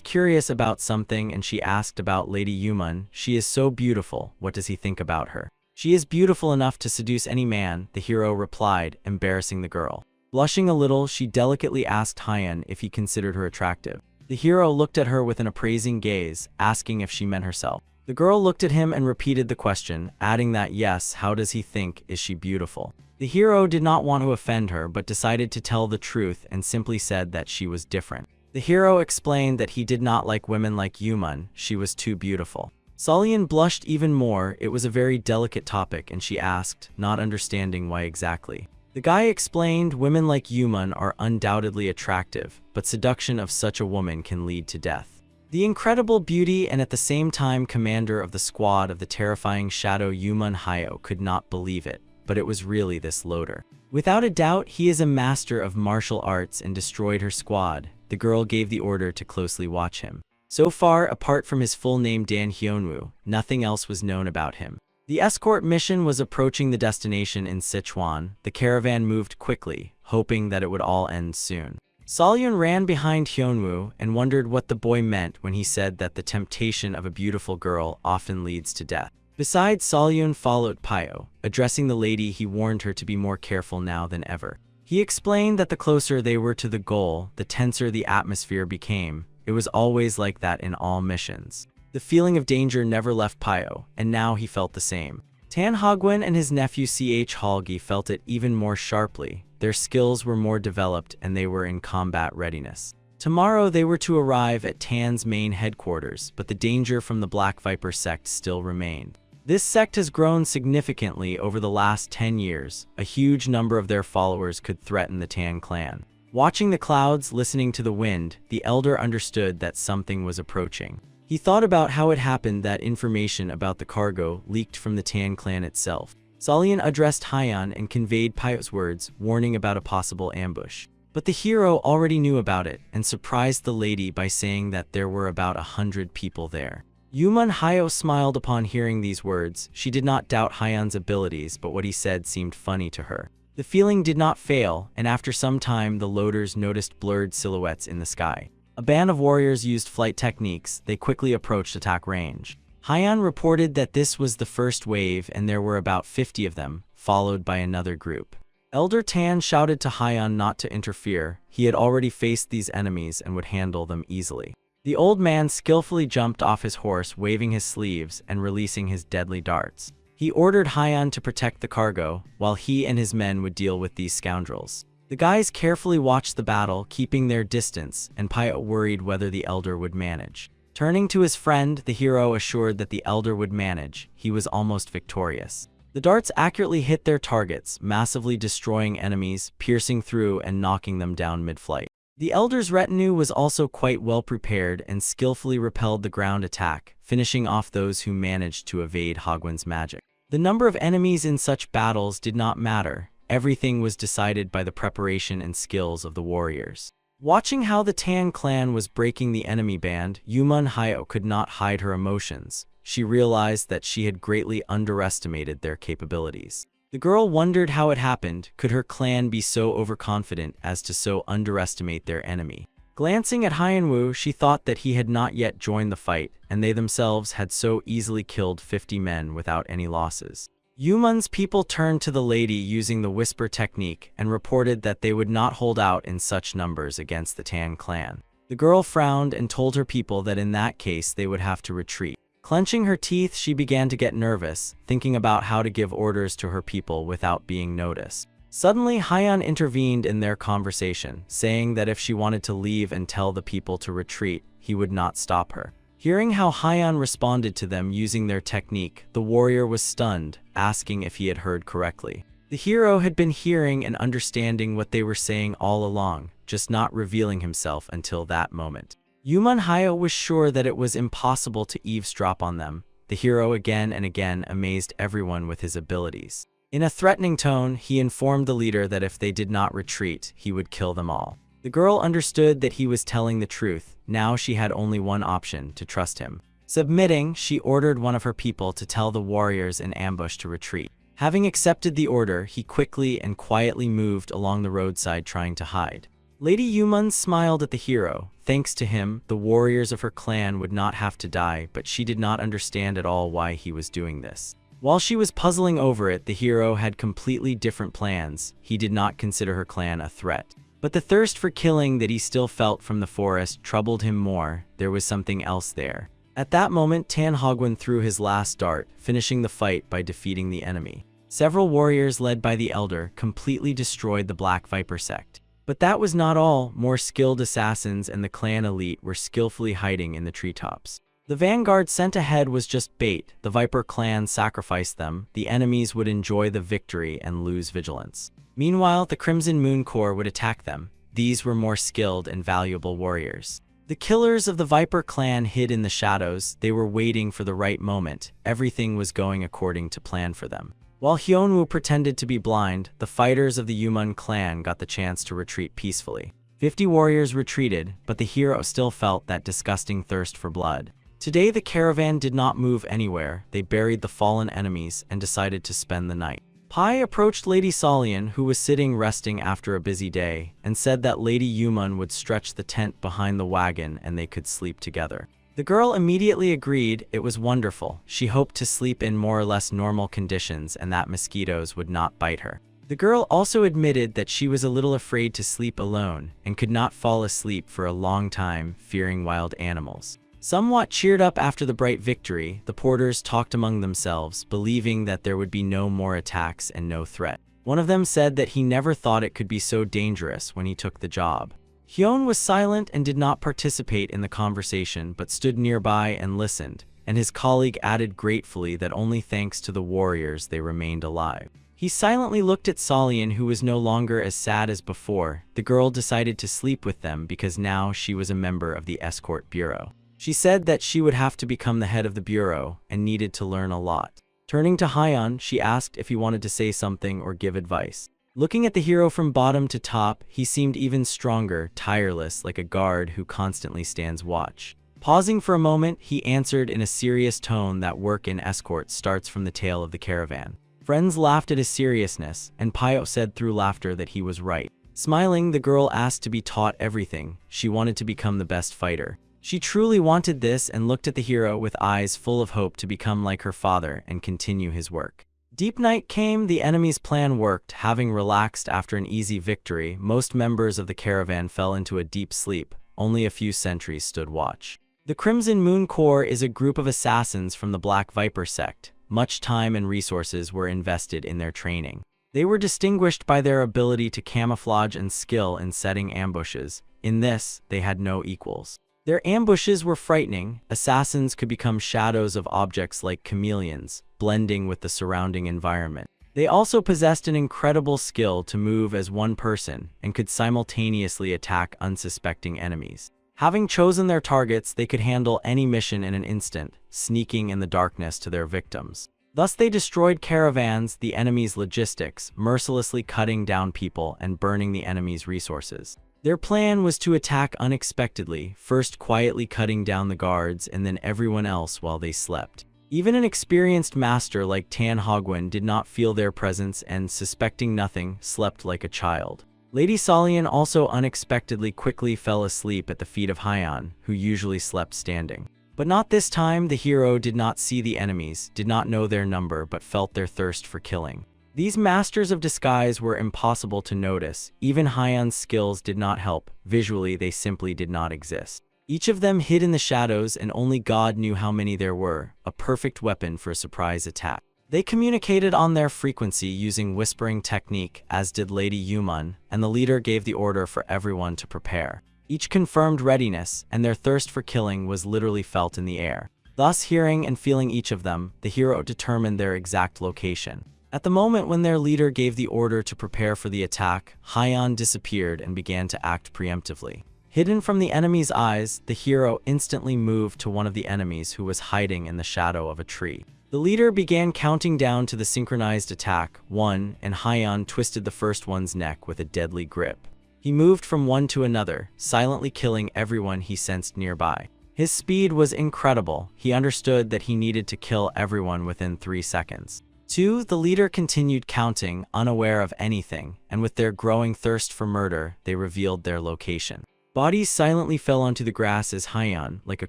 curious about something and she asked about Lady Yuman. She is so beautiful. What does he think about her? She is beautiful enough to seduce any man, the hero replied, embarrassing the girl. Blushing a little, she delicately asked Hyan if he considered her attractive. The hero looked at her with an appraising gaze, asking if she meant herself. The girl looked at him and repeated the question, adding that yes, how does he think, is she beautiful? The hero did not want to offend her but decided to tell the truth and simply said that she was different. The hero explained that he did not like women like Yuman, she was too beautiful. Solian blushed even more. It was a very delicate topic and she asked, not understanding why exactly. The guy explained women like Yuman are undoubtedly attractive, but seduction of such a woman can lead to death. The incredible beauty and at the same time commander of the squad of the terrifying shadow Yuman Hayo could not believe it, but it was really this loader. Without a doubt, he is a master of martial arts and destroyed her squad. The girl gave the order to closely watch him. So far, apart from his full name Dan Hyunwoo, nothing else was known about him. The escort mission was approaching the destination in Sichuan. The caravan moved quickly, hoping that it would all end soon. Solyun ran behind Hyunwoo and wondered what the boy meant when he said that the temptation of a beautiful girl often leads to death. Besides, Solyun followed Pyo. Addressing the lady, he warned her to be more careful now than ever. He explained that the closer they were to the goal, the tenser the atmosphere became. It was always like that in all missions. The feeling of danger never left Pyo, and now he felt the same. Tan Hagwon and his nephew Ch Halgi felt it even more sharply. Their skills were more developed and they were in combat readiness. Tomorrow they were to arrive at Tan's main headquarters, but the danger from the Black Viper sect still remained. This sect has grown significantly over the last 10 years. A huge number of their followers could threaten the Tan clan. Watching the clouds, listening to the wind, the elder understood that something was approaching. He thought about how it happened that information about the cargo leaked from the Tan clan itself. Solyun addressed Hyan and conveyed Pyo's words, warning about a possible ambush. But the hero already knew about it and surprised the lady by saying that there were about 100 people there. Yumun Hyo smiled upon hearing these words. She did not doubt Hyan's abilities, but what he said seemed funny to her. The feeling did not fail, and after some time the loaders noticed blurred silhouettes in the sky. A band of warriors used flight techniques. They quickly approached attack range. Hyan reported that this was the first wave and there were about 50 of them, followed by another group. Elder Tan shouted to Hyan not to interfere. He had already faced these enemies and would handle them easily. The old man skillfully jumped off his horse, waving his sleeves and releasing his deadly darts. He ordered Hyan to protect the cargo, while he and his men would deal with these scoundrels. The guys carefully watched the battle, keeping their distance, and Pyo worried whether the elder would manage. Turning to his friend, the hero assured that the elder would manage. He was almost victorious. The darts accurately hit their targets, massively destroying enemies, piercing through and knocking them down mid-flight. The elder's retinue was also quite well prepared and skillfully repelled the ground attack, finishing off those who managed to evade Hagwon's magic. The number of enemies in such battles did not matter. Everything was decided by the preparation and skills of the warriors. Watching how the Tan clan was breaking the enemy band, Yumun Hyo could not hide her emotions. She realized that she had greatly underestimated their capabilities. The girl wondered how it happened. Could her clan be so overconfident as to so underestimate their enemy? Glancing at Hyunwoo, she thought that he had not yet joined the fight, and they themselves had so easily killed 50 men without any losses. Yumun's people turned to the lady using the whisper technique and reported that they would not hold out in such numbers against the Tan clan. The girl frowned and told her people that in that case they would have to retreat. Clenching her teeth, she began to get nervous, thinking about how to give orders to her people without being noticed. Suddenly, Hyan intervened in their conversation, saying that if she wanted to leave and tell the people to retreat, he would not stop her. Hearing how Hyan responded to them using their technique, the warrior was stunned, asking if he had heard correctly. The hero had been hearing and understanding what they were saying all along, just not revealing himself until that moment. Yumun Hyo was sure that it was impossible to eavesdrop on them. The hero again and again amazed everyone with his abilities. In a threatening tone, he informed the leader that if they did not retreat, he would kill them all. The girl understood that he was telling the truth. Now she had only one option: to trust him. Submitting, she ordered one of her people to tell the warriors in ambush to retreat. Having accepted the order, he quickly and quietly moved along the roadside trying to hide. Lady Yumun smiled at the hero. Thanks to him, the warriors of her clan would not have to die, but she did not understand at all why he was doing this. While she was puzzling over it, the hero had completely different plans. He did not consider her clan a threat. But the thirst for killing that he still felt from the forest troubled him more. There was something else there. At that moment, Tan Hagwon threw his last dart, finishing the fight by defeating the enemy. Several warriors led by the elder completely destroyed the Black Viper sect. But that was not all. More skilled assassins and the clan elite were skillfully hiding in the treetops. The vanguard sent ahead was just bait. The Viper clan sacrificed them. The enemies would enjoy the victory and lose vigilance. Meanwhile, the Crimson Moon Corps would attack them. These were more skilled and valuable warriors. The killers of the Viper clan hid in the shadows. They were waiting for the right moment. Everything was going according to plan for them. While Hyunwoo pretended to be blind, the fighters of the Yumun clan got the chance to retreat peacefully. 50 warriors retreated, but the hero still felt that disgusting thirst for blood. Today the caravan did not move anywhere. They buried the fallen enemies and decided to spend the night. Pai approached Lady Solian, who was sitting resting after a busy day, and said that Lady Yumun would stretch the tent behind the wagon and they could sleep together. The girl immediately agreed. It was wonderful. She hoped to sleep in more or less normal conditions and that mosquitoes would not bite her. The girl also admitted that she was a little afraid to sleep alone and could not fall asleep for a long time, fearing wild animals. Somewhat cheered up after the bright victory, the porters talked among themselves, believing that there would be no more attacks and no threat. One of them said that he never thought it could be so dangerous when he took the job. Hyun was silent and did not participate in the conversation but stood nearby and listened, and his colleague added gratefully that only thanks to the warriors they remained alive. He silently looked at Solian, who was no longer as sad as before. The girl decided to sleep with them because now she was a member of the escort bureau. She said that she would have to become the head of the bureau and needed to learn a lot. Turning to Hyun, she asked if he wanted to say something or give advice. Looking at the hero from bottom to top, he seemed even stronger, tireless, like a guard who constantly stands watch. Pausing for a moment, he answered in a serious tone that work in escort starts from the tail of the caravan. Friends laughed at his seriousness, and Pyo said through laughter that he was right. Smiling, the girl asked to be taught everything. She wanted to become the best fighter. She truly wanted this and looked at the hero with eyes full of hope to become like her father and continue his work. Deep night came. The enemy's plan worked. Having relaxed after an easy victory, most members of the caravan fell into a deep sleep. Only a few sentries stood watch. The Crimson Moon Corps is a group of assassins from the Black Viper Sect. Much time and resources were invested in their training. They were distinguished by their ability to camouflage and skill in setting ambushes. In this, they had no equals. Their ambushes were frightening. Assassins could become shadows of objects like chameleons, blending with the surrounding environment. They also possessed an incredible skill to move as one person and could simultaneously attack unsuspecting enemies. Having chosen their targets, they could handle any mission in an instant, sneaking in the darkness to their victims. Thus they destroyed caravans, the enemy's logistics, mercilessly cutting down people and burning the enemy's resources. Their plan was to attack unexpectedly, first quietly cutting down the guards and then everyone else while they slept. Even an experienced master like Tan Hogwen did not feel their presence and, suspecting nothing, slept like a child. Lady Solian also unexpectedly quickly fell asleep at the feet of Hyun, who usually slept standing. But not this time. The hero did not see the enemies, did not know their number, but felt their thirst for killing. These masters of disguise were impossible to notice. Even Hyun's skills did not help. Visually, they simply did not exist. Each of them hid in the shadows, and only God knew how many there were, a perfect weapon for a surprise attack. They communicated on their frequency using whispering technique, as did Lady Yumun, and the leader gave the order for everyone to prepare. Each confirmed readiness, and their thirst for killing was literally felt in the air. Thus, hearing and feeling each of them, the hero determined their exact location. At the moment when their leader gave the order to prepare for the attack, Hyun disappeared and began to act preemptively. Hidden from the enemy's eyes, the hero instantly moved to one of the enemies who was hiding in the shadow of a tree. The leader began counting down to the synchronized attack, 1, and Hyun twisted the first one's neck with a deadly grip. He moved from one to another, silently killing everyone he sensed nearby. His speed was incredible. He understood that he needed to kill everyone within 3 seconds. 2. The leader continued counting, unaware of anything, and with their growing thirst for murder, they revealed their location. Bodies silently fell onto the grass as Hyun, like a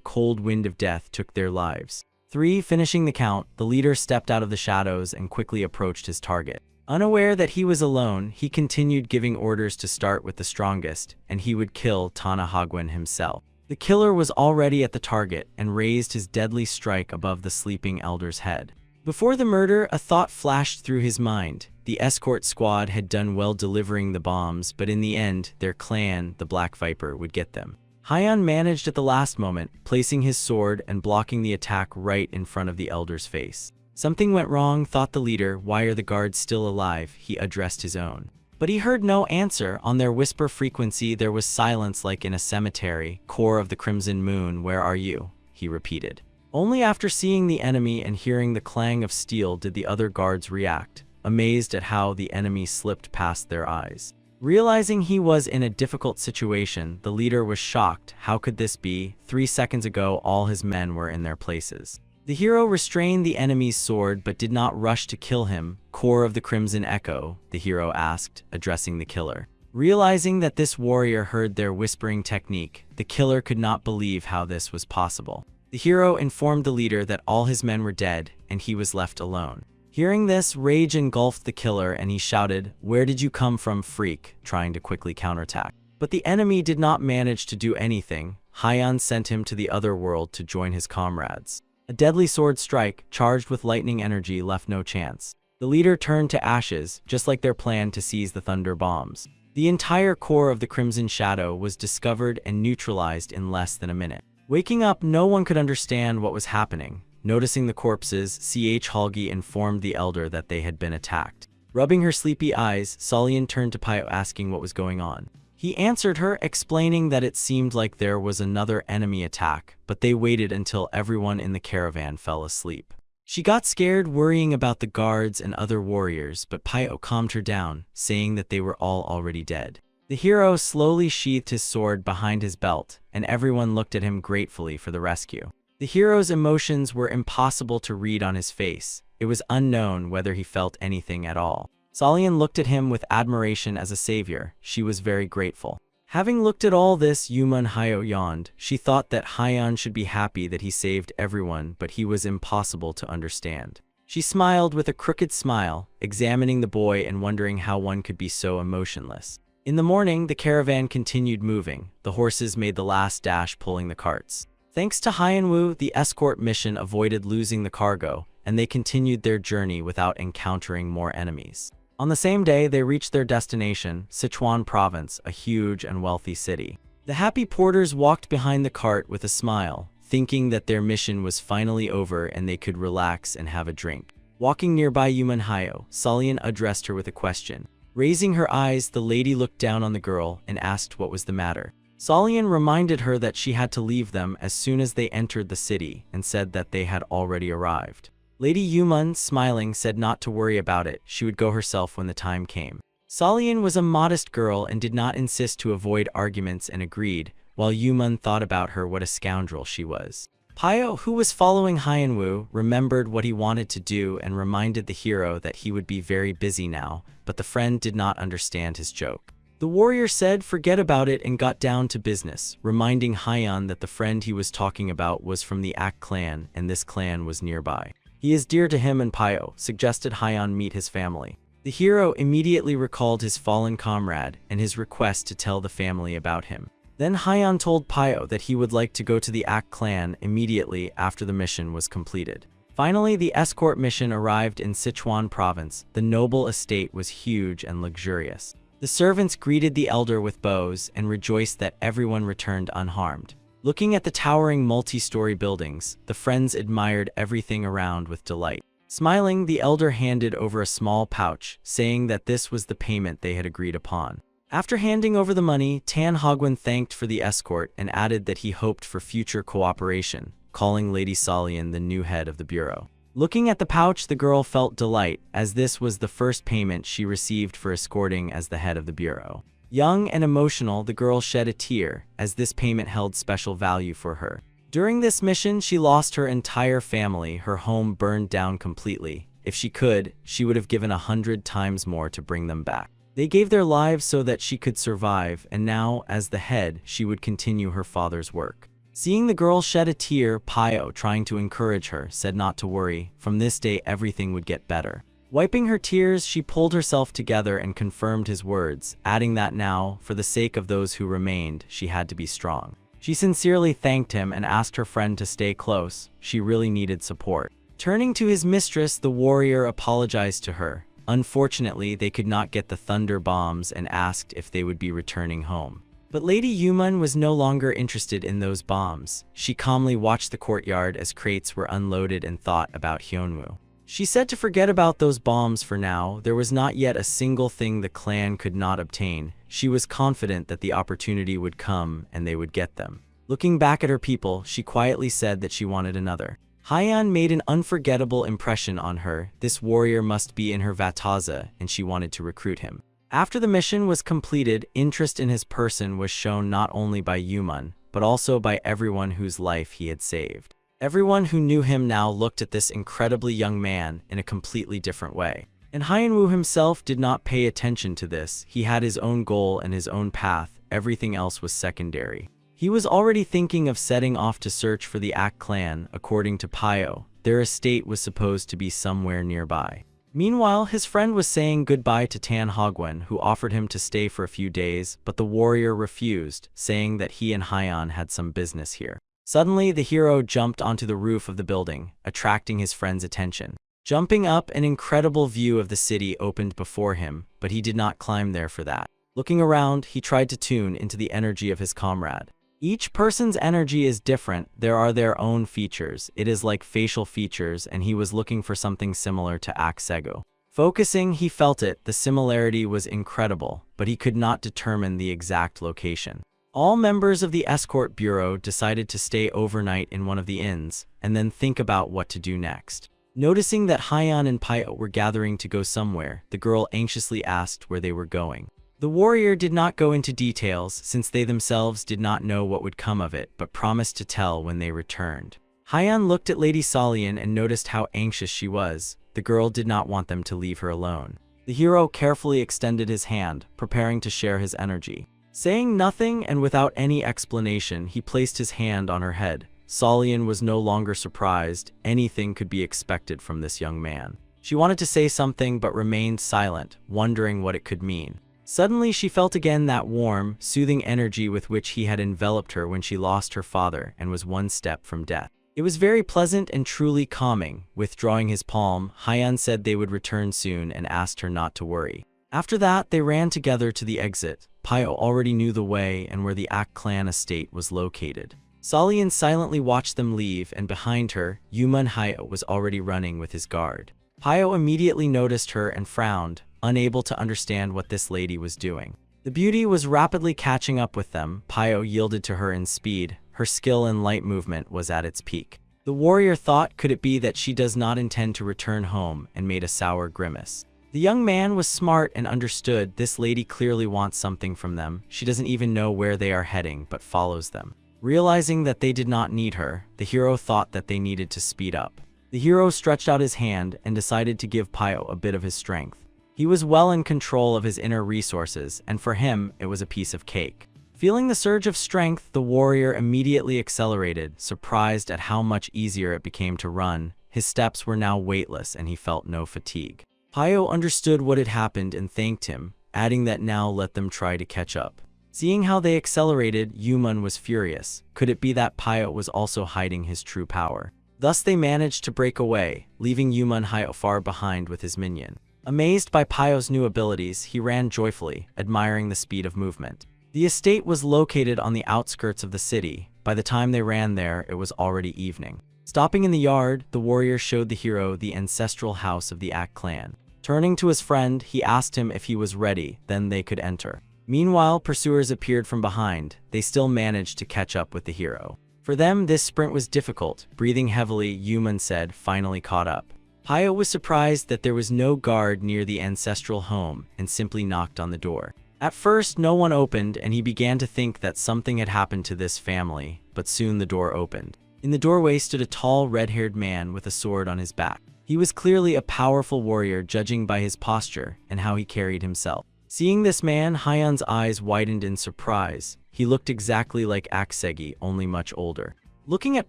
cold wind of death, took their lives. 3. Finishing the count, the leader stepped out of the shadows and quickly approached his target. Unaware that he was alone, he continued giving orders to start with the strongest, and he would kill Tana Hagwen himself. The killer was already at the target and raised his deadly strike above the sleeping elder's head. Before the murder, a thought flashed through his mind. The escort squad had done well delivering the bombs, but in the end, their clan, the Black Viper, would get them. Hyun managed at the last moment, placing his sword and blocking the attack right in front of the elder's face. Something went wrong, thought the leader. Why are the guards still alive? He addressed his own. But he heard no answer. On their whisper frequency, there was silence like in a cemetery. Core of the Crimson Moon, where are you? He repeated. Only after seeing the enemy and hearing the clang of steel did the other guards react, amazed at how the enemy slipped past their eyes. Realizing he was in a difficult situation, the leader was shocked. How could this be? 3 seconds ago, all his men were in their places. The hero restrained the enemy's sword but did not rush to kill him. "Core of the Crimson Echo?" the hero asked, addressing the killer. Realizing that this warrior heard their whispering technique, the killer could not believe how this was possible. The hero informed the leader that all his men were dead, and he was left alone. Hearing this, rage engulfed the killer and he shouted, "Where did you come from, freak?" trying to quickly counterattack. But the enemy did not manage to do anything. Hyan sent him to the other world to join his comrades. A deadly sword strike, charged with lightning energy, left no chance. The leader turned to ashes, just like their plan to seize the thunder bombs. The entire core of the Crimson Shadow was discovered and neutralized in less than a minute. Waking up, no one could understand what was happening. Noticing the corpses, Halgi informed the elder that they had been attacked. Rubbing her sleepy eyes, Solian turned to Pio asking what was going on. He answered her, explaining that it seemed like there was another enemy attack, but they waited until everyone in the caravan fell asleep. She got scared, worrying about the guards and other warriors, but Pio calmed her down, saying that they were all already dead. The hero slowly sheathed his sword behind his belt, and everyone looked at him gratefully for the rescue. The hero's emotions were impossible to read on his face. It was unknown whether he felt anything at all. Solian looked at him with admiration as a savior. She was very grateful. Having looked at all this, Yuman Hyo yawned. She thought that Hyan should be happy that he saved everyone, but he was impossible to understand. She smiled with a crooked smile, examining the boy and wondering how one could be so emotionless. In the morning, the caravan continued moving. The horses made the last dash, pulling the carts. Thanks to Hyanwu, the escort mission avoided losing the cargo, and they continued their journey without encountering more enemies. On the same day, they reached their destination, Sichuan Province, a huge and wealthy city. The happy porters walked behind the cart with a smile, thinking that their mission was finally over and they could relax and have a drink. Walking nearby Yuman Hyo, Solian addressed her with a question. Raising her eyes, the lady looked down on the girl and asked what was the matter. Solian reminded her that she had to leave them as soon as they entered the city and said that they had already arrived. Lady Yuman, smiling, said not to worry about it, she would go herself when the time came. Solian was a modest girl and did not insist to avoid arguments and agreed, while Yuman thought about her what a scoundrel she was. Pio, who was following Hyanwu, remembered what he wanted to do and reminded the hero that he would be very busy now, but the friend did not understand his joke. The warrior said forget about it and got down to business, reminding Hyan that the friend he was talking about was from the Ak clan and this clan was nearby. He is dear to him, and Pio suggested Hyan meet his family. The hero immediately recalled his fallen comrade and his request to tell the family about him. Then Hyan told Pio that he would like to go to the Ak clan immediately after the mission was completed. Finally, the escort mission arrived in Sichuan Province. The noble estate was huge and luxurious. The servants greeted the elder with bows and rejoiced that everyone returned unharmed. Looking at the towering multi-story buildings, the friends admired everything around with delight. Smiling, the elder handed over a small pouch, saying that this was the payment they had agreed upon. After handing over the money, Tan Hogwen thanked for the escort and added that he hoped for future cooperation, calling Lady Solian the new head of the bureau. Looking at the pouch, the girl felt delight, as this was the first payment she received for escorting as the head of the bureau. Young and emotional, the girl shed a tear, as this payment held special value for her. During this mission, she lost her entire family. Her home burned down completely. If she could, she would have given 100 times more to bring them back. They gave their lives so that she could survive, and now, as the head, she would continue her father's work. Seeing the girl shed a tear, Pio, trying to encourage her, said not to worry. From this day, everything would get better. Wiping her tears, she pulled herself together and confirmed his words, adding that now, for the sake of those who remained, she had to be strong. She sincerely thanked him and asked her friend to stay close. She really needed support. Turning to his mistress, the warrior apologized to her. Unfortunately, they could not get the thunder bombs and asked if they would be returning home. But Lady Yuman was no longer interested in those bombs. She calmly watched the courtyard as crates were unloaded and thought about Hyunwoo. She said to forget about those bombs for now. There was not yet a single thing the clan could not obtain. She was confident that the opportunity would come and they would get them. Looking back at her people, she quietly said that she wanted another. Hyan made an unforgettable impression on her. This warrior must be in her Vataza, and she wanted to recruit him. After the mission was completed, interest in his person was shown not only by Yuman, but also by everyone whose life he had saved. Everyone who knew him now looked at this incredibly young man in a completely different way. And Hyenwoo himself did not pay attention to this. He had his own goal and his own path. Everything else was secondary. He was already thinking of setting off to search for the Ak clan. According to Pyo, their estate was supposed to be somewhere nearby. Meanwhile, his friend was saying goodbye to Tan Hogwen, who offered him to stay for a few days, but the warrior refused, saying that he and Hyan had some business here. Suddenly, the hero jumped onto the roof of the building, attracting his friend's attention. Jumping up, an incredible view of the city opened before him, but he did not climb there for that. Looking around, he tried to tune into the energy of his comrade. Each person's energy is different. There are their own features. It is like facial features, and he was looking for something similar to Aksego. Focusing, he felt it. The similarity was incredible, but he could not determine the exact location. All members of the escort bureau decided to stay overnight in one of the inns, and then think about what to do next. Noticing that Hyan and Pyo were gathering to go somewhere, the girl anxiously asked where they were going. The warrior did not go into details since they themselves did not know what would come of it, but promised to tell when they returned. Hyan looked at Lady Solian and noticed how anxious she was. The girl did not want them to leave her alone. The hero carefully extended his hand, preparing to share his energy. Saying nothing and without any explanation, he placed his hand on her head. Solian was no longer surprised. Anything could be expected from this young man. She wanted to say something but remained silent, wondering what it could mean. Suddenly, she felt again that warm, soothing energy with which he had enveloped her when she lost her father and was one step from death. It was very pleasant and truly calming. Withdrawing his palm, Hyan said they would return soon and asked her not to worry. After that, they ran together to the exit. Pyo already knew the way and where the Ak clan estate was located. Solian silently watched them leave, and behind her, Yumun Hyo was already running with his guard. Pyo immediately noticed her and frowned, unable to understand what this lady was doing. The beauty was rapidly catching up with them. Pyo yielded to her in speed. Her skill in light movement was at its peak. The warrior thought, could it be that she does not intend to return home, and made a sour grimace. The young man was smart and understood this lady clearly wants something from them. She doesn't even know where they are heading, but follows them. Realizing that they did not need her, the hero thought that they needed to speed up. The hero stretched out his hand and decided to give Pyo a bit of his strength. He was well in control of his inner resources, and for him, it was a piece of cake. Feeling the surge of strength, the warrior immediately accelerated, surprised at how much easier it became to run. His steps were now weightless and he felt no fatigue. Pyo understood what had happened and thanked him, adding that now let them try to catch up. Seeing how they accelerated, Yumun was furious. Could it be that Pyo was also hiding his true power? Thus they managed to break away, leaving Yumun Hyo far behind with his minion. Amazed by Pyo's new abilities, he ran joyfully, admiring the speed of movement. The estate was located on the outskirts of the city. By the time they ran there, it was already evening. Stopping in the yard, the warrior showed the hero the ancestral house of the Ak clan. Turning to his friend, he asked him if he was ready, then they could enter. Meanwhile, pursuers appeared from behind. They still managed to catch up with the hero. For them, this sprint was difficult. Breathing heavily, Yumun said, finally caught up. Pyo was surprised that there was no guard near the ancestral home and simply knocked on the door. At first, no one opened and he began to think that something had happened to this family, but soon the door opened. In the doorway stood a tall, red-haired man with a sword on his back. He was clearly a powerful warrior, judging by his posture and how he carried himself. Seeing this man, Hyan's eyes widened in surprise. He looked exactly like Aksegi, only much older. Looking at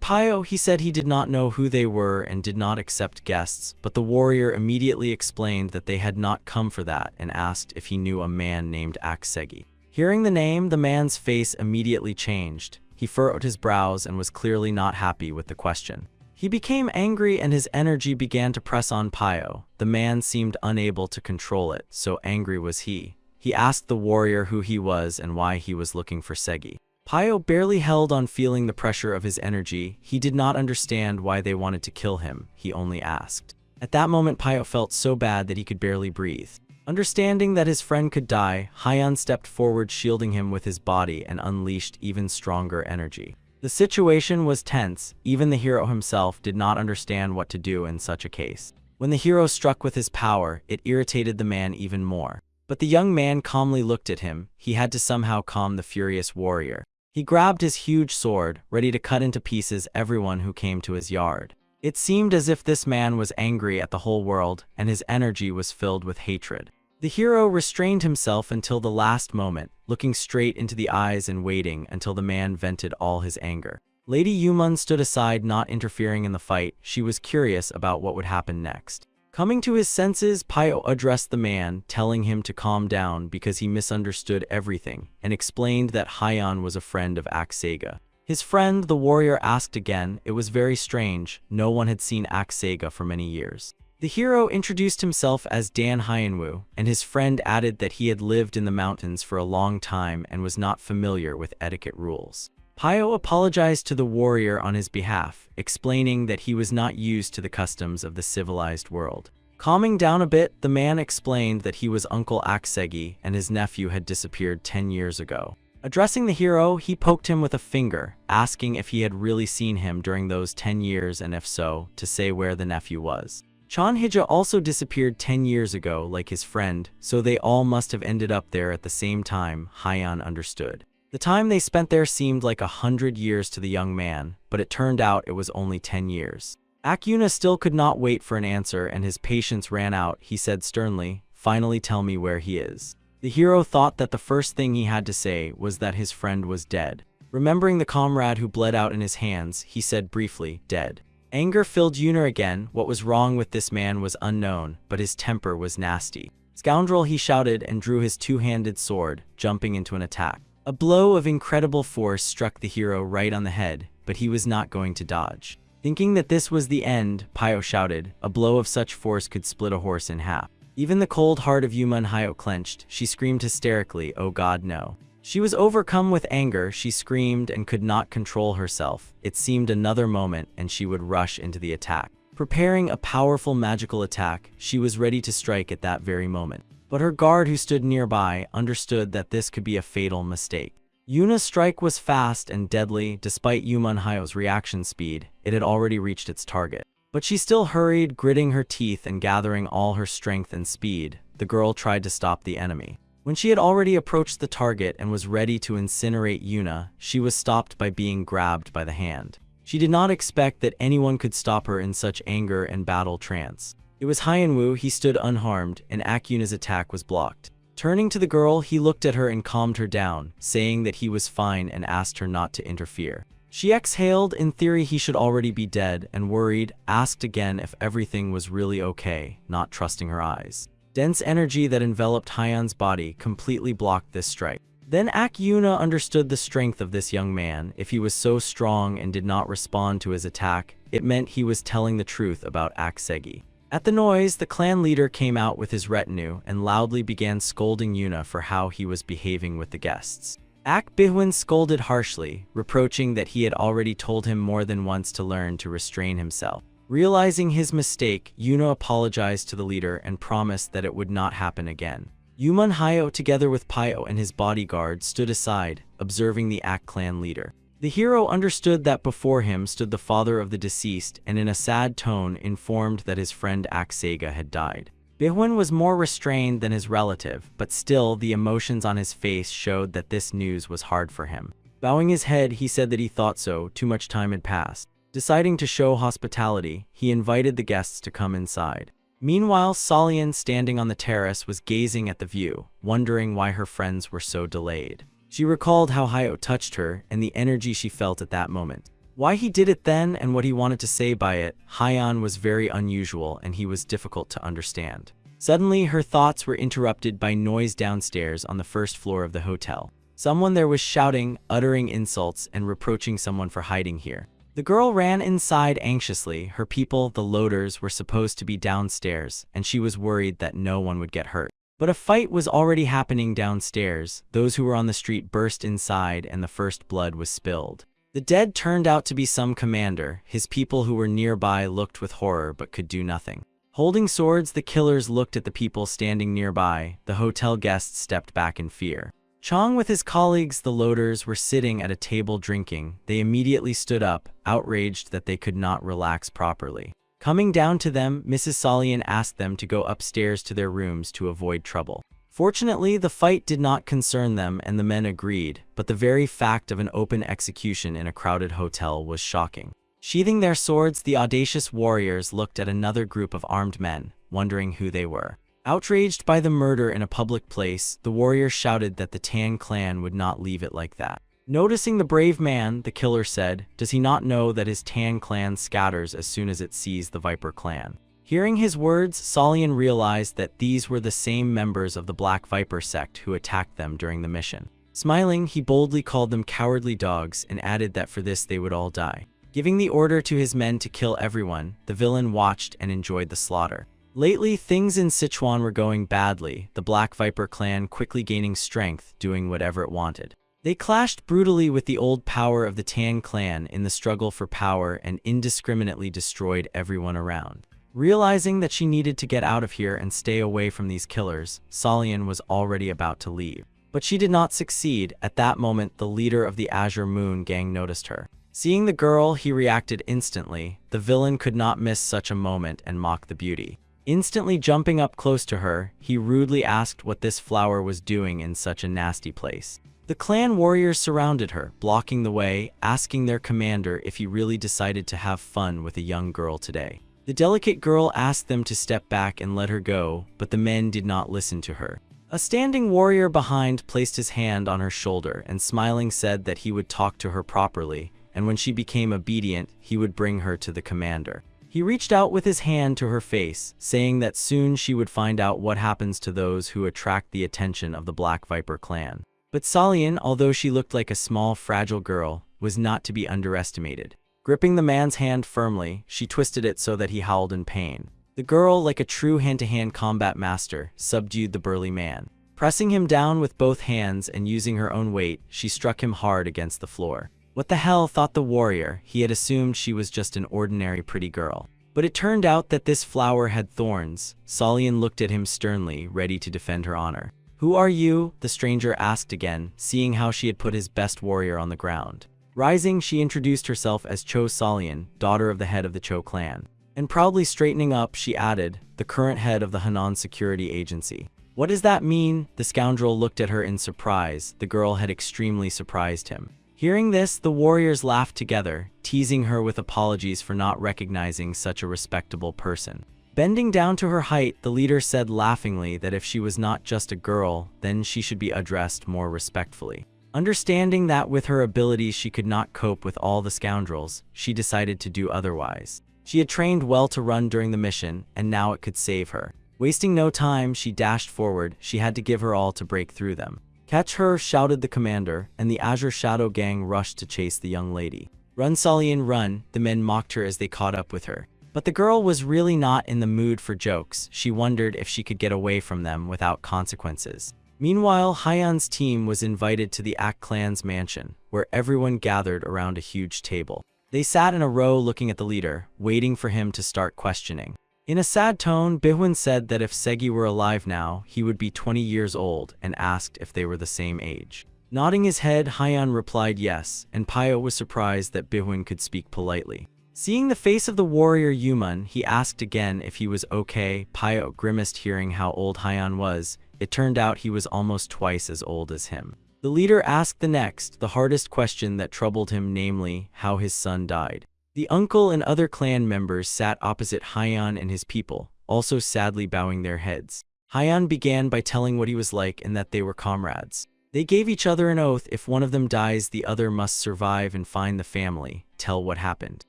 Pyo, he said he did not know who they were and did not accept guests, but the warrior immediately explained that they had not come for that and asked if he knew a man named Aksegi. Hearing the name, the man's face immediately changed. He furrowed his brows and was clearly not happy with the question. He became angry and his energy began to press on Pyo. The man seemed unable to control it, so angry was he. He asked the warrior who he was and why he was looking for Segi. Pyo barely held on, feeling the pressure of his energy. He did not understand why they wanted to kill him. He only asked. At that moment, Pyo felt so bad that he could barely breathe. Understanding that his friend could die, Hyan stepped forward, shielding him with his body and unleashed even stronger energy. The situation was tense. Even the hero himself did not understand what to do in such a case. When the hero struck with his power, it irritated the man even more. But the young man calmly looked at him. He had to somehow calm the furious warrior. He grabbed his huge sword, ready to cut into pieces everyone who came to his yard. It seemed as if this man was angry at the whole world, and his energy was filled with hatred. The hero restrained himself until the last moment, looking straight into the eyes and waiting until the man vented all his anger. Lady Yumun stood aside, not interfering in the fight. She was curious about what would happen next. Coming to his senses, Pyo addressed the man, telling him to calm down because he misunderstood everything, and explained that Hyan was a friend of Sega. His friend, the warrior, asked again. It was very strange. No one had seen Sega for many years. The hero introduced himself as Dan Hyanwoo, and his friend added that he had lived in the mountains for a long time and was not familiar with etiquette rules. Pyo apologized to the warrior on his behalf, explaining that he was not used to the customs of the civilized world. Calming down a bit, the man explained that he was Uncle Aksegi and his nephew had disappeared 10 years ago. Addressing the hero, he poked him with a finger, asking if he had really seen him during those 10 years and if so, to say where the nephew was. Chanhija also disappeared 10 years ago like his friend, so they all must have ended up there at the same time. Hyan understood. The time they spent there seemed like 100 years to the young man, but it turned out it was only 10 years. Akyuna still could not wait for an answer and his patience ran out. He said sternly, "Finally tell me where he is." The hero thought that the first thing he had to say was that his friend was dead. Remembering the comrade who bled out in his hands, he said briefly, "Dead." Anger filled Yuna again. What was wrong with this man was unknown, but his temper was nasty. "Scoundrel," he shouted and drew his two-handed sword, jumping into an attack. A blow of incredible force struck the hero right on the head, but he was not going to dodge. Thinking that this was the end, Pyo shouted, "A blow of such force could split a horse in half." Even the cold heart of Yumun Hyo clenched. She screamed hysterically, "Oh God, no." She was overcome with anger. She screamed and could not control herself. It seemed another moment and she would rush into the attack. Preparing a powerful magical attack, she was ready to strike at that very moment. But her guard, who stood nearby, understood that this could be a fatal mistake. Yuna's strike was fast and deadly. Despite Yumun Hyo's reaction speed, it had already reached its target. But she still hurried, gritting her teeth and gathering all her strength and speed. The girl tried to stop the enemy. When she had already approached the target and was ready to incinerate Yuna, she was stopped by being grabbed by the hand. She did not expect that anyone could stop her in such anger and battle trance. It was Hyanwoo. He stood unharmed, and Akyuna's attack was blocked. Turning to the girl, he looked at her and calmed her down, saying that he was fine and asked her not to interfere. She exhaled. In theory, he should already be dead, and worried, asked again if everything was really okay, not trusting her eyes. Dense energy that enveloped Hyan's body completely blocked this strike. Then Akyuna understood the strength of this young man. If he was so strong and did not respond to his attack, it meant he was telling the truth about Aksegi. At the noise, the clan leader came out with his retinue and loudly began scolding Yuna for how he was behaving with the guests. Ak Bihwin scolded harshly, reproaching that he had already told him more than once to learn to restrain himself. Realizing his mistake, Yuna apologized to the leader and promised that it would not happen again. Yumun Hyo, together with Pyo and his bodyguard, stood aside, observing the Ak clan leader. The hero understood that before him stood the father of the deceased and in a sad tone informed that his friend Aksega had died. Bihwin was more restrained than his relative, but still the emotions on his face showed that this news was hard for him. Bowing his head, he said that he thought so. Too much time had passed. Deciding to show hospitality, he invited the guests to come inside. Meanwhile, Solian, standing on the terrace, was gazing at the view, wondering why her friends were so delayed. She recalled how Hyo touched her and the energy she felt at that moment. Why he did it then and what he wanted to say by it, Hyan was very unusual and he was difficult to understand. Suddenly, her thoughts were interrupted by noise downstairs on the first floor of the hotel. Someone there was shouting, uttering insults, and reproaching someone for hiding here. The girl ran inside anxiously. Her people, the loaders, were supposed to be downstairs, and she was worried that no one would get hurt. But a fight was already happening downstairs. Those who were on the street burst inside and the first blood was spilled. The dead turned out to be some commander. His people who were nearby looked with horror but could do nothing. Holding swords, the killers looked at the people standing nearby. The hotel guests stepped back in fear. Chong with his colleagues, the loaders, were sitting at a table drinking. They immediately stood up, outraged that they could not relax properly. Coming down to them, Mrs. Solian asked them to go upstairs to their rooms to avoid trouble. Fortunately, the fight did not concern them and the men agreed, but the very fact of an open execution in a crowded hotel was shocking. Sheathing their swords, the audacious warriors looked at another group of armed men, wondering who they were. Outraged by the murder in a public place, the warriors shouted that the Tang clan would not leave it like that. Noticing the brave man, the killer said, "Does he not know that his Tang clan scatters as soon as it sees the Viper clan?" Hearing his words, Solian realized that these were the same members of the Black Viper sect who attacked them during the mission. Smiling, he boldly called them cowardly dogs and added that for this they would all die. Giving the order to his men to kill everyone, the villain watched and enjoyed the slaughter. Lately, things in Sichuan were going badly, the Black Viper clan quickly gaining strength, doing whatever it wanted. They clashed brutally with the old power of the Tang clan in the struggle for power and indiscriminately destroyed everyone around. Realizing that she needed to get out of here and stay away from these killers, Solian was already about to leave. But she did not succeed. At that moment, the leader of the Azure Moon gang noticed her. Seeing the girl, he reacted instantly. The villain could not miss such a moment and mock the beauty. Instantly jumping up close to her, he rudely asked what this flower was doing in such a nasty place. The clan warriors surrounded her, blocking the way, asking their commander if he really decided to have fun with a young girl today. The delicate girl asked them to step back and let her go, but the men did not listen to her. A standing warrior behind placed his hand on her shoulder and smiling said that he would talk to her properly, and when she became obedient, he would bring her to the commander. He reached out with his hand to her face, saying that soon she would find out what happens to those who attract the attention of the Black Viper clan. But Solian, although she looked like a small, fragile girl, was not to be underestimated. Gripping the man's hand firmly, she twisted it so that he howled in pain. The girl, like a true hand-to-hand combat master, subdued the burly man. Pressing him down with both hands and using her own weight, she struck him hard against the floor. What the hell, thought the warrior. He had assumed she was just an ordinary pretty girl. But it turned out that this flower had thorns. Solian looked at him sternly, ready to defend her honor. "Who are you?" the stranger asked again, seeing how she had put his best warrior on the ground. Rising, she introduced herself as Cho Solian, daughter of the head of the Cho clan. And proudly straightening up, she added, "The current head of the Henan Security Agency." "What does that mean?" The scoundrel looked at her in surprise. The girl had extremely surprised him. Hearing this, the warriors laughed together, teasing her with apologies for not recognizing such a respectable person. Bending down to her height, the leader said laughingly that if she was not just a girl, then she should be addressed more respectfully. Understanding that with her abilities she could not cope with all the scoundrels, she decided to do otherwise. She had trained well to run during the mission, and now it could save her. Wasting no time, she dashed forward. She had to give her all to break through them. "Catch her!" shouted the commander, and the Azure Shadow gang rushed to chase the young lady. "Run, Solian, run!" The men mocked her as they caught up with her. But the girl was really not in the mood for jokes. She wondered if she could get away from them without consequences. Meanwhile, Haiyan's team was invited to the Ak clan's mansion, where everyone gathered around a huge table. They sat in a row looking at the leader, waiting for him to start questioning. In a sad tone, Bihun said that if Segi were alive now, he would be 20 years old, and asked if they were the same age. Nodding his head, Haiyan replied yes, and Pio was surprised that Bihun could speak politely. Seeing the face of the warrior Yuman, he asked again if he was okay. Pio grimaced hearing how old Haiyan was. It turned out he was almost twice as old as him. The leader asked the next, the hardest question that troubled him, namely, how his son died. The uncle and other clan members sat opposite Haiyan and his people, also sadly bowing their heads. Haiyan began by telling what he was like and that they were comrades. They gave each other an oath: if one of them dies, the other must survive and find the family, tell what happened.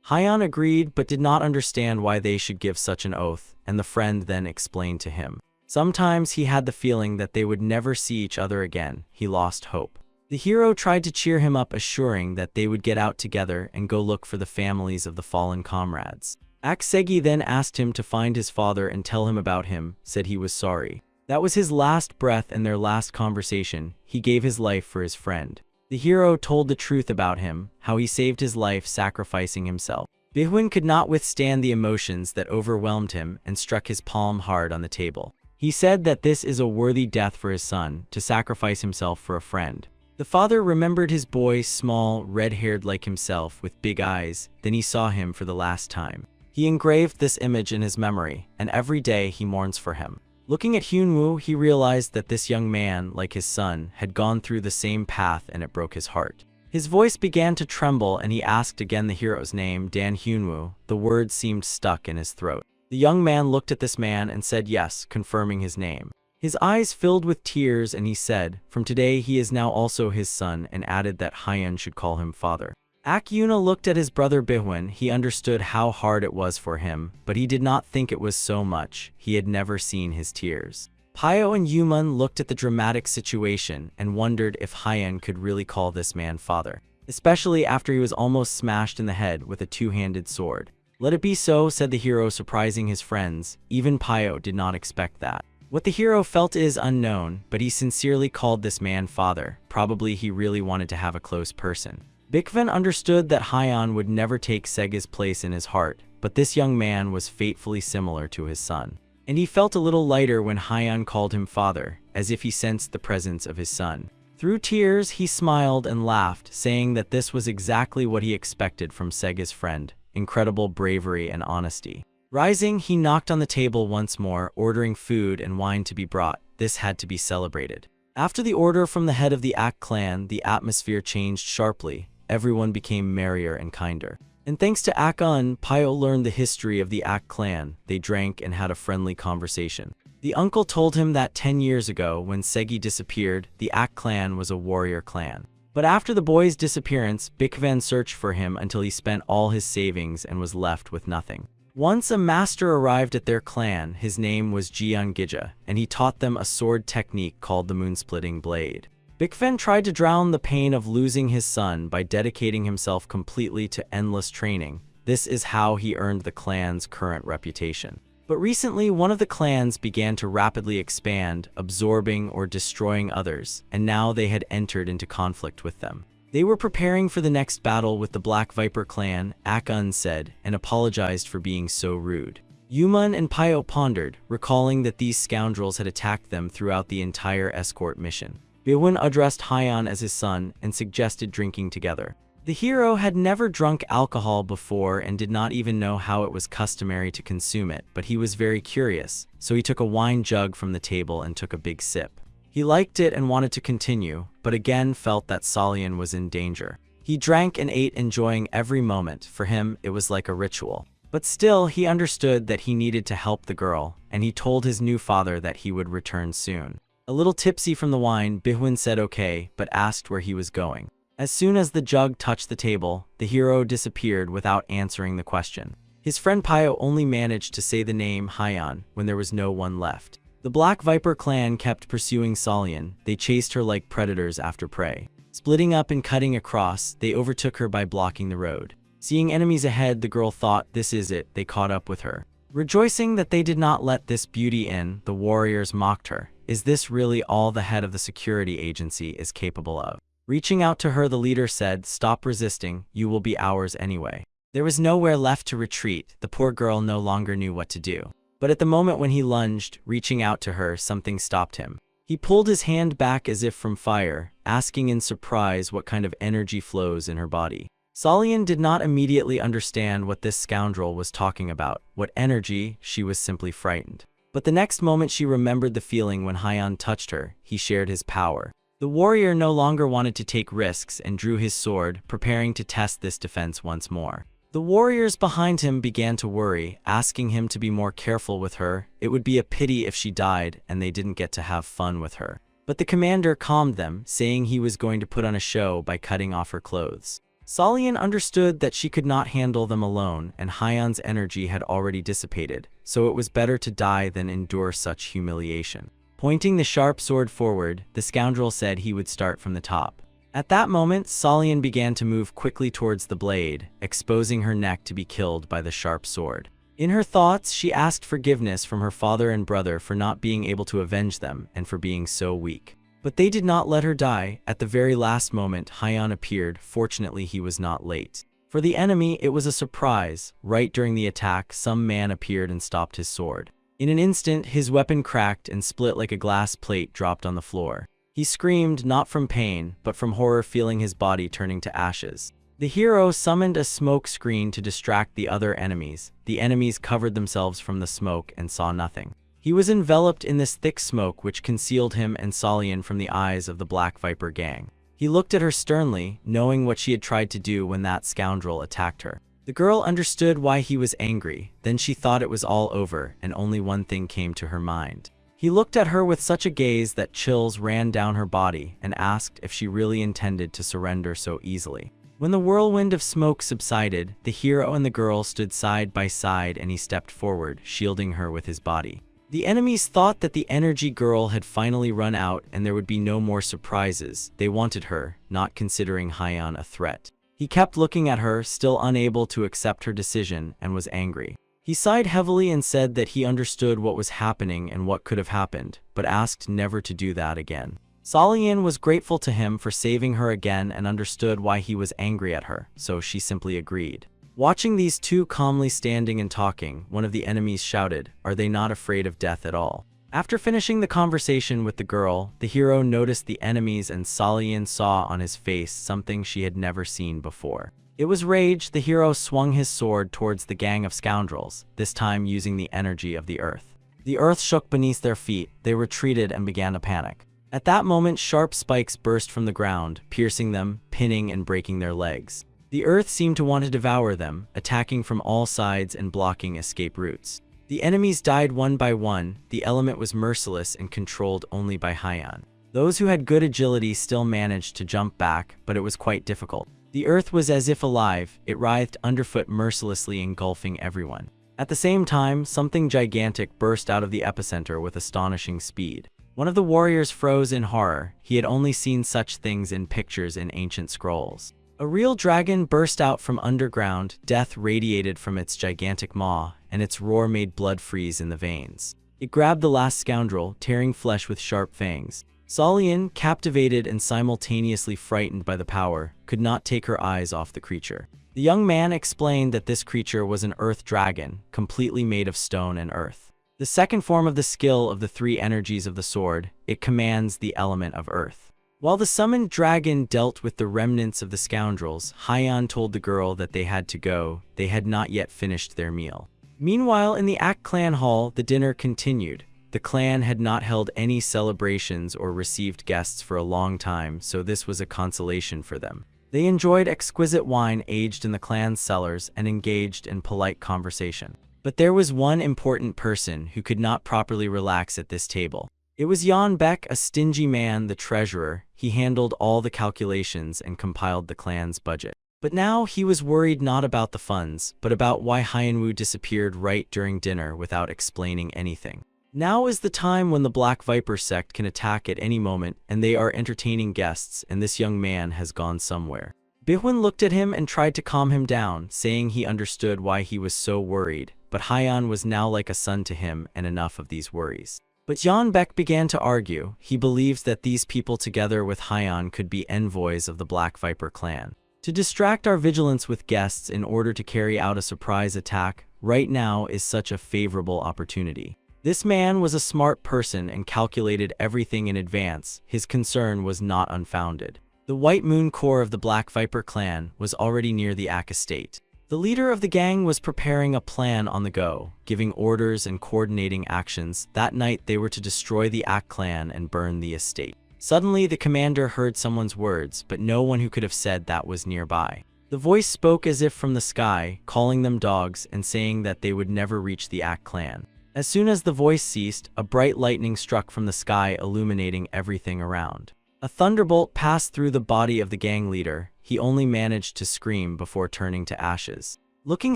Haiyan agreed but did not understand why they should give such an oath, and the friend then explained to him. Sometimes he had the feeling that they would never see each other again. He lost hope. The hero tried to cheer him up, assuring that they would get out together and go look for the families of the fallen comrades. Aksegi then asked him to find his father and tell him about him, said he was sorry. That was his last breath and their last conversation. He gave his life for his friend. The hero told the truth about him, how he saved his life sacrificing himself. Bihun could not withstand the emotions that overwhelmed him and struck his palm hard on the table. He said that this is a worthy death for his son, to sacrifice himself for a friend. The father remembered his boy, small, red-haired like himself, with big eyes. Then he saw him for the last time. He engraved this image in his memory, and every day he mourns for him. Looking at Hyunwoo, he realized that this young man, like his son, had gone through the same path, and it broke his heart. His voice began to tremble, and he asked again the hero's name, Dan Hyunwoo. The word seemed stuck in his throat. The young man looked at this man and said yes, confirming his name. His eyes filled with tears, and he said, "From today he is now also his son," and added that Hyun should call him father. Akyuna looked at his brother Bihwan. He understood how hard it was for him, but he did not think it was so much. He had never seen his tears. Pyo and Yumun looked at the dramatic situation and wondered if Hyun could really call this man father, especially after he was almost smashed in the head with a two-handed sword. "Let it be so," said the hero, surprising his friends. Even Pyo did not expect that. What the hero felt is unknown, but he sincerely called this man father. Probably he really wanted to have a close person. Bikvan understood that Hyun would never take Sega's place in his heart, but this young man was fatefully similar to his son. And he felt a little lighter when Hyun called him father, as if he sensed the presence of his son. Through tears, he smiled and laughed, saying that this was exactly what he expected from Sega's friend: incredible bravery and honesty. Rising, he knocked on the table once more, ordering food and wine to be brought. This had to be celebrated. After the order from the head of the Ak clan, the atmosphere changed sharply. Everyone became merrier and kinder. And thanks to Ak-un, Pyo learned the history of the Ak clan. They drank and had a friendly conversation. The uncle told him that 10 years ago, when Segi disappeared, the Ak clan was a warrior clan. But after the boy's disappearance, Bikvan searched for him until he spent all his savings and was left with nothing. Once a master arrived at their clan. His name was Jeon Gija, and he taught them a sword technique called the Moonsplitting Blade. Bikvan tried to drown the pain of losing his son by dedicating himself completely to endless training. This is how he earned the clan's current reputation. But recently, one of the clans began to rapidly expand, absorbing or destroying others, and now they had entered into conflict with them. They were preparing for the next battle with the Black Viper clan, Ak-un said, and apologized for being so rude. Yumun and Pyo pondered, recalling that these scoundrels had attacked them throughout the entire escort mission. Bihwan addressed Hyun as his son and suggested drinking together. The hero had never drunk alcohol before and did not even know how it was customary to consume it, but he was very curious, so he took a wine jug from the table and took a big sip. He liked it and wanted to continue, but again felt that Solian was in danger. He drank and ate, enjoying every moment. For him, it was like a ritual. But still, he understood that he needed to help the girl, and he told his new father that he would return soon. A little tipsy from the wine, Bihwan said okay, but asked where he was going. As soon as the jug touched the table, the hero disappeared without answering the question. His friend Pyo only managed to say the name Hyun when there was no one left. The Black Viper clan kept pursuing Solian. They chased her like predators after prey. Splitting up and cutting across, they overtook her by blocking the road. Seeing enemies ahead, the girl thought, "This is it." They caught up with her. Rejoicing that they did not let this beauty in, the warriors mocked her. Is this really all the head of the security agency is capable of? Reaching out to her, the leader said, "Stop resisting, you will be ours anyway." There was nowhere left to retreat. The poor girl no longer knew what to do. But at the moment when he lunged, reaching out to her, something stopped him. He pulled his hand back as if from fire, asking in surprise what kind of energy flows in her body. Solian did not immediately understand what this scoundrel was talking about. What energy? She was simply frightened. But the next moment she remembered the feeling when Hyun touched her. He shared his power. The warrior no longer wanted to take risks and drew his sword, preparing to test this defense once more. The warriors behind him began to worry, asking him to be more careful with her. It would be a pity if she died and they didn't get to have fun with her. But the commander calmed them, saying he was going to put on a show by cutting off her clothes. Solian understood that she could not handle them alone, and Hyun's energy had already dissipated, so it was better to die than endure such humiliation. Pointing the sharp sword forward, the scoundrel said he would start from the top. At that moment, Solian began to move quickly towards the blade, exposing her neck to be killed by the sharp sword. In her thoughts, she asked forgiveness from her father and brother for not being able to avenge them and for being so weak. But they did not let her die. At the very last moment, Hyun appeared. Fortunately, he was not late. For the enemy, it was a surprise. Right during the attack, some man appeared and stopped his sword. In an instant, his weapon cracked and split like a glass plate dropped on the floor. He screamed, not from pain, but from horror, feeling his body turning to ashes. The hero summoned a smoke screen to distract the other enemies. The enemies covered themselves from the smoke and saw nothing. He was enveloped in this thick smoke which concealed him and Solian from the eyes of the Black Viper gang. He looked at her sternly, knowing what she had tried to do when that scoundrel attacked her. The girl understood why he was angry, then she thought it was all over, and only one thing came to her mind. He looked at her with such a gaze that chills ran down her body and asked if she really intended to surrender so easily. When the whirlwind of smoke subsided, the hero and the girl stood side by side and he stepped forward, shielding her with his body. The enemies thought that the energy girl had finally run out and there would be no more surprises. They wanted her, not considering Hyan a threat. He kept looking at her, still unable to accept her decision, and was angry. He sighed heavily and said that he understood what was happening and what could have happened, but asked never to do that again. Solian was grateful to him for saving her again and understood why he was angry at her, so she simply agreed. Watching these two calmly standing and talking, one of the enemies shouted, "Are they not afraid of death at all?" After finishing the conversation with the girl, the hero noticed the enemies and Solian saw on his face something she had never seen before. It was rage. The hero swung his sword towards the gang of scoundrels, this time using the energy of the earth. The earth shook beneath their feet, they retreated and began to panic. At that moment, sharp spikes burst from the ground, piercing them, pinning and breaking their legs. The earth seemed to want to devour them, attacking from all sides and blocking escape routes. The enemies died one by one. The element was merciless and controlled only by Hyan. Those who had good agility still managed to jump back, but it was quite difficult. The earth was as if alive, it writhed underfoot mercilessly, engulfing everyone. At the same time, something gigantic burst out of the epicenter with astonishing speed. One of the warriors froze in horror. He had only seen such things in pictures in ancient scrolls. A real dragon burst out from underground, death radiated from its gigantic maw, and its roar made blood freeze in the veins. It grabbed the last scoundrel, tearing flesh with sharp fangs. Solian, captivated and simultaneously frightened by the power, could not take her eyes off the creature. The young man explained that this creature was an earth dragon, completely made of stone and earth. The second form of the skill of the three energies of the sword, it commands the element of earth. While the summoned dragon dealt with the remnants of the scoundrels, Hyan told the girl that they had to go. They had not yet finished their meal. Meanwhile, in the Act clan hall, the dinner continued. The clan had not held any celebrations or received guests for a long time, so this was a consolation for them. They enjoyed exquisite wine aged in the clan's cellars and engaged in polite conversation. But there was one important person who could not properly relax at this table. It was Jan Beck, a stingy man, the treasurer. He handled all the calculations and compiled the clan's budget. But now he was worried not about the funds, but about why Hyanwu disappeared right during dinner without explaining anything. Now is the time when the Black Viper sect can attack at any moment, and they are entertaining guests, and this young man has gone somewhere. Bihun looked at him and tried to calm him down, saying he understood why he was so worried, but Hyan was now like a son to him, and enough of these worries. But Jan Beck began to argue. He believes that these people together with Hyan could be envoys of the Black Viper clan. To distract our vigilance with guests in order to carry out a surprise attack, right now is such a favorable opportunity. This man was a smart person and calculated everything in advance. His concern was not unfounded. The White Moon Corps of the Black Viper clan was already near the Ak estate. The leader of the gang was preparing a plan on the go, giving orders and coordinating actions. That night they were to destroy the Ak clan and burn the estate. Suddenly the commander heard someone's words, but no one who could have said that was nearby. The voice spoke as if from the sky, calling them dogs and saying that they would never reach the Ak clan. As soon as the voice ceased, a bright lightning struck from the sky, illuminating everything around. A thunderbolt passed through the body of the gang leader. He only managed to scream before turning to ashes. Looking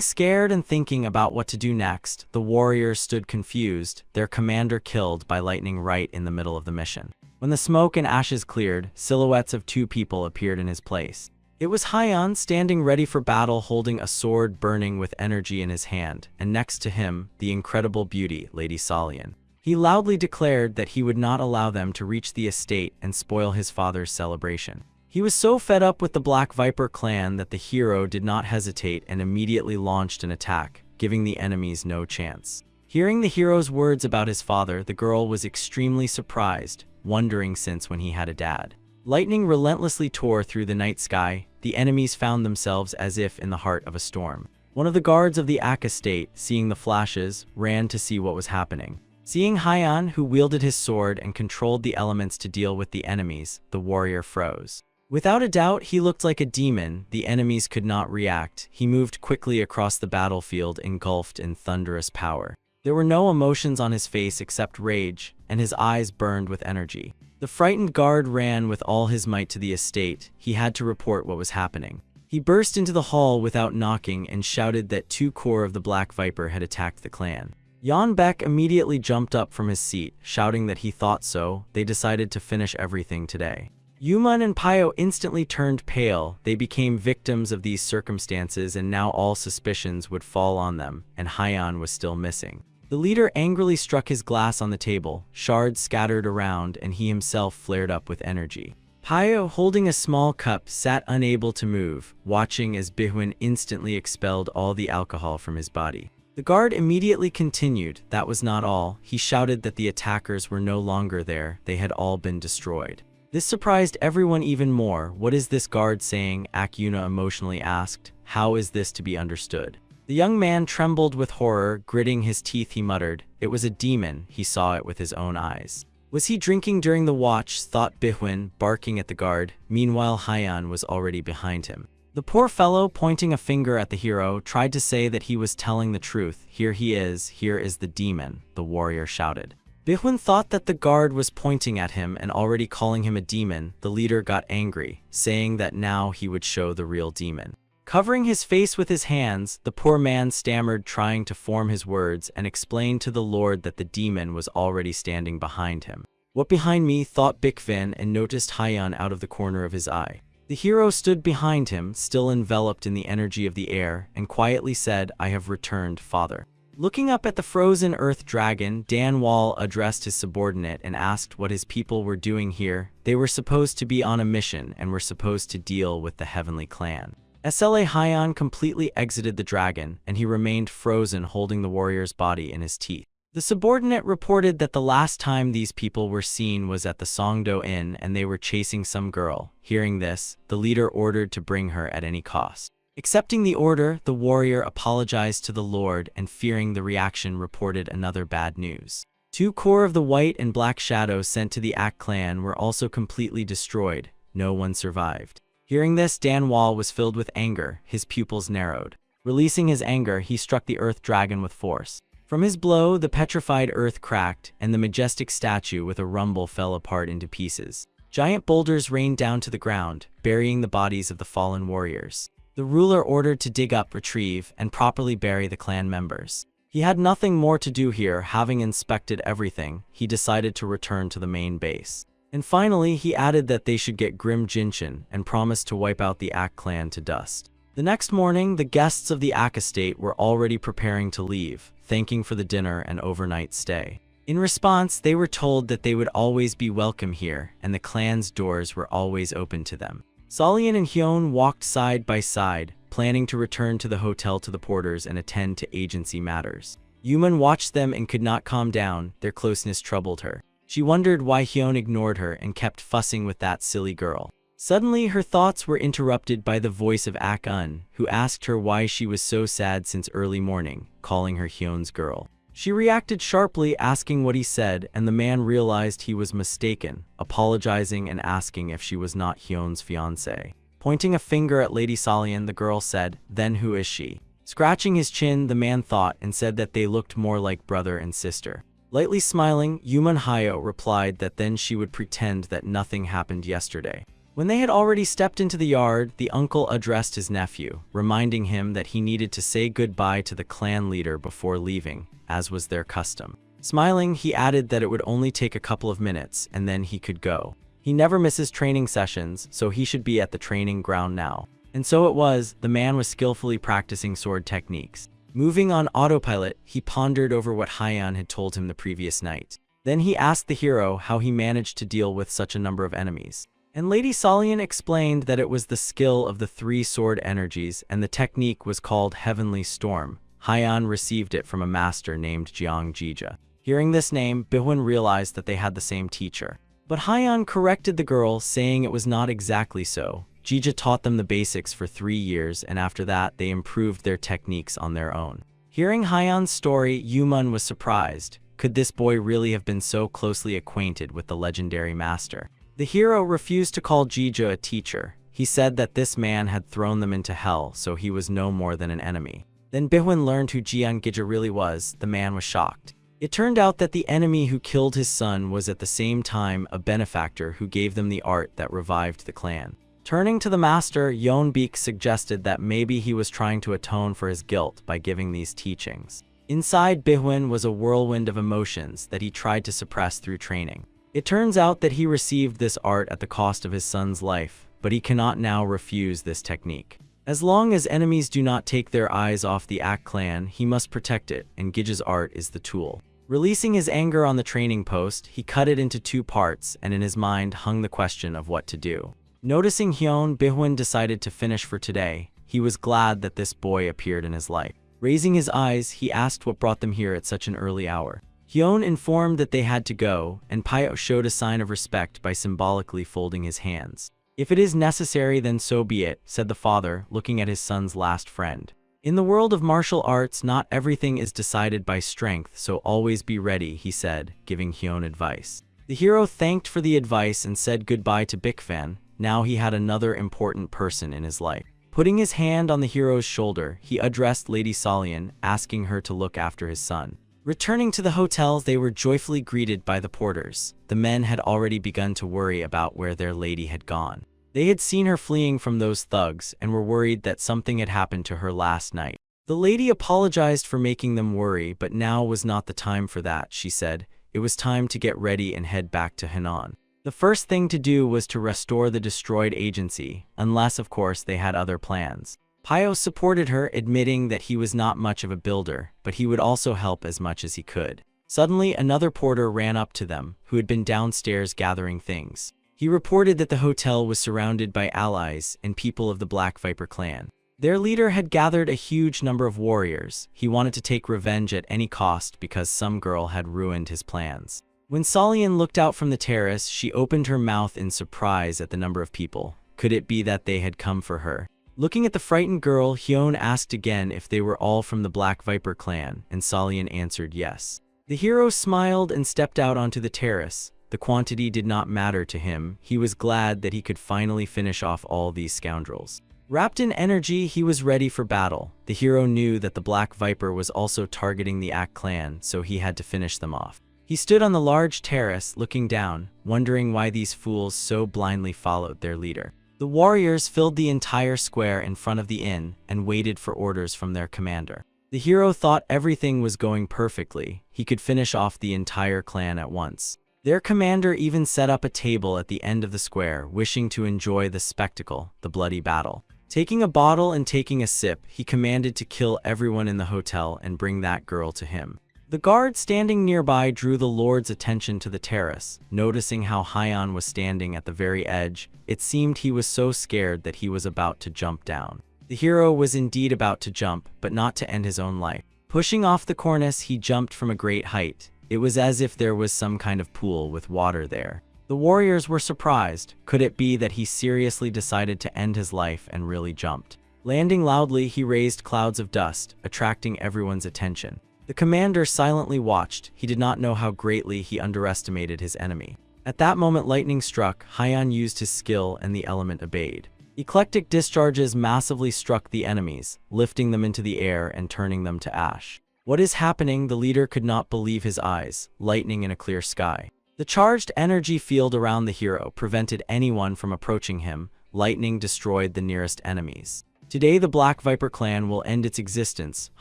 scared and thinking about what to do next, the warriors stood confused, their commander killed by lightning right in the middle of the mission. When the smoke and ashes cleared, silhouettes of two people appeared in his place. It was Hyan standing ready for battle, holding a sword burning with energy in his hand, and next to him, the incredible beauty, Lady Solian. He loudly declared that he would not allow them to reach the estate and spoil his father's celebration. He was so fed up with the Black Viper clan that the hero did not hesitate and immediately launched an attack, giving the enemies no chance. Hearing the hero's words about his father, the girl was extremely surprised, wondering since when he had a dad. Lightning relentlessly tore through the night sky. The enemies found themselves as if in the heart of a storm. One of the guards of the Ak estate, seeing the flashes, ran to see what was happening. Seeing Hyan, who wielded his sword and controlled the elements to deal with the enemies, the warrior froze. Without a doubt, he looked like a demon. The enemies could not react. He moved quickly across the battlefield, engulfed in thunderous power. There were no emotions on his face except rage, and his eyes burned with energy. The frightened guard ran with all his might to the estate. He had to report what was happening. He burst into the hall without knocking and shouted that 2 corps of the Black Viper had attacked the clan. Jan Beck immediately jumped up from his seat, shouting that he thought so. They decided to finish everything today. Yuman and Pio instantly turned pale. They became victims of these circumstances, and now all suspicions would fall on them, and Hyan was still missing. The leader angrily struck his glass on the table. Shards scattered around, and he himself flared up with energy. Pio, holding a small cup, sat unable to move, watching as Bihun instantly expelled all the alcohol from his body. The guard immediately continued. That was not all. He shouted that the attackers were no longer there. They had all been destroyed. This surprised everyone even more. What is this guard saying? Akyuna emotionally asked. How is this to be understood? The young man trembled with horror. Gritting his teeth, he muttered, "It was a demon." He saw it with his own eyes. Was he drinking during the watch? Thought Bihun, barking at the guard. Meanwhile, Hyan was already behind him. The poor fellow, pointing a finger at the hero, tried to say that he was telling the truth. Here he is. Here is the demon, the warrior shouted. Bihun thought that the guard was pointing at him and already calling him a demon. The leader got angry, saying that now he would show the real demon. Covering his face with his hands, the poor man stammered, trying to form his words, and explained to the lord that the demon was already standing behind him. What behind me? Thought Bikvin, and noticed Hyan out of the corner of his eye. The hero stood behind him, still enveloped in the energy of the air, and quietly said, "I have returned, father." Looking up at the frozen earth dragon, Dan Wall addressed his subordinate and asked what his people were doing here. They were supposed to be on a mission and were supposed to deal with the heavenly clan. Sla Hyan completely exited the dragon, and he remained frozen, holding the warrior's body in his teeth. The subordinate reported that the last time these people were seen was at the Songdo Inn, and they were chasing some girl. Hearing this, the leader ordered to bring her at any cost. Accepting the order, the warrior apologized to the lord, and fearing the reaction, reported another bad news. 2 corps of the White and Black Shadows sent to the Ak clan were also completely destroyed. No one survived. Hearing this, Dan Wall was filled with anger. His pupils narrowed. Releasing his anger, he struck the earth dragon with force. From his blow, the petrified earth cracked, and the majestic statue with a rumble fell apart into pieces. Giant boulders rained down to the ground, burying the bodies of the fallen warriors. The ruler ordered to dig up, retrieve, and properly bury the clan members. He had nothing more to do here. Having inspected everything, he decided to return to the main base. And finally, he added that they should get Grim Jinshin and promised to wipe out the Ak clan to dust. The next morning, the guests of the Ak estate were already preparing to leave, thanking for the dinner and overnight stay. In response, they were told that they would always be welcome here, and the clan's doors were always open to them. Solian and Hyun walked side by side, planning to return to the hotel to the porters and attend to agency matters. Yuman watched them and could not calm down. Their closeness troubled her. She wondered why Hyun ignored her and kept fussing with that silly girl. Suddenly, her thoughts were interrupted by the voice of Ak-un, who asked her why she was so sad since early morning, calling her Hyun's girl. She reacted sharply, asking what he said, and the man realized he was mistaken, apologizing and asking if she was not Hyun's fiancée. Pointing a finger at Lady Solian, the girl said, "Then who is she?" Scratching his chin, the man thought and said that they looked more like brother and sister. Lightly smiling, Yuman Hayo replied that then she would pretend that nothing happened yesterday. When they had already stepped into the yard, the uncle addressed his nephew, reminding him that he needed to say goodbye to the clan leader before leaving, as was their custom. Smiling, he added that it would only take a couple of minutes, and then he could go. He never misses training sessions, so he should be at the training ground now. And so it was. The man was skillfully practicing sword techniques. Moving on autopilot, he pondered over what Hyan had told him the previous night. Then he asked the hero how he managed to deal with such a number of enemies. And Lady Solian explained that it was the skill of the 3 sword energies, and the technique was called Heavenly Storm. Hyan received it from a master named Jiang Jija. Hearing this name, Bihun realized that they had the same teacher. But Hyan corrected the girl, saying it was not exactly so. Jija taught them the basics for 3 years, and after that, they improved their techniques on their own. Hearing Hyan's story, Yuman was surprised. Could this boy really have been so closely acquainted with the legendary master? The hero refused to call Jijo a teacher. He said that this man had thrown them into hell, so he was no more than an enemy. Then Bihun learned who Jian Gija really was. The man was shocked. It turned out that the enemy who killed his son was at the same time a benefactor who gave them the art that revived the clan. Turning to the master, Yeonbeek suggested that maybe he was trying to atone for his guilt by giving these teachings. Inside Bihun was a whirlwind of emotions that he tried to suppress through training. It turns out that he received this art at the cost of his son's life, but he cannot now refuse this technique. As long as enemies do not take their eyes off the Ak clan, he must protect it, and Gija's art is the tool. Releasing his anger on the training post, he cut it into 2 parts and in his mind hung the question of what to do. Noticing Hyun, Bihun decided to finish for today. He was glad that this boy appeared in his life. Raising his eyes, he asked what brought them here at such an early hour. Hyun informed that they had to go, and Pyo showed a sign of respect by symbolically folding his hands. If it is necessary, then so be it, said the father, looking at his son's last friend. In the world of martial arts, not everything is decided by strength, so always be ready, he said, giving Hyun advice. The hero thanked for the advice and said goodbye to Bikfan. Now he had another important person in his life. Putting his hand on the hero's shoulder, he addressed Lady Solian, asking her to look after his son. Returning to the hotel, they were joyfully greeted by the porters. The men had already begun to worry about where their lady had gone. They had seen her fleeing from those thugs and were worried that something had happened to her last night. The lady apologized for making them worry, but now was not the time for that, she said. It was time to get ready and head back to Henan. The first thing to do was to restore the destroyed agency, unless of course they had other plans. Pyo supported her, admitting that he was not much of a builder, but he would also help as much as he could. Suddenly, another porter ran up to them, who had been downstairs gathering things. He reported that the hotel was surrounded by allies and people of the Black Viper clan. Their leader had gathered a huge number of warriors. He wanted to take revenge at any cost because some girl had ruined his plans. When Solian looked out from the terrace, she opened her mouth in surprise at the number of people. Could it be that they had come for her? Looking at the frightened girl, Hyun asked again if they were all from the Black Viper clan, and Solian answered yes. The hero smiled and stepped out onto the terrace. The quantity did not matter to him. He was glad that he could finally finish off all these scoundrels. Wrapped in energy, he was ready for battle. The hero knew that the Black Viper was also targeting the Ak clan, so he had to finish them off. He stood on the large terrace, looking down, wondering why these fools so blindly followed their leader. The warriors filled the entire square in front of the inn and waited for orders from their commander. The hero thought everything was going perfectly. He could finish off the entire clan at once. Their commander even set up a table at the end of the square, wishing to enjoy the spectacle, the bloody battle. Taking a bottle and taking a sip, he commanded to kill everyone in the hotel and bring that girl to him. The guard standing nearby drew the lord's attention to the terrace. Noticing how Hyun was standing at the very edge, it seemed he was so scared that he was about to jump down. The hero was indeed about to jump, but not to end his own life. Pushing off the cornice, he jumped from a great height. It was as if there was some kind of pool with water there. The warriors were surprised. Could it be that he seriously decided to end his life and really jumped? Landing loudly, he raised clouds of dust, attracting everyone's attention. The commander silently watched. He did not know how greatly he underestimated his enemy. At that moment, lightning struck. Hyun used his skill and the element obeyed. Eclectic discharges massively struck the enemies, lifting them into the air and turning them to ash. What is happening? The leader could not believe his eyes. Lightning in a clear sky. The charged energy field around the hero prevented anyone from approaching him. Lightning destroyed the nearest enemies. Today the Black Viper clan will end its existence,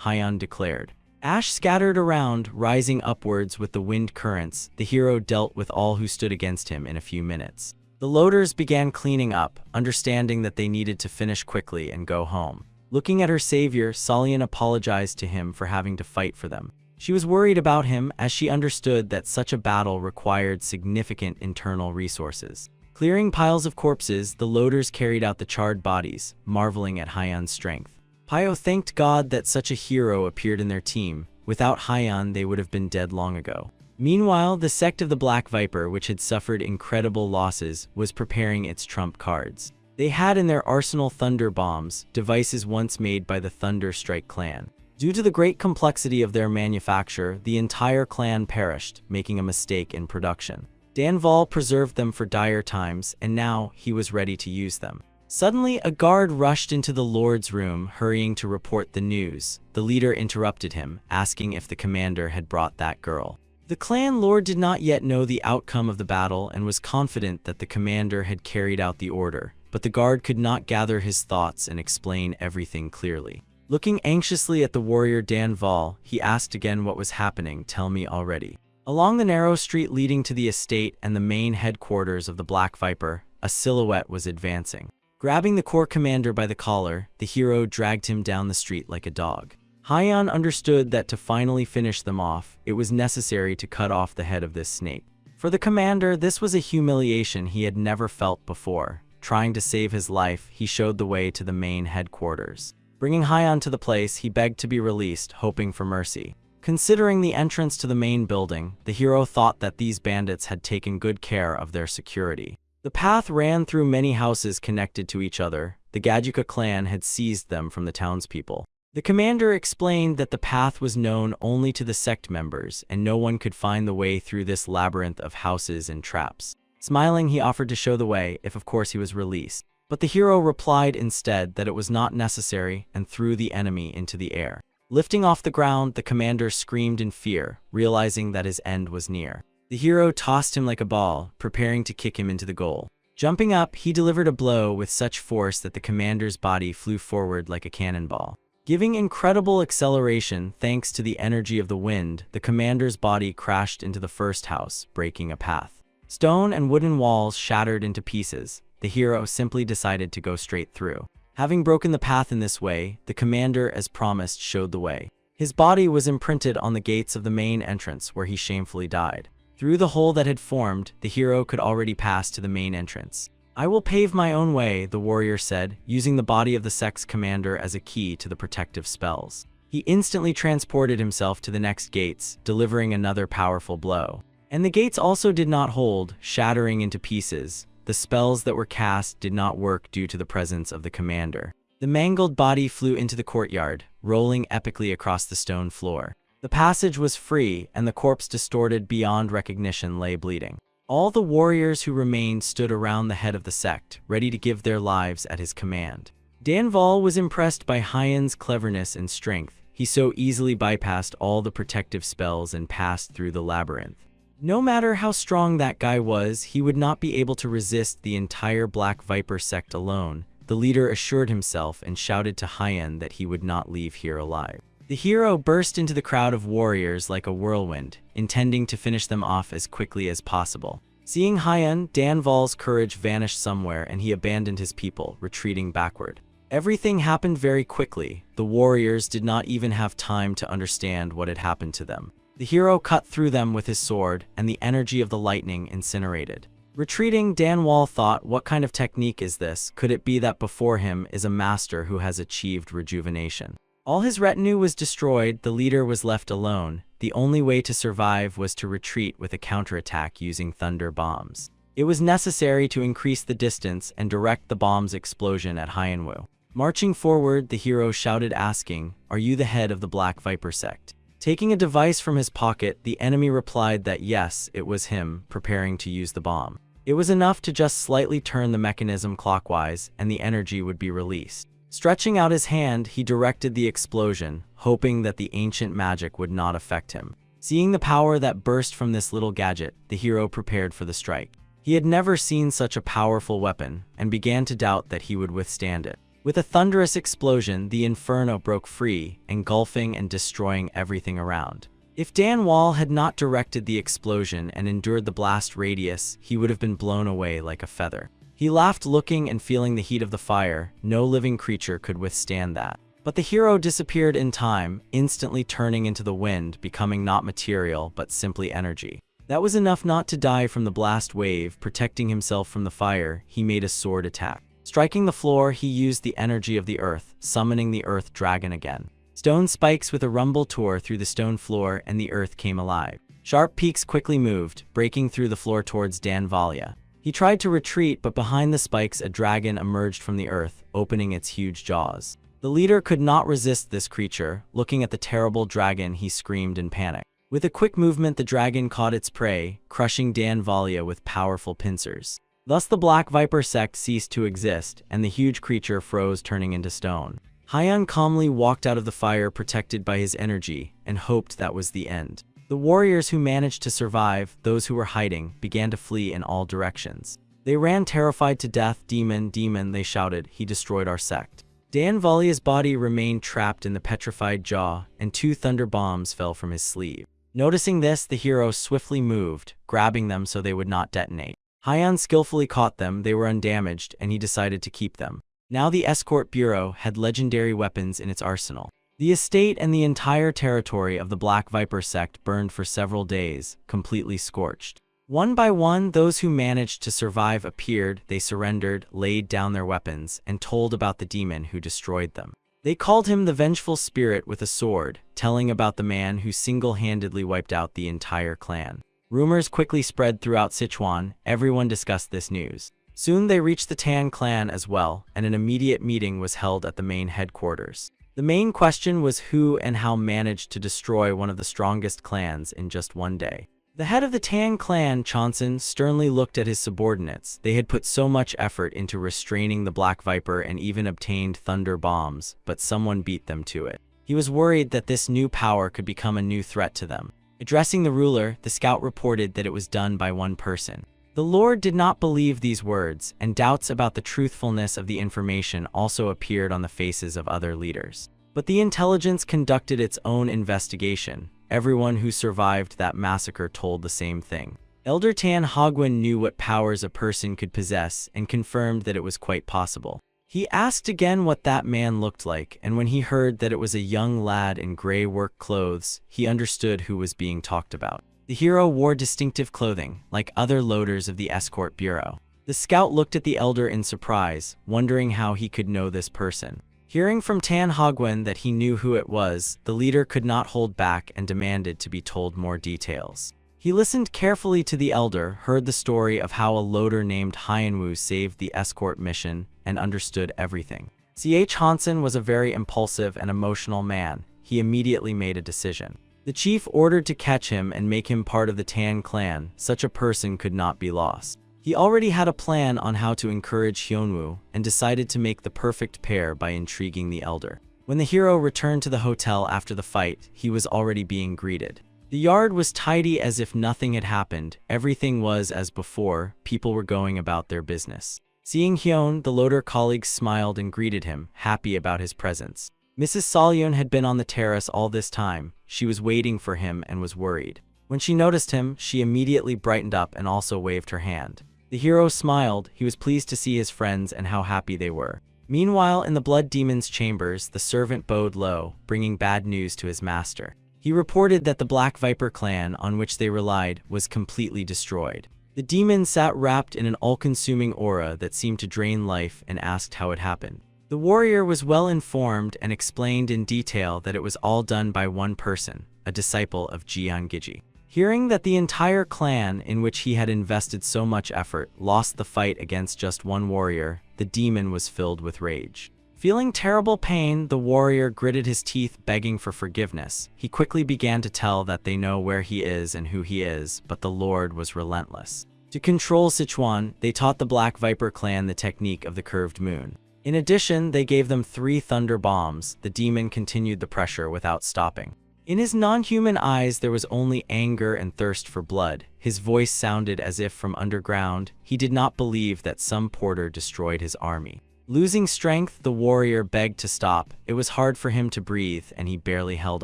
Hyun declared. Ash scattered around, rising upwards with the wind currents. The hero dealt with all who stood against him in a few minutes. The loaders began cleaning up, understanding that they needed to finish quickly and go home. Looking at her savior, Solian apologized to him for having to fight for them. She was worried about him as she understood that such a battle required significant internal resources. Clearing piles of corpses, the loaders carried out the charred bodies, marveling at Hyun's strength. Pyo thanked God that such a hero appeared in their team. Without Hyun, they would have been dead long ago. Meanwhile, the sect of the Black Viper, which had suffered incredible losses, was preparing its trump cards. They had in their arsenal thunder bombs, devices once made by the Thunder Strike clan. Due to the great complexity of their manufacture, the entire clan perished, making a mistake in production. Danval preserved them for dire times, and now he was ready to use them. Suddenly, a guard rushed into the Lord's room, hurrying to report the news. The leader interrupted him, asking if the commander had brought that girl. The clan lord did not yet know the outcome of the battle and was confident that the commander had carried out the order, but the guard could not gather his thoughts and explain everything clearly. Looking anxiously at the warrior Danval, he asked again what was happening. "Tell me already." Along the narrow street leading to the estate and the main headquarters of the Black Viper, a silhouette was advancing. Grabbing the corps commander by the collar, the hero dragged him down the street like a dog. Haiyan understood that to finally finish them off, it was necessary to cut off the head of this snake. For the commander, this was a humiliation he had never felt before. Trying to save his life, he showed the way to the main headquarters. Bringing Haiyan to the place, he begged to be released, hoping for mercy. Considering the entrance to the main building, the hero thought that these bandits had taken good care of their security. The path ran through many houses connected to each other. The Gajuka clan had seized them from the townspeople. The commander explained that the path was known only to the sect members, and no one could find the way through this labyrinth of houses and traps. Smiling, he offered to show the way, if of course he was released. But the hero replied instead that it was not necessary and threw the enemy into the air. Lifting off the ground, the commander screamed in fear, realizing that his end was near. The hero tossed him like a ball, preparing to kick him into the goal. Jumping up, he delivered a blow with such force that the commander's body flew forward like a cannonball. Giving incredible acceleration thanks to the energy of the wind, the commander's body crashed into the first house, breaking a path. Stone and wooden walls shattered into pieces. The hero simply decided to go straight through. Having broken the path in this way, the commander, as promised, showed the way. His body was imprinted on the gates of the main entrance, where he shamefully died. Through the hole that had formed, the hero could already pass to the main entrance. "I will pave my own way," the warrior said, using the body of the sect's commander as a key to the protective spells. He instantly transported himself to the next gates, delivering another powerful blow. And the gates also did not hold, shattering into pieces. The spells that were cast did not work due to the presence of the commander. The mangled body flew into the courtyard, rolling epically across the stone floor. The passage was free, and the corpse, distorted beyond recognition, lay bleeding. All the warriors who remained stood around the head of the sect, ready to give their lives at his command. Danval was impressed by Haiyan's cleverness and strength. He so easily bypassed all the protective spells and passed through the labyrinth. No matter how strong that guy was, he would not be able to resist the entire Black Viper sect alone. The leader assured himself and shouted to Haiyan that he would not leave here alive. The hero burst into the crowd of warriors like a whirlwind, intending to finish them off as quickly as possible. Seeing Haiyan, Danval's courage vanished somewhere and he abandoned his people, retreating backward. Everything happened very quickly. The warriors did not even have time to understand what had happened to them. The hero cut through them with his sword, and the energy of the lightning incinerated. Retreating, Danval thought, what kind of technique is this? Could it be that before him is a master who has achieved rejuvenation? All his retinue was destroyed, the leader was left alone. The only way to survive was to retreat with a counterattack using thunder bombs. It was necessary to increase the distance and direct the bomb's explosion at Haiyanwu. Marching forward, the hero shouted, asking, "Are you the head of the Black Viper sect?" Taking a device from his pocket, the enemy replied that yes, it was him, preparing to use the bomb. It was enough to just slightly turn the mechanism clockwise, and the energy would be released. Stretching out his hand, he directed the explosion, hoping that the ancient magic would not affect him. Seeing the power that burst from this little gadget, the hero prepared for the strike. He had never seen such a powerful weapon, and began to doubt that he would withstand it. With a thunderous explosion, the inferno broke free, engulfing and destroying everything around. If Danval had not directed the explosion and endured the blast radius, he would have been blown away like a feather. He laughed, looking and feeling the heat of the fire. No living creature could withstand that. But the hero disappeared in time, instantly turning into the wind, becoming not material, but simply energy. That was enough not to die from the blast wave. Protecting himself from the fire, he made a sword attack. Striking the floor, he used the energy of the earth, summoning the earth dragon again. Stone spikes with a rumble tore through the stone floor, and the earth came alive. Sharp peaks quickly moved, breaking through the floor towards Danvalia. He tried to retreat, but behind the spikes a dragon emerged from the earth, opening its huge jaws. The leader could not resist this creature. Looking at the terrible dragon, he screamed in panic. With a quick movement, the dragon caught its prey, crushing Dan Valia with powerful pincers. Thus the Black Viper sect ceased to exist, and the huge creature froze, turning into stone. Hyun calmly walked out of the fire, protected by his energy, and hoped that was the end. The warriors who managed to survive, those who were hiding, began to flee in all directions. They ran terrified to death. Demon, demon, they shouted, he destroyed our sect. Dan Valia's body remained trapped in the petrified jaw, and 2 thunder bombs fell from his sleeve. Noticing this, the hero swiftly moved, grabbing them so they would not detonate. Hyun skillfully caught them. They were undamaged, and he decided to keep them. Now the escort bureau had legendary weapons in its arsenal. The estate and the entire territory of the Black Viper sect burned for several days, completely scorched. One by one, those who managed to survive appeared. They surrendered, laid down their weapons, and told about the demon who destroyed them. They called him the vengeful spirit with a sword, telling about the man who single-handedly wiped out the entire clan. Rumors quickly spread throughout Sichuan. Everyone discussed this news. Soon they reached the Tan clan as well, and an immediate meeting was held at the main headquarters. The main question was who and how managed to destroy one of the strongest clans in just one day. The head of the Tan clan, Chonson, sternly looked at his subordinates. They had put so much effort into restraining the Black Viper and even obtained thunder bombs, but someone beat them to it. He was worried that this new power could become a new threat to them. Addressing the ruler, the scout reported that it was done by one person. The Lord did not believe these words, and doubts about the truthfulness of the information also appeared on the faces of other leaders. But the intelligence conducted its own investigation. Everyone who survived that massacre told the same thing. Elder Tan Hogwen knew what powers a person could possess and confirmed that it was quite possible. He asked again what that man looked like, and when he heard that it was a young lad in gray work clothes, he understood who was being talked about. The hero wore distinctive clothing, like other loaders of the escort bureau. The scout looked at the elder in surprise, wondering how he could know this person. Hearing from Tan Hogwen that he knew who it was, the leader could not hold back and demanded to be told more details. He listened carefully to the elder, heard the story of how a loader named Hyunwoo saved the escort mission, and understood everything. Ch. Hansen was a very impulsive and emotional man. He immediately made a decision. The chief ordered to catch him and make him part of the Tan clan. Such a person could not be lost. He already had a plan on how to encourage Hyunwoo, and decided to make the perfect pair by intriguing the elder. When the hero returned to the hotel after the fight, he was already being greeted. The yard was tidy as if nothing had happened. Everything was as before. People were going about their business. Seeing Hyun, the loader colleagues smiled and greeted him, happy about his presence. Mrs. Salyun had been on the terrace all this time. She was waiting for him and was worried. When she noticed him, she immediately brightened up and also waved her hand. The hero smiled. He was pleased to see his friends and how happy they were. Meanwhile, in the Blood Demon's chambers, the servant bowed low, bringing bad news to his master. He reported that the Black Viper clan, on which they relied, was completely destroyed. The demon sat wrapped in an all-consuming aura that seemed to drain life and asked how it happened. The warrior was well informed and explained in detail that it was all done by one person, a disciple of Jiangiji. Hearing that the entire clan, in which he had invested so much effort, lost the fight against just one warrior, the demon was filled with rage. Feeling terrible pain, the warrior gritted his teeth, begging for forgiveness. He quickly began to tell that they know where he is and who he is, but the Lord was relentless. To control Sichuan, they taught the Black Viper clan the technique of the curved moon. In addition, they gave them 3 thunder bombs. The demon continued the pressure without stopping. In his non-human eyes there was only anger and thirst for blood. His voice sounded as if from underground. He did not believe that some porter destroyed his army. Losing strength, the warrior begged to stop. It was hard for him to breathe, and he barely held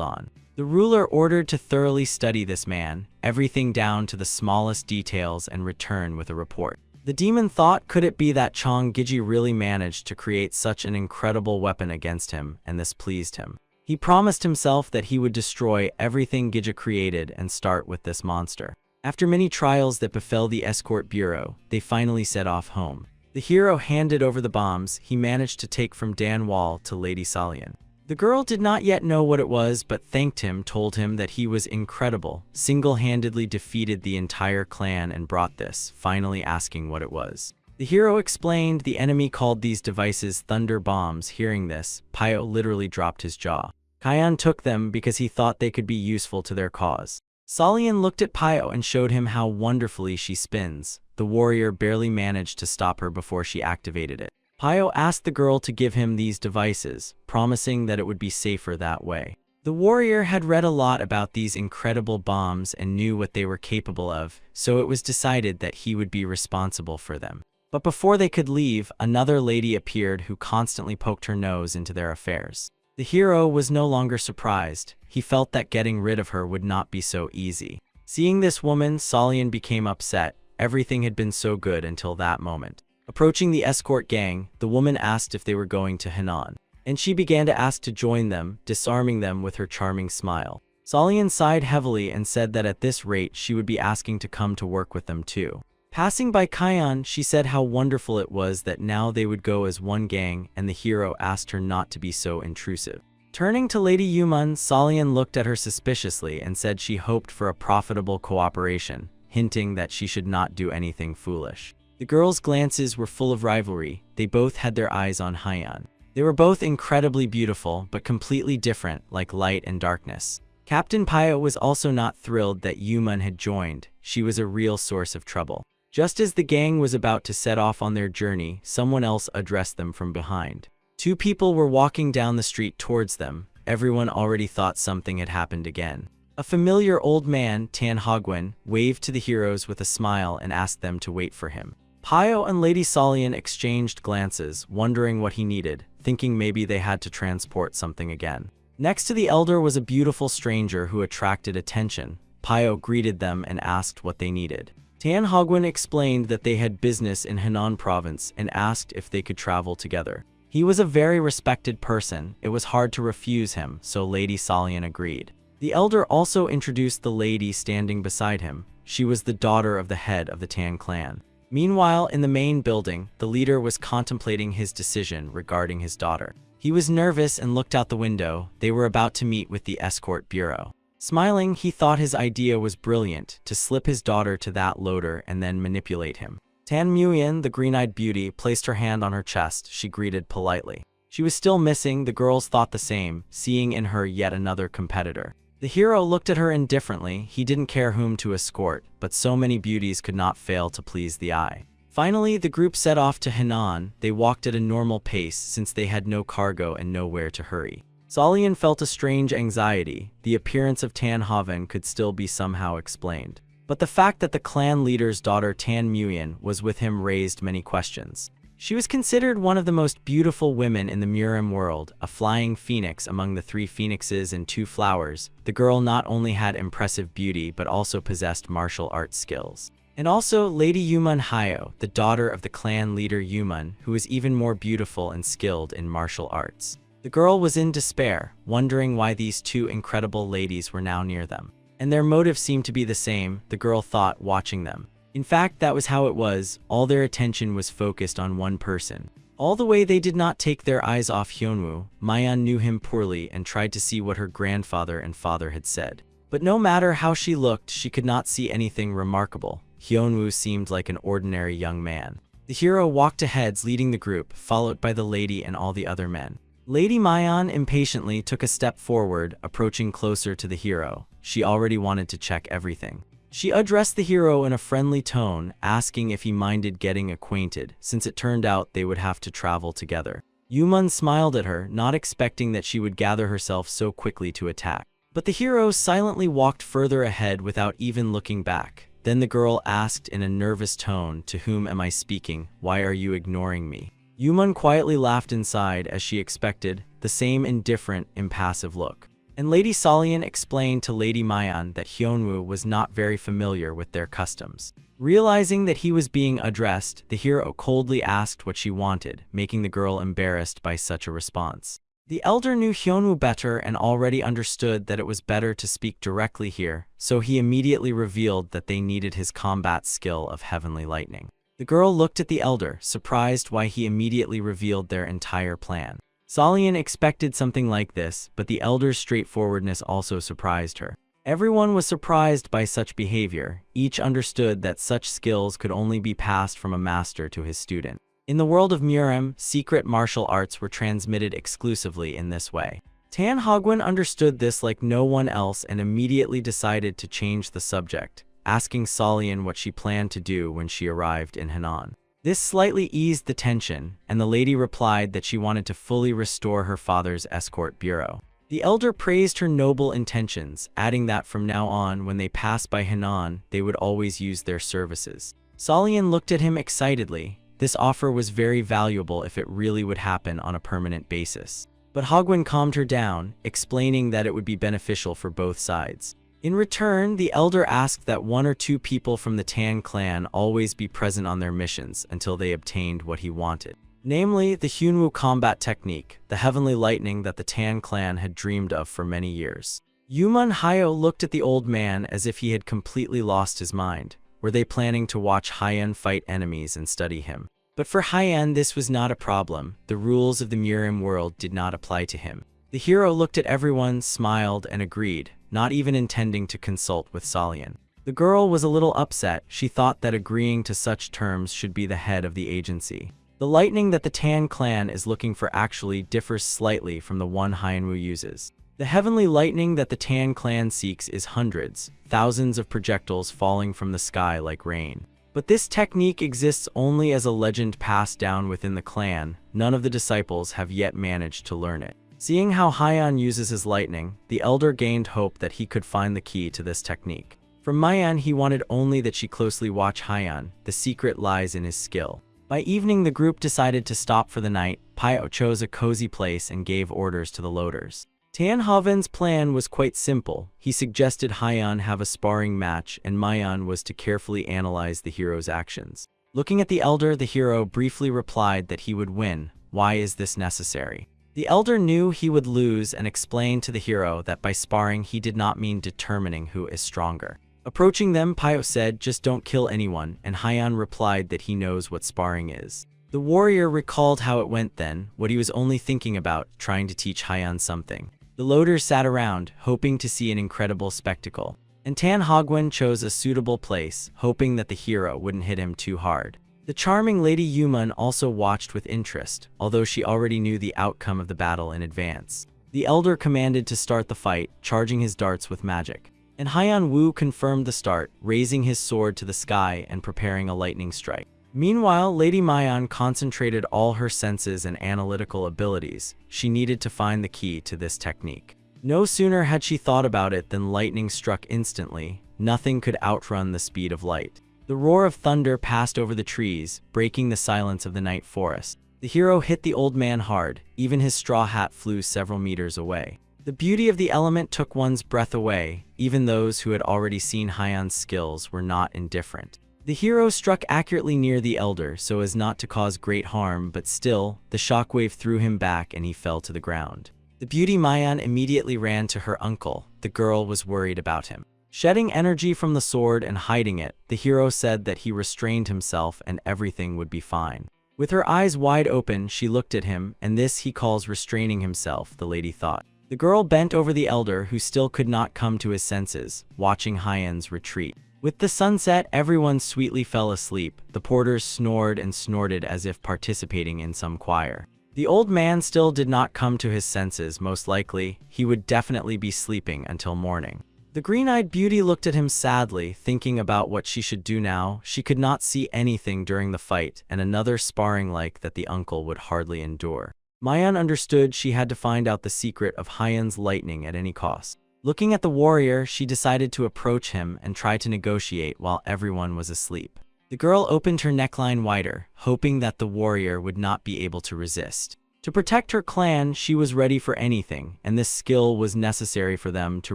on. The ruler ordered to thoroughly study this man, everything down to the smallest details, and return with a report. The demon thought, could it be that Chong Giji really managed to create such an incredible weapon against him, and this pleased him. He promised himself that he would destroy everything Gija created and start with this monster. After many trials that befell the escort bureau, they finally set off home. The hero handed over the bombs he managed to take from Dan Wall to Lady Salyun. The girl did not yet know what it was, but thanked him, told him that he was incredible, single-handedly defeated the entire clan and brought this, finally asking what it was. The hero explained the enemy called these devices thunder bombs. Hearing this, Pio literally dropped his jaw. Kion took them because he thought they could be useful to their cause. Solian looked at Pio and showed him how wonderfully she spins. The warrior barely managed to stop her before she activated it. Pio asked the girl to give him these devices, promising that it would be safer that way. The warrior had read a lot about these incredible bombs and knew what they were capable of, so it was decided that he would be responsible for them. But before they could leave, another lady appeared who constantly poked her nose into their affairs. The hero was no longer surprised. He felt that getting rid of her would not be so easy. Seeing this woman, Solian became upset. Everything had been so good until that moment. Approaching the escort gang, the woman asked if they were going to Henan, and she began to ask to join them, disarming them with her charming smile. Solian sighed heavily and said that at this rate she would be asking to come to work with them too. Passing by Kion, she said how wonderful it was that now they would go as one gang, and the hero asked her not to be so intrusive. Turning to Lady Yuman, Solian looked at her suspiciously and said she hoped for a profitable cooperation, hinting that she should not do anything foolish. The girls' glances were full of rivalry. They both had their eyes on Hyan. They were both incredibly beautiful, but completely different, like light and darkness. Captain Pio was also not thrilled that Yuman had joined. She was a real source of trouble. Just as the gang was about to set off on their journey, someone else addressed them from behind. Two people were walking down the street towards them. Everyone already thought something had happened again. A familiar old man, Tan Hogwen, waved to the heroes with a smile and asked them to wait for him. Pio and Lady Solian exchanged glances, wondering what he needed, thinking maybe they had to transport something again. Next to the elder was a beautiful stranger who attracted attention. Pio greeted them and asked what they needed. Tan Hogwen explained that they had business in Henan province and asked if they could travel together. He was a very respected person. It was hard to refuse him, so Lady Solian agreed. The elder also introduced the lady standing beside him. She was the daughter of the head of the Tan clan. Meanwhile, in the main building, the leader was contemplating his decision regarding his daughter. He was nervous and looked out the window. They were about to meet with the escort bureau. Smiling, he thought his idea was brilliant, to slip his daughter to that loader and then manipulate him. Tan Muyen, the green-eyed beauty, placed her hand on her chest. She greeted politely. She was still missing. The girls thought the same, seeing in her yet another competitor. The hero looked at her indifferently. He didn't care whom to escort, but so many beauties could not fail to please the eye. Finally, the group set off to Henan. They walked at a normal pace since they had no cargo and nowhere to hurry. Solian felt a strange anxiety. The appearance of Tan Haven could still be somehow explained. But the fact that the clan leader's daughter Tan Muyen was with him raised many questions. She was considered one of the most beautiful women in the Murim world, a flying phoenix among the 3 phoenixes and 2 flowers. The girl not only had impressive beauty but also possessed martial arts skills. And also Lady Yuman Hyo, the daughter of the clan leader Yuman, who was even more beautiful and skilled in martial arts. The girl was in despair, wondering why these 2 incredible ladies were now near them. And their motive seemed to be the same, the girl thought, watching them. In fact, that was how it was. All their attention was focused on one person. All the way they did not take their eyes off Hyunwoo. Mayan knew him poorly and tried to see what her grandfather and father had said. But no matter how she looked, she could not see anything remarkable. Hyunwoo seemed like an ordinary young man. The hero walked ahead, leading the group, followed by the lady and all the other men. Lady Mayan impatiently took a step forward, approaching closer to the hero. She already wanted to check everything. She addressed the hero in a friendly tone, asking if he minded getting acquainted, since it turned out they would have to travel together. Yuman smiled at her, not expecting that she would gather herself so quickly to attack. But the hero silently walked further ahead without even looking back. Then the girl asked in a nervous tone, "To whom am I speaking? Why are you ignoring me?" Yuman quietly laughed inside, as she expected, the same indifferent, impassive look. And Lady Solian explained to Lady Mayan that Hyunwoo was not very familiar with their customs. Realizing that he was being addressed, the hero coldly asked what she wanted, making the girl embarrassed by such a response. The elder knew Hyunwoo better and already understood that it was better to speak directly here, so he immediately revealed that they needed his combat skill of heavenly lightning. The girl looked at the elder, surprised why he immediately revealed their entire plan. Solian expected something like this, but the elder's straightforwardness also surprised her. Everyone was surprised by such behavior. Each understood that such skills could only be passed from a master to his student. In the world of Murem, secret martial arts were transmitted exclusively in this way. Tan Hogwen understood this like no one else and immediately decided to change the subject, asking Solian what she planned to do when she arrived in Henan. This slightly eased the tension, and the lady replied that she wanted to fully restore her father's escort bureau. The elder praised her noble intentions, adding that from now on, when they passed by Henan, they would always use their services. Solian looked at him excitedly. This offer was very valuable if it really would happen on a permanent basis. But Hogwen calmed her down, explaining that it would be beneficial for both sides. In return, the elder asked that 1 or 2 people from the Tan clan always be present on their missions until they obtained what he wanted. Namely, the Hyunwoo combat technique, the heavenly lightning that the Tan clan had dreamed of for many years. Yumun Hyo looked at the old man as if he had completely lost his mind. Were they planning to watch Hyen fight enemies and study him? But for Hyen, this was not a problem. The rules of the Murem world did not apply to him. The hero looked at everyone, smiled, and agreed, not even intending to consult with Solian. The girl was a little upset. She thought that agreeing to such terms should be the head of the agency. The lightning that the Tan clan is looking for actually differs slightly from the one Hyenwoo uses. The heavenly lightning that the Tan clan seeks is hundreds, thousands of projectiles falling from the sky like rain. But this technique exists only as a legend passed down within the clan. None of the disciples have yet managed to learn it. Seeing how Hyan uses his lightning, the elder gained hope that he could find the key to this technique. From Mayan, he wanted only that she closely watch Hyan. The secret lies in his skill. By evening, the group decided to stop for the night. Pyo chose a cozy place and gave orders to the loaders. Tan Haven's plan was quite simple. He suggested Hyan have a sparring match, and Mayan was to carefully analyze the hero's actions. Looking at the elder, the hero briefly replied that he would win. Why is this necessary? The elder knew he would lose and explained to the hero that by sparring he did not mean determining who is stronger. Approaching them, Pyo said, "Just don't kill anyone," and Hyan replied that he knows what sparring is. The warrior recalled how it went then, what he was only thinking about, trying to teach Hyan something. The loaders sat around, hoping to see an incredible spectacle. And Tan Hogwen chose a suitable place, hoping that the hero wouldn't hit him too hard. The charming Lady Yumun also watched with interest, although she already knew the outcome of the battle in advance. The elder commanded to start the fight, charging his darts with magic. And Hyan Wu confirmed the start, raising his sword to the sky and preparing a lightning strike. Meanwhile, Lady Mayan concentrated all her senses and analytical abilities. She needed to find the key to this technique. No sooner had she thought about it than lightning struck instantly. Nothing could outrun the speed of light. The roar of thunder passed over the trees, breaking the silence of the night forest. The hero hit the old man hard. Even his straw hat flew several meters away. The beauty of the element took one's breath away. Even those who had already seen Hyan's skills were not indifferent. The hero struck accurately near the elder so as not to cause great harm, but still, the shockwave threw him back and he fell to the ground. The beauty Mayan immediately ran to her uncle. The girl was worried about him. Shedding energy from the sword and hiding it, the hero said that he restrained himself and everything would be fine. With her eyes wide open, she looked at him, and this he calls restraining himself, the lady thought. The girl bent over the elder, who still could not come to his senses, watching Hyan's retreat. With the sunset, everyone sweetly fell asleep. The porters snored and snorted as if participating in some choir. The old man still did not come to his senses. Most likely, he would definitely be sleeping until morning. The green-eyed beauty looked at him sadly, thinking about what she should do now. She could not see anything during the fight, and another sparring like that the uncle would hardly endure. Mayan understood she had to find out the secret of Hyan's lightning at any cost. Looking at the warrior, she decided to approach him and try to negotiate while everyone was asleep. The girl opened her neckline wider, hoping that the warrior would not be able to resist. To protect her clan, she was ready for anything, and this skill was necessary for them to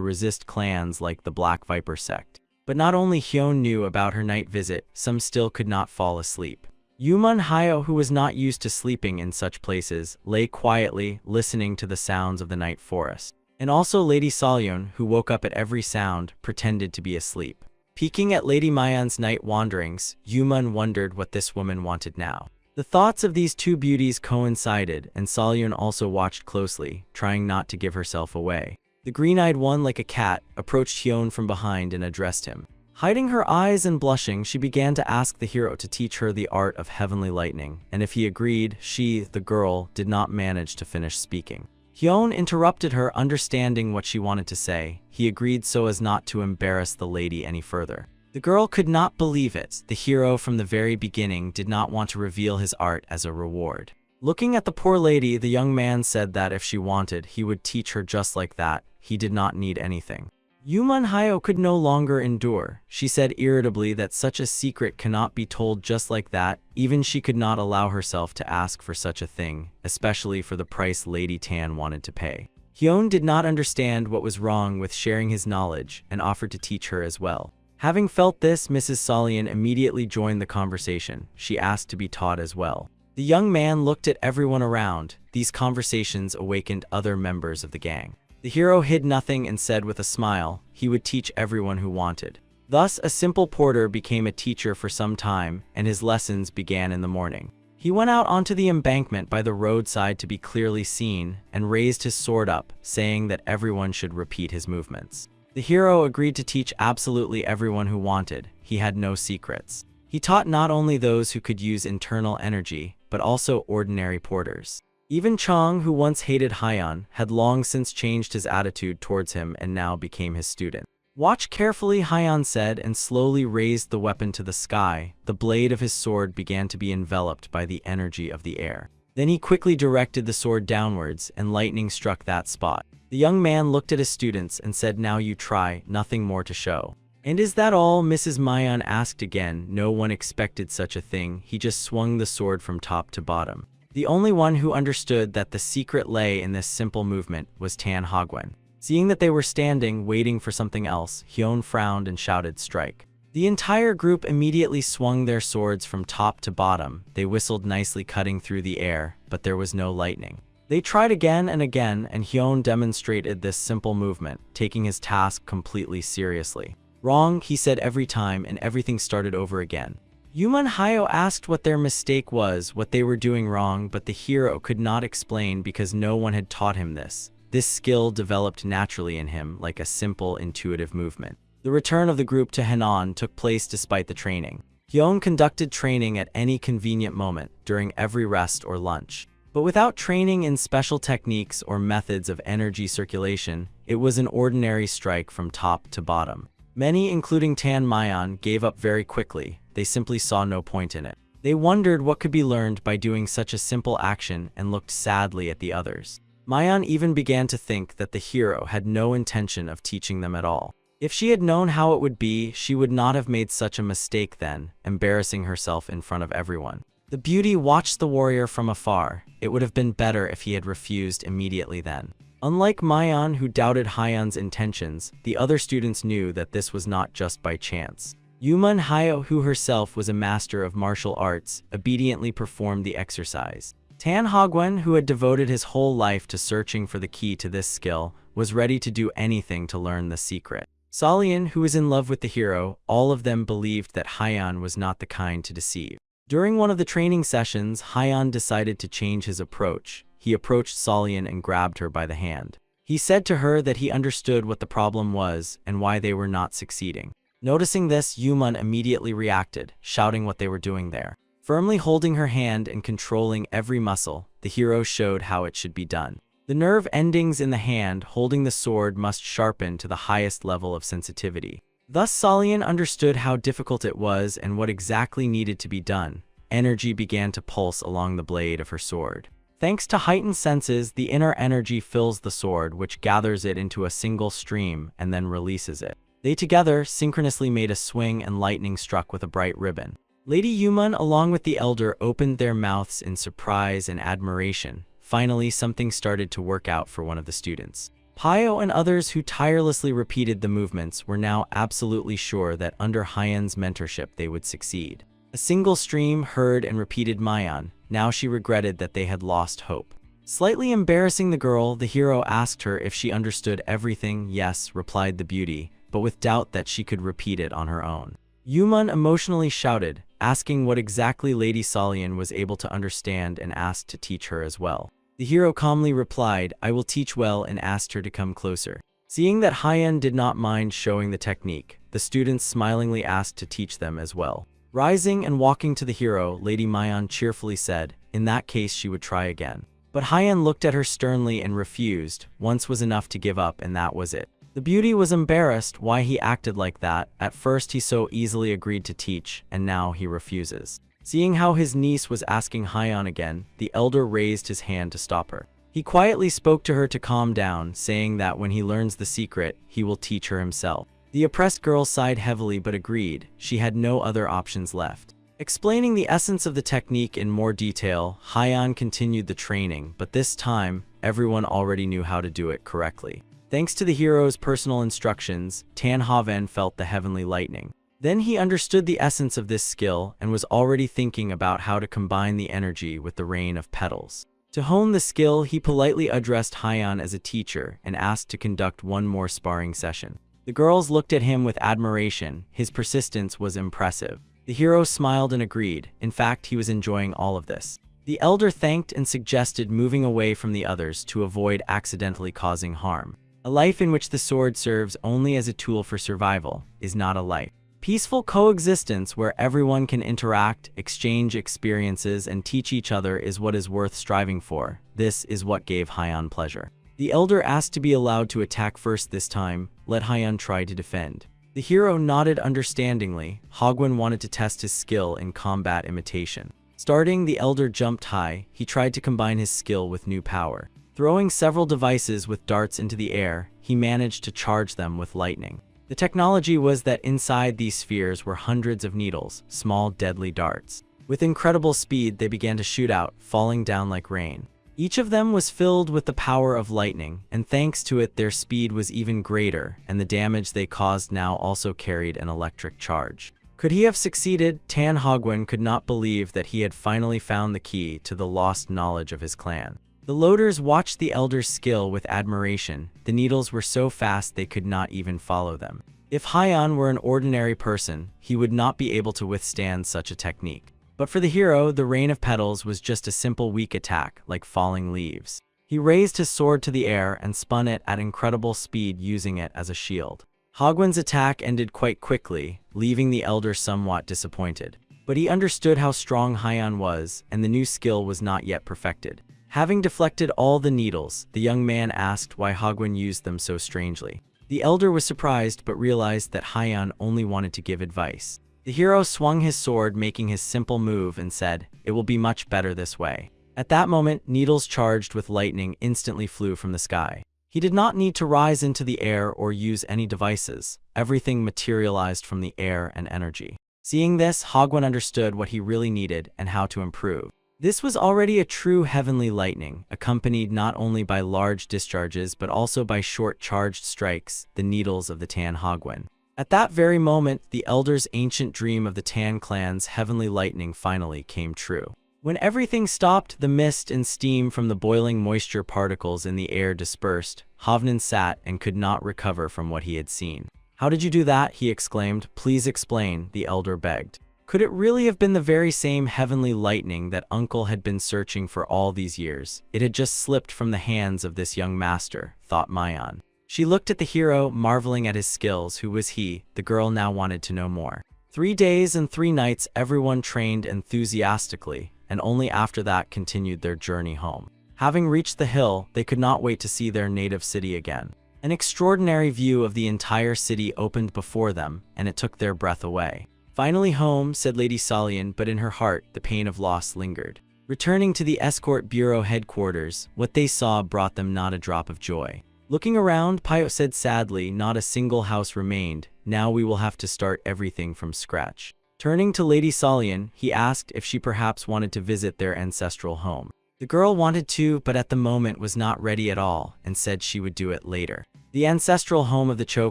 resist clans like the Black Viper Sect. But not only Hyun knew about her night visit, some still could not fall asleep. Yumun Hyo, who was not used to sleeping in such places, lay quietly, listening to the sounds of the night forest. And also Lady Solyon, who woke up at every sound, pretended to be asleep. Peeking at Lady Mayan's night wanderings, Yumun wondered what this woman wanted now. The thoughts of these two beauties coincided, and Solyon also watched closely, trying not to give herself away. The The green-eyed one, like a cat, approached Hyun from behind and addressed him. Hiding her eyes and blushing, she began to ask the hero to teach her the art of heavenly lightning, and if he agreed, she, the girl, did not manage to finish speaking. Hyun interrupted her, understanding what she wanted to say. He agreed so as not to embarrass the lady any further. The girl could not believe it. The hero from the very beginning did not want to reveal his art as a reward. Looking at the poor lady, the young man said that if she wanted, he would teach her just like that. He did not need anything. Manhwa could no longer endure. She said irritably that such a secret cannot be told just like that. Even she could not allow herself to ask for such a thing, especially for the price Lady Tan wanted to pay. Hyun did not understand what was wrong with sharing his knowledge and offered to teach her as well. Having felt this, Mrs. Solian immediately joined the conversation. She asked to be taught as well. The young man looked at everyone around. These conversations awakened other members of the gang. The hero hid nothing and said with a smile, he would teach everyone who wanted. Thus, a simple porter became a teacher for some time, and his lessons began in the morning. He went out onto the embankment by the roadside to be clearly seen, and raised his sword up, saying that everyone should repeat his movements. The hero agreed to teach absolutely everyone who wanted. He had no secrets. He taught not only those who could use internal energy, but also ordinary porters. Even Chong, who once hated Hyun, had long since changed his attitude towards him and now became his student. Watch carefully, Hyun said, and slowly raised the weapon to the sky. The blade of his sword began to be enveloped by the energy of the air. Then he quickly directed the sword downwards, and lightning struck that spot. The young man looked at his students and said, "Now you try, nothing more to show." "And is that all?" Mrs. Mayan asked again. No one expected such a thing. He just swung the sword from top to bottom. The only one who understood that the secret lay in this simple movement was Tan Hogwen. Seeing that they were standing, waiting for something else, Hyun frowned and shouted, "Strike." The entire group immediately swung their swords from top to bottom. They whistled nicely, cutting through the air, but there was no lightning. They tried again, and Hyun demonstrated this simple movement, taking his task completely seriously. "Wrong," he said every time, and everything started over again. Manhwa asked what their mistake was, what they were doing wrong, but the hero could not explain because no one had taught him this. This skill developed naturally in him, like a simple, intuitive movement. The return of the group to Henan took place despite the training. Hyun conducted training at any convenient moment, during every rest or lunch. But without training in special techniques or methods of energy circulation, it was an ordinary strike from top to bottom. Many, including Tan Mayan, gave up very quickly. They simply saw no point in it. They wondered what could be learned by doing such a simple action and looked sadly at the others. Mayan even began to think that the hero had no intention of teaching them at all. If she had known how it would be, she would not have made such a mistake then, embarrassing herself in front of everyone. The beauty watched the warrior from afar. It would have been better if he had refused immediately then. Unlike Mayan, who doubted Hyun's intentions, the other students knew that this was not just by chance. Manhwa, who herself was a master of martial arts, obediently performed the exercise. Tan Hogwen, who had devoted his whole life to searching for the key to this skill, was ready to do anything to learn the secret. Solian, who was in love with the hero, all of them believed that Hyun was not the kind to deceive. During one of the training sessions, Hyun decided to change his approach. He approached Solian and grabbed her by the hand. He said to her that he understood what the problem was and why they were not succeeding. Noticing this, Yuman immediately reacted, shouting what they were doing there. Firmly holding her hand and controlling every muscle, the hero showed how it should be done. The nerve endings in the hand holding the sword must sharpen to the highest level of sensitivity. Thus Solian understood how difficult it was and what exactly needed to be done. Energy began to pulse along the blade of her sword. Thanks to heightened senses, the inner energy fills the sword, which gathers it into a single stream and then releases it. They together synchronously made a swing, and lightning struck with a bright ribbon. Lady Yuman, along with the elder, opened their mouths in surprise and admiration. Finally, something started to work out for one of the students. Pio and others who tirelessly repeated the movements were now absolutely sure that under Hyun's mentorship they would succeed. A single stream heard and repeated Mayan. Now she regretted that they had lost hope. Slightly embarrassing the girl, the hero asked her if she understood everything. "Yes," replied the beauty, but with doubt that she could repeat it on her own. Yuman emotionally shouted, asking what exactly Lady Solian was able to understand, and asked to teach her as well. The hero calmly replied, "I will teach well," and asked her to come closer. Seeing that Haiyan did not mind showing the technique, the students smilingly asked to teach them as well. Rising and walking to the hero, Lady Mayan cheerfully said, in that case she would try again. But Haiyan looked at her sternly and refused. Once was enough to give up, and that was it. The beauty was embarrassed why he acted like that. At first he so easily agreed to teach, and now he refuses. Seeing how his niece was asking Haiyan again, the elder raised his hand to stop her. He quietly spoke to her to calm down, saying that when he learns the secret, he will teach her himself. The oppressed girl sighed heavily but agreed. She had no other options left. Explaining the essence of the technique in more detail, Haiyan continued the training, but this time, everyone already knew how to do it correctly. Thanks to the hero's personal instructions, Tan Haven felt the heavenly lightning. Then he understood the essence of this skill and was already thinking about how to combine the energy with the rain of petals. To hone the skill, he politely addressed Haiyan as a teacher and asked to conduct one more sparring session. The girls looked at him with admiration. His persistence was impressive. The hero smiled and agreed. In fact, he was enjoying all of this. The elder thanked and suggested moving away from the others to avoid accidentally causing harm. A life in which the sword serves only as a tool for survival is not a life. Peaceful coexistence where everyone can interact, exchange experiences, and teach each other is what is worth striving for. This is what gave Haiyan pleasure. The elder asked to be allowed to attack first this time. Let Haiyan try to defend. The hero nodded understandingly. Hagwon wanted to test his skill in combat imitation. Starting, the elder jumped high. He tried to combine his skill with new power. Throwing several devices with darts into the air, he managed to charge them with lightning. The technology was that inside these spheres were hundreds of needles, small deadly darts. With incredible speed, they began to shoot out, falling down like rain. Each of them was filled with the power of lightning, and thanks to it their speed was even greater, and the damage they caused now also carried an electric charge. Could he have succeeded? Tan Hagwon could not believe that he had finally found the key to the lost knowledge of his clan. The loaders watched the elder's skill with admiration. The needles were so fast they could not even follow them. If Haiyan were an ordinary person, he would not be able to withstand such a technique. But for the hero, the rain of petals was just a simple weak attack, like falling leaves. He raised his sword to the air and spun it at incredible speed, using it as a shield. Hagwon's attack ended quite quickly, leaving the elder somewhat disappointed. But he understood how strong Haiyan was, and the new skill was not yet perfected. Having deflected all the needles, the young man asked why Hagwon used them so strangely. The elder was surprised but realized that Haiyan only wanted to give advice. The hero swung his sword, making his simple move, and said, "It will be much better this way." At that moment, needles charged with lightning instantly flew from the sky. He did not need to rise into the air or use any devices. Everything materialized from the air and energy. Seeing this, Hagwon understood what he really needed and how to improve. This was already a true heavenly lightning, accompanied not only by large discharges but also by short charged strikes, the needles of the Tan Hagwon. At that very moment, the elder's ancient dream of the Tan clan's heavenly lightning finally came true. When everything stopped, the mist and steam from the boiling moisture particles in the air dispersed. Havnan sat and could not recover from what he had seen. "How did you do that?" he exclaimed. "Please explain," the elder begged. Could it really have been the very same heavenly lightning that Uncle had been searching for all these years? It had just slipped from the hands of this young master, thought Mayan. She looked at the hero, marveling at his skills. Who was he? The girl now wanted to know more. 3 days and 3 nights everyone trained enthusiastically, and only after that continued their journey home. Having reached the hill, they could not wait to see their native city again. An extraordinary view of the entire city opened before them, and it took their breath away. "Finally home," said Lady Salian, but in her heart, the pain of loss lingered. Returning to the escort bureau headquarters, what they saw brought them not a drop of joy. Looking around, Payot said sadly, "Not a single house remained. Now we will have to start everything from scratch." Turning to Lady Salian, he asked if she perhaps wanted to visit their ancestral home. The girl wanted to, but at the moment was not ready at all, and said she would do it later. The ancestral home of the Cho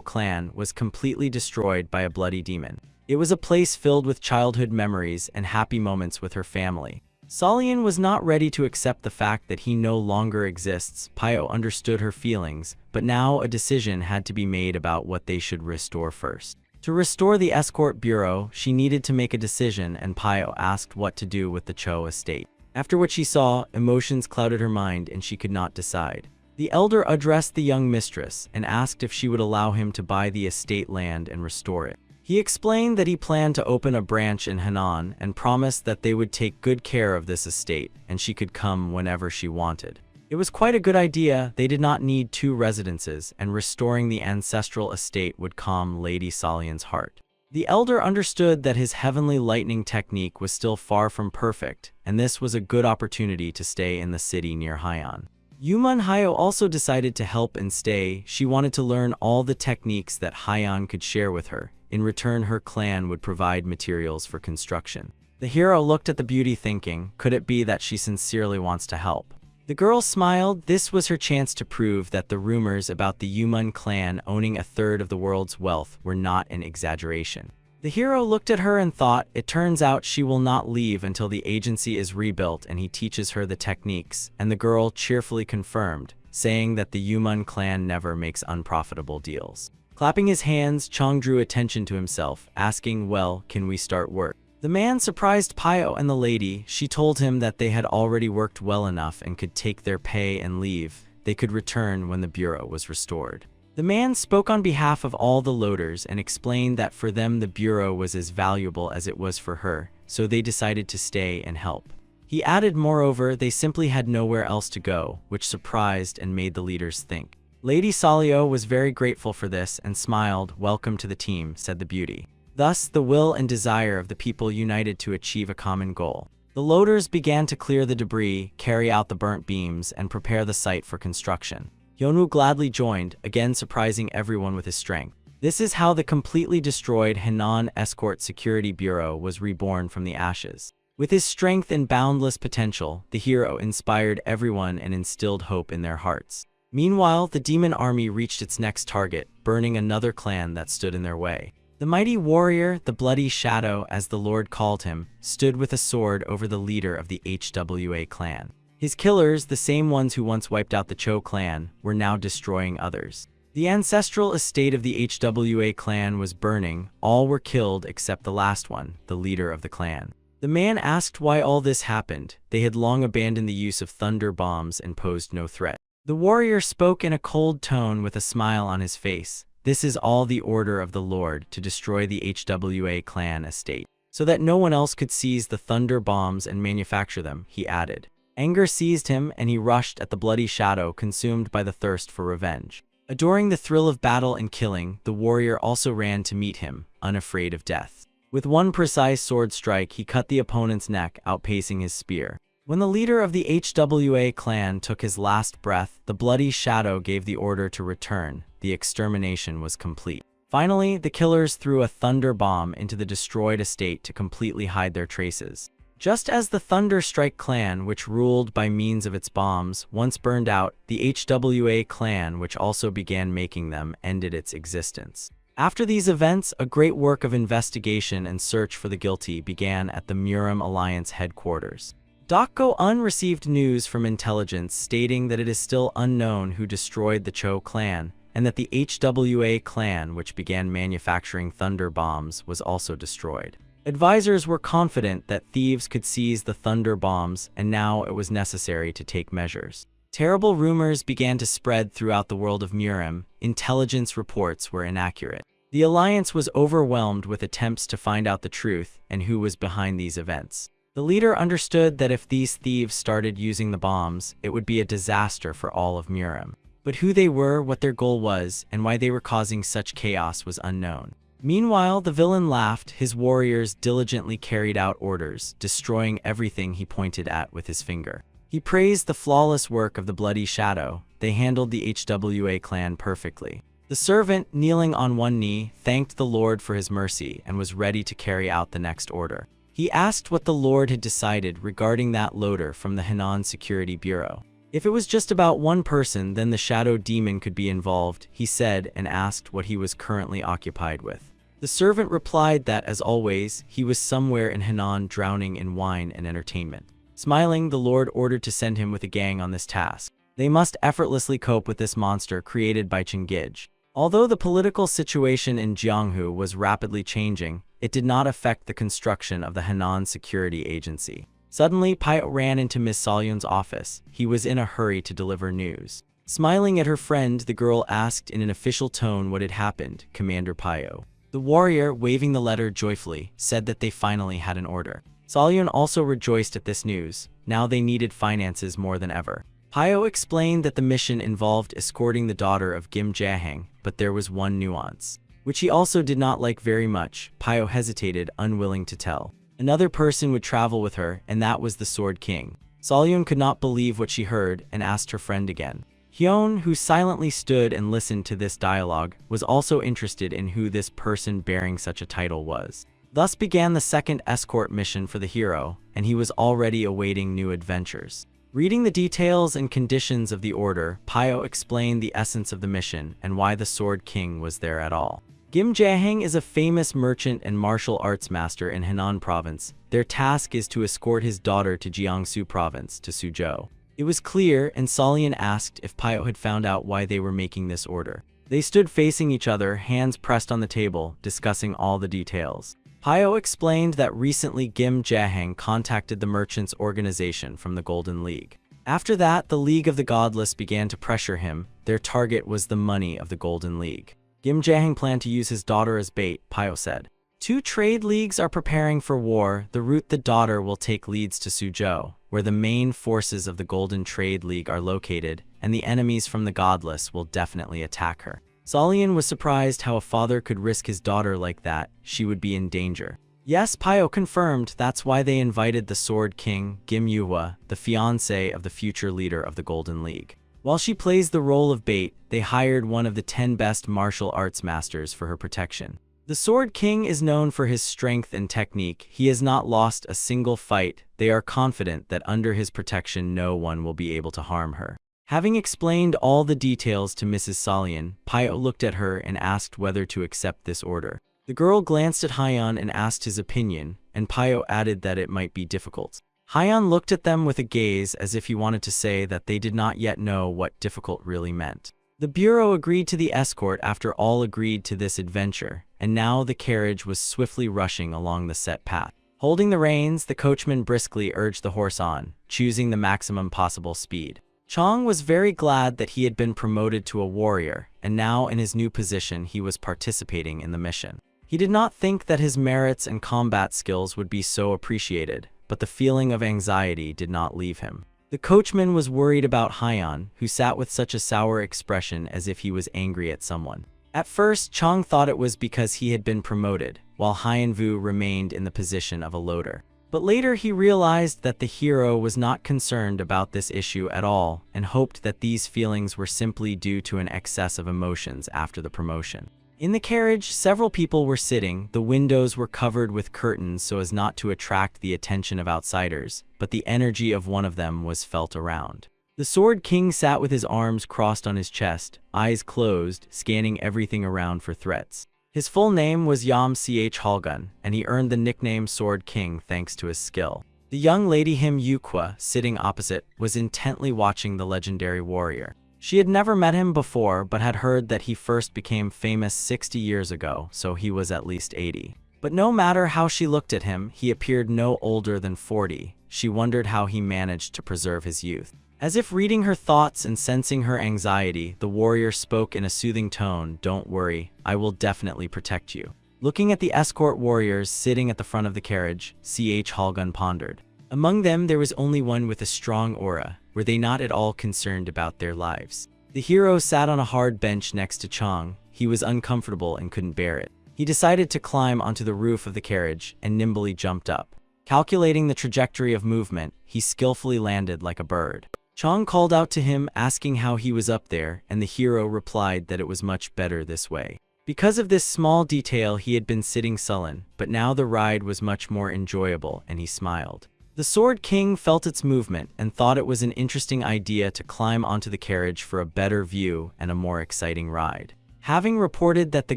clan was completely destroyed by a bloody demon. It was a place filled with childhood memories and happy moments with her family. Salian was not ready to accept the fact that he no longer exists. Payot understood her feelings, but now a decision had to be made about what they should restore first. To restore the escort bureau, she needed to make a decision, and Payot asked what to do with the Cho estate. After what she saw, emotions clouded her mind and she could not decide. The elder addressed the young mistress and asked if she would allow him to buy the estate land and restore it. He explained that he planned to open a branch in Henan and promised that they would take good care of this estate and she could come whenever she wanted. It was quite a good idea. They did not need 2 residences, and restoring the ancestral estate would calm Lady Salian's heart. The elder understood that his heavenly lightning technique was still far from perfect, and this was a good opportunity to stay in the city near Haiyan. Yuman Hayo also decided to help and stay. She wanted to learn all the techniques that Haiyan could share with her. In return, her clan would provide materials for construction. The hero looked at the beauty thinking, could it be that she sincerely wants to help? The girl smiled. This was her chance to prove that the rumors about the Yuman clan owning a third of the world's wealth were not an exaggeration. The hero looked at her and thought, it turns out she will not leave until the agency is rebuilt and he teaches her the techniques, and the girl cheerfully confirmed, saying that the Yuman clan never makes unprofitable deals. Clapping his hands, Chong drew attention to himself, asking, well, can we start work? The man surprised Pio and the lady. She told him that they had already worked well enough and could take their pay and leave. They could return when the bureau was restored. The man spoke on behalf of all the loaders and explained that for them the bureau was as valuable as it was for her, so they decided to stay and help. He added, moreover, they simply had nowhere else to go, which surprised and made the leaders think. Lady Salio was very grateful for this and smiled. Welcome to the team, said the beauty. Thus, the will and desire of the people united to achieve a common goal. The loaders began to clear the debris, carry out the burnt beams, and prepare the site for construction. Yonwoo gladly joined, again surprising everyone with his strength. This is how the completely destroyed Henan Escort Security Bureau was reborn from the ashes. With his strength and boundless potential, the hero inspired everyone and instilled hope in their hearts. Meanwhile, the demon army reached its next target, burning another clan that stood in their way. The mighty warrior, the Bloody Shadow as the Lord called him, stood with a sword over the leader of the HWA clan. His killers, the same ones who once wiped out the Cho clan, were now destroying others. The ancestral estate of the HWA clan was burning. All were killed except the last one, the leader of the clan. The man asked why all this happened. They had long abandoned the use of thunder bombs and posed no threat. The warrior spoke in a cold tone with a smile on his face. This is all the order of the Lord, to destroy the HWA clan estate, so that no one else could seize the thunder bombs and manufacture them, he added. Anger seized him, and he rushed at the Bloody Shadow, consumed by the thirst for revenge. Adoring the thrill of battle and killing, the warrior also ran to meet him, unafraid of death. With one precise sword strike, he cut the opponent's neck, outpacing his spear. When the leader of the HWA clan took his last breath, the Bloody Shadow gave the order to return. The extermination was complete. Finally, the killers threw a thunder bomb into the destroyed estate to completely hide their traces. Just as the Thunder Strike clan, which ruled by means of its bombs, once burned out, the HWA clan, which also began making them, ended its existence. After these events, a great work of investigation and search for the guilty began at the Murim Alliance headquarters. Dokgo Un received news from intelligence stating that it is still unknown who destroyed the Cho clan, and that the HWA clan, which began manufacturing thunder bombs, was also destroyed. Advisors were confident that thieves could seize the thunder bombs, and now it was necessary to take measures. Terrible rumors began to spread throughout the world of Murim. Intelligence reports were inaccurate. The Alliance was overwhelmed with attempts to find out the truth and who was behind these events. The leader understood that if these thieves started using the bombs, it would be a disaster for all of Murim. But who they were, what their goal was, and why they were causing such chaos was unknown. Meanwhile, the villain laughed. His warriors diligently carried out orders, destroying everything he pointed at with his finger. He praised the flawless work of the Bloody Shadow. They handled the HWA clan perfectly. The servant, kneeling on one knee, thanked the Lord for his mercy and was ready to carry out the next order. He asked what the Lord had decided regarding that loader from the Henan Security Bureau. If it was just about one person, then the shadow demon could be involved, he said, and asked what he was currently occupied with. The servant replied that, as always, he was somewhere in Henan drowning in wine and entertainment. Smiling, the Lord ordered to send him with a gang on this task. They must effortlessly cope with this monster created by Chingij. Although the political situation in Jianghu was rapidly changing, it did not affect the construction of the Henan Security Agency. Suddenly, Pio ran into Miss Salyun's office. He was in a hurry to deliver news. Smiling at her friend, the girl asked in an official tone what had happened, Commander Pio. The warrior, waving the letter joyfully, said that they finally had an order. Solyun also rejoiced at this news. Now they needed finances more than ever. Pio explained that the mission involved escorting the daughter of Kim Jahang, but there was one nuance, which he also did not like very much. Pio hesitated, unwilling to tell. Another person would travel with her, and that was the Sword King. Solyun could not believe what she heard and asked her friend again. Hyun, who silently stood and listened to this dialogue, was also interested in who this person bearing such a title was. Thus began the second escort mission for the hero, and he was already awaiting new adventures. Reading the details and conditions of the order, Pio explained the essence of the mission and why the Sword King was there at all. Kim Jahang is a famous merchant and martial arts master in Henan province. Their task is to escort his daughter to Jiangsu province, to Suzhou. It was clear, and Solyun asked if Pio had found out why they were making this order. They stood facing each other, hands pressed on the table, discussing all the details. Pio explained that recently Kim Jahang contacted the merchants' organization from the Golden League. After that, the League of the Godless began to pressure him. Their target was the money of the Golden League. Kim Jahang planned to use his daughter as bait, Pio said. Two trade leagues are preparing for war. The route the daughter will take leads to Suzhou, where the main forces of the Golden Trade League are located, and the enemies from the Godless will definitely attack her. Solyun was surprised how a father could risk his daughter like that. She would be in danger. Yes, Pio confirmed. That's why they invited the Sword King, Kim Yuhua, the fiancé of the future leader of the Golden League. While she plays the role of bait, they hired one of the 10 best martial arts masters for her protection. The Sword King is known for his strength and technique. He has not lost a single fight. They are confident that under his protection no one will be able to harm her. Having explained all the details to Mrs. Solyun, Pio looked at her and asked whether to accept this order. The girl glanced at Hyun and asked his opinion, and Pio added that it might be difficult. Hyun looked at them with a gaze as if he wanted to say that they did not yet know what difficult really meant. The bureau agreed to the escort after all agreed to this adventure, and now the carriage was swiftly rushing along the set path. Holding the reins, the coachman briskly urged the horse on, choosing the maximum possible speed. Chong was very glad that he had been promoted to a warrior, and now in his new position he was participating in the mission. He did not think that his merits and combat skills would be so appreciated, but the feeling of anxiety did not leave him. The coachman was worried about Hyun, who sat with such a sour expression as if he was angry at someone. At first, Chong thought it was because he had been promoted, while Hyun Vu remained in the position of a loader. But later he realized that the hero was not concerned about this issue at all and hoped that these feelings were simply due to an excess of emotions after the promotion. In the carriage, several people were sitting. The windows were covered with curtains so as not to attract the attention of outsiders, but the energy of one of them was felt around. The Sword King sat with his arms crossed on his chest, eyes closed, scanning everything around for threats. His full name was Yam Ch Halgun, and he earned the nickname Sword King thanks to his skill. The young lady Him Yukwa, sitting opposite, was intently watching the legendary warrior. She had never met him before, but had heard that he first became famous 60 years ago, so he was at least 80. But no matter how she looked at him, he appeared no older than 40. She wondered how he managed to preserve his youth. As if reading her thoughts and sensing her anxiety, the warrior spoke in a soothing tone, "Don't worry, I will definitely protect you." Looking at the escort warriors sitting at the front of the carriage, Ch Halgun pondered. Among them there was only one with a strong aura. Were they not at all concerned about their lives? The hero sat on a hard bench next to Chong. He was uncomfortable and couldn't bear it. He decided to climb onto the roof of the carriage and nimbly jumped up. Calculating the trajectory of movement, he skillfully landed like a bird. Chong called out to him, asking how he was up there, and the hero replied that it was much better this way. Because of this small detail, he had been sitting sullen, but now the ride was much more enjoyable, and he smiled. The Sword King felt its movement and thought it was an interesting idea to climb onto the carriage for a better view and a more exciting ride. Having reported that the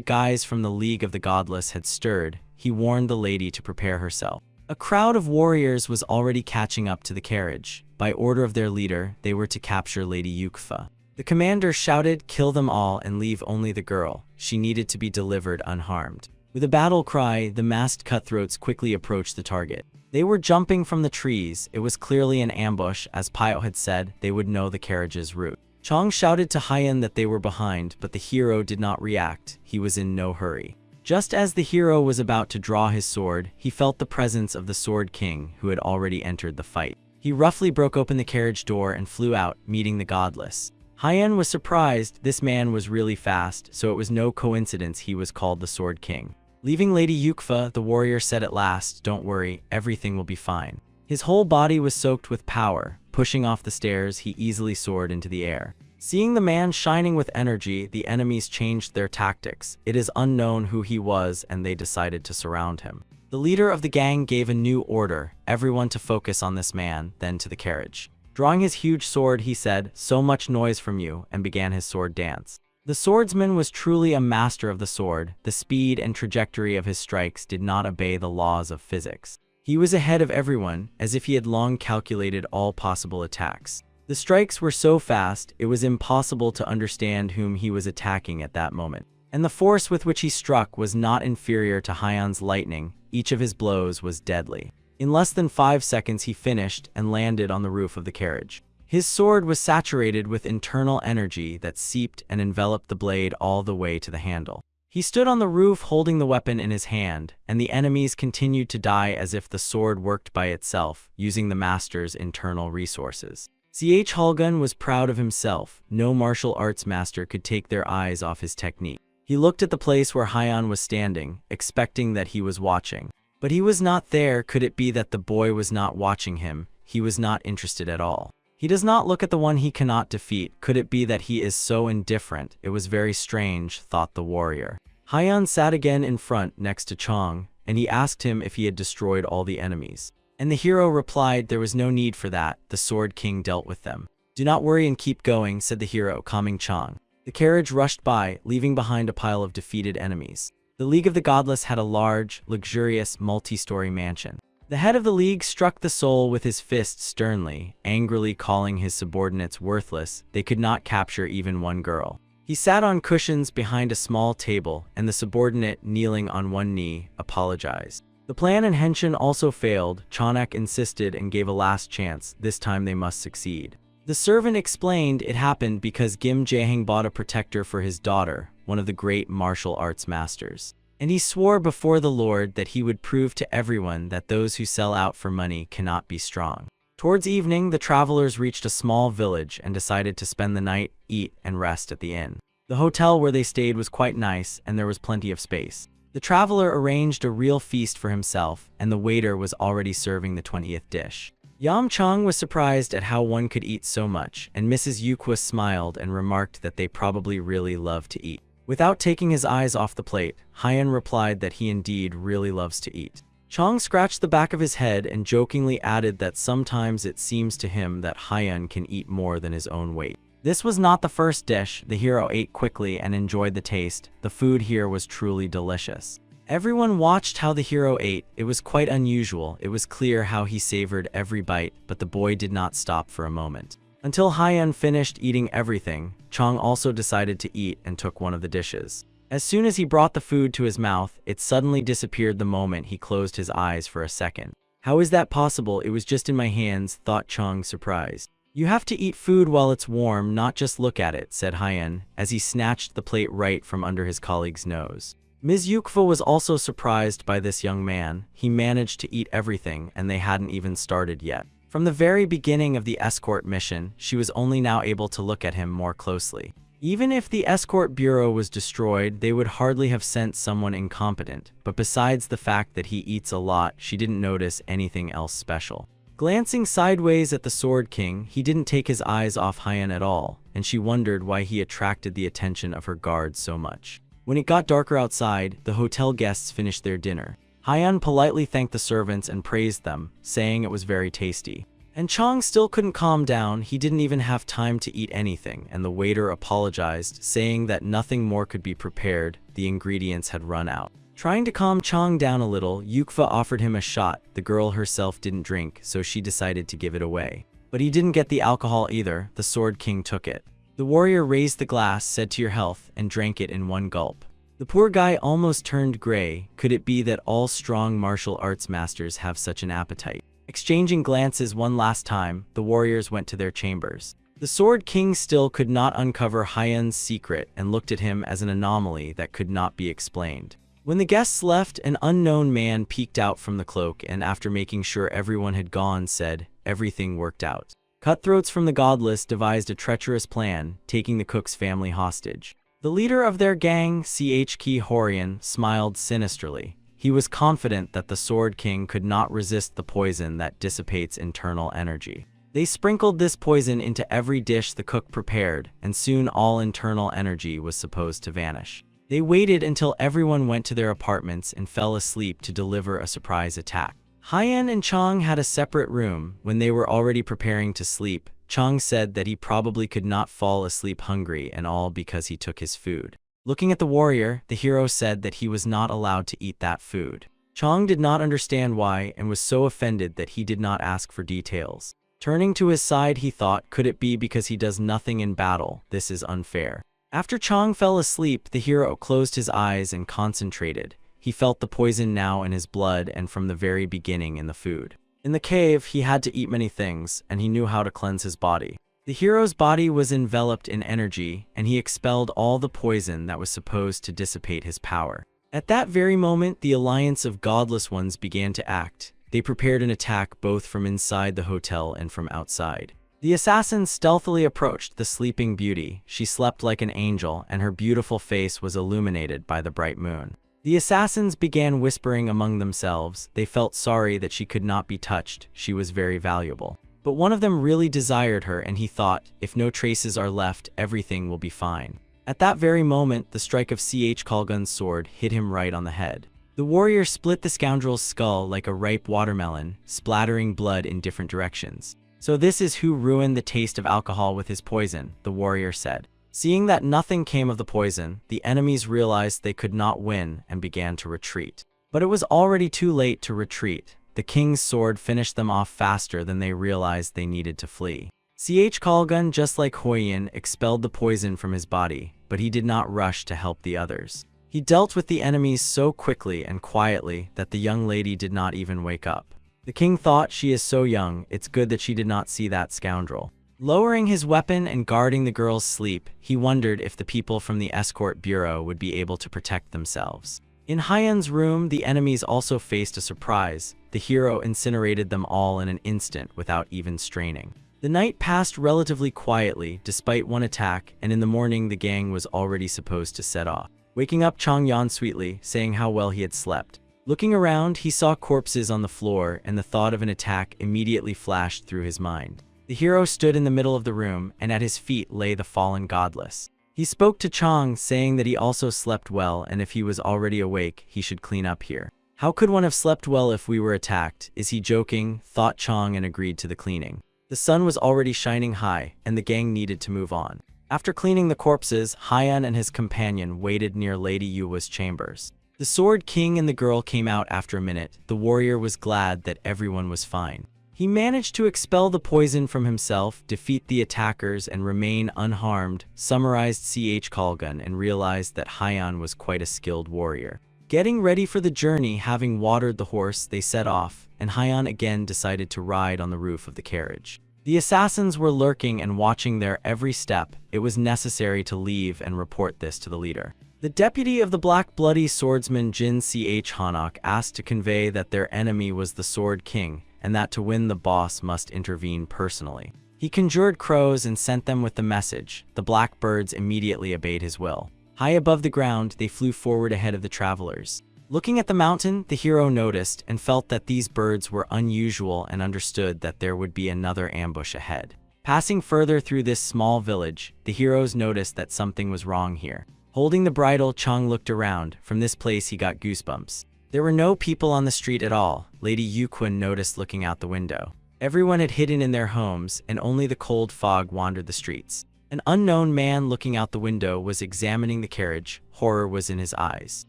guys from the League of the Godless had stirred, he warned the lady to prepare herself. A crowd of warriors was already catching up to the carriage. By order of their leader, they were to capture Lady Yukfa. The commander shouted, "Kill them all and leave only the girl. She needed to be delivered unharmed." With a battle cry, the masked cutthroats quickly approached the target. They were jumping from the trees. It was clearly an ambush. As Pio had said, they would know the carriage's route. Chong shouted to Haiyan that they were behind, but the hero did not react. He was in no hurry. Just as the hero was about to draw his sword, he felt the presence of the Sword King, who had already entered the fight. He roughly broke open the carriage door and flew out, meeting the godless. Haiyan was surprised. This man was really fast, so it was no coincidence he was called the Sword King. Leaving Lady Yukfa, the warrior said at last, "Don't worry, everything will be fine." His whole body was soaked with power. Pushing off the stairs, he easily soared into the air. Seeing the man shining with energy, the enemies changed their tactics. It is unknown who he was, and they decided to surround him. The leader of the gang gave a new order, everyone to focus on this man, then to the carriage. Drawing his huge sword, he said, "So much noise from you," and began his sword dance. The swordsman was truly a master of the sword. The speed and trajectory of his strikes did not obey the laws of physics. He was ahead of everyone, as if he had long calculated all possible attacks. The strikes were so fast, it was impossible to understand whom he was attacking at that moment. And the force with which he struck was not inferior to Haiyan's lightning. Each of his blows was deadly. In less than 5 seconds he finished and landed on the roof of the carriage. His sword was saturated with internal energy that seeped and enveloped the blade all the way to the handle. He stood on the roof holding the weapon in his hand, and the enemies continued to die as if the sword worked by itself, using the master's internal resources. Ch. Holgun was proud of himself. No martial arts master could take their eyes off his technique. He looked at the place where Haiyan was standing, expecting that he was watching. But he was not there. Could it be that the boy was not watching him? He was not interested at all. He does not look at the one he cannot defeat. Could it be that he is so indifferent? It was very strange, thought the warrior. Haiyan sat again in front next to Chong, and he asked him if he had destroyed all the enemies. And the hero replied there was no need for that. The Sword King dealt with them. "Do not worry and keep going," said the hero, calming Chong. The carriage rushed by, leaving behind a pile of defeated enemies. The League of the Godless had a large, luxurious, multi-story mansion. The head of the League struck the soul with his fist sternly, angrily calling his subordinates worthless. They could not capture even one girl. He sat on cushions behind a small table, and the subordinate, kneeling on one knee, apologized. The plan and henshin also failed. Chonak insisted and gave a last chance. This time they must succeed. The servant explained it happened because Kim Jae-hang bought a protector for his daughter, one of the great martial arts masters. And he swore before the Lord that he would prove to everyone that those who sell out for money cannot be strong. Towards evening, the travelers reached a small village and decided to spend the night, eat, and rest at the inn. The hotel where they stayed was quite nice, and there was plenty of space. The traveler arranged a real feast for himself, and the waiter was already serving the 20th dish. Yam Chang was surprised at how one could eat so much, and Mrs. Yukwa smiled and remarked that they probably really love to eat. Without taking his eyes off the plate, Haiyan replied that he indeed really loves to eat. Chong scratched the back of his head and jokingly added that sometimes it seems to him that Haiyan can eat more than his own weight. This was not the first dish. The hero ate quickly and enjoyed the taste. The food here was truly delicious. Everyone watched how the hero ate. It was quite unusual. It was clear how he savored every bite, but the boy did not stop for a moment. Until Haiyan finished eating everything, Chong also decided to eat and took one of the dishes. As soon as he brought the food to his mouth, it suddenly disappeared the moment he closed his eyes for a second. "How is that possible? It was just in my hands," thought Chong, surprised. "You have to eat food while it's warm, not just look at it," said Haiyan, as he snatched the plate right from under his colleague's nose. Ms. Yukfa was also surprised by this young man. He managed to eat everything, and they hadn't even started yet. From the very beginning of the escort mission, she was only now able to look at him more closely. Even if the escort bureau was destroyed, they would hardly have sent someone incompetent, but besides the fact that he eats a lot, she didn't notice anything else special. Glancing sideways at the Sword King, he didn't take his eyes off Haiyan at all, and she wondered why he attracted the attention of her guards so much. When it got darker outside, the hotel guests finished their dinner. Haiyan politely thanked the servants and praised them, saying it was very tasty. And Chong still couldn't calm down. He didn't even have time to eat anything, and the waiter apologized, saying that nothing more could be prepared. The ingredients had run out. Trying to calm Chong down a little, Yukfa offered him a shot. The girl herself didn't drink, so she decided to give it away. But he didn't get the alcohol either. The Sword King took it. The warrior raised the glass, said to your health, and drank it in one gulp. The poor guy almost turned gray. Could it be that all strong martial arts masters have such an appetite? Exchanging glances one last time, the warriors went to their chambers. The Sword King still could not uncover Hyen's secret and looked at him as an anomaly that could not be explained. When the guests left, an unknown man peeked out from the cloak and, after making sure everyone had gone, said, "Everything worked out." Cutthroats from the godless devised a treacherous plan, taking the cook's family hostage. The leader of their gang, Ki Horian, smiled sinisterly. He was confident that the Sword King could not resist the poison that dissipates internal energy. They sprinkled this poison into every dish the cook prepared, and soon all internal energy was supposed to vanish. They waited until everyone went to their apartments and fell asleep to deliver a surprise attack. Hyen and Chang had a separate room. When they were already preparing to sleep, Chang said that he probably could not fall asleep hungry, and all because he took his food. Looking at the warrior, the hero said that he was not allowed to eat that food. Chang did not understand why and was so offended that he did not ask for details. Turning to his side, he thought, could it be because he does nothing in battle? This is unfair. After Chang fell asleep, the hero closed his eyes and concentrated. He felt the poison now in his blood and from the very beginning in the food. In the cave, he had to eat many things, and he knew how to cleanse his body. The hero's body was enveloped in energy, and he expelled all the poison that was supposed to dissipate his power. At that very moment, the alliance of godless ones began to act. They prepared an attack both from inside the hotel and from outside. The assassins stealthily approached the sleeping beauty. She slept like an angel, and her beautiful face was illuminated by the bright moon. The assassins began whispering among themselves. They felt sorry that she could not be touched. She was very valuable. But one of them really desired her, and he thought, if no traces are left, everything will be fine. At that very moment, the strike of Khalgun's sword hit him right on the head. The warrior split the scoundrel's skull like a ripe watermelon, splattering blood in different directions. "So this is who ruined the taste of alcohol with his poison," the warrior said. Seeing that nothing came of the poison, the enemies realized they could not win and began to retreat. But it was already too late to retreat. The king's sword finished them off faster than they realized they needed to flee. Khalgun, just like Hyen, expelled the poison from his body, but he did not rush to help the others. He dealt with the enemies so quickly and quietly that the young lady did not even wake up. The king thought, she is so young, it's good that she did not see that scoundrel. Lowering his weapon and guarding the girl's sleep, he wondered if the people from the escort bureau would be able to protect themselves. In Hyen's room, the enemies also faced a surprise. The hero incinerated them all in an instant without even straining. The night passed relatively quietly, despite one attack, and in the morning the gang was already supposed to set off. Waking up, Chang yawned sweetly, saying how well he had slept. Looking around, he saw corpses on the floor, and the thought of an attack immediately flashed through his mind. The hero stood in the middle of the room, and at his feet lay the fallen godless. He spoke to Chang, saying that he also slept well, and if he was already awake, he should clean up here. How could one have slept well if we were attacked? Is he joking? Thought Chang, and agreed to the cleaning. The sun was already shining high, and the gang needed to move on. After cleaning the corpses, Hyen and his companion waited near Lady Yuwa's chambers. The Sword King and the girl came out after a minute. The warrior was glad that everyone was fine. He managed to expel the poison from himself, defeat the attackers, and remain unharmed, summarized Khalgun, and realized that Hyen was quite a skilled warrior. Getting ready for the journey, having watered the horse, they set off, and Hyen again decided to ride on the roof of the carriage. The assassins were lurking and watching their every step. It was necessary to leave and report this to the leader. The deputy of the Black Bloody Swordsman Jin Hanok asked to convey that their enemy was the Sword King, and that to win the boss must intervene personally. He conjured crows and sent them with the message. The black birds immediately obeyed his will. High above the ground, they flew forward ahead of the travelers. Looking at the mountain, the hero noticed and felt that these birds were unusual and understood that there would be another ambush ahead. Passing further through this small village, the heroes noticed that something was wrong here. Holding the bridle, Chang looked around. From this place he got goosebumps. There were no people on the street at all. Lady Yuquin noticed looking out the window. Everyone had hidden in their homes, and only the cold fog wandered the streets. An unknown man looking out the window was examining the carriage. Horror was in his eyes.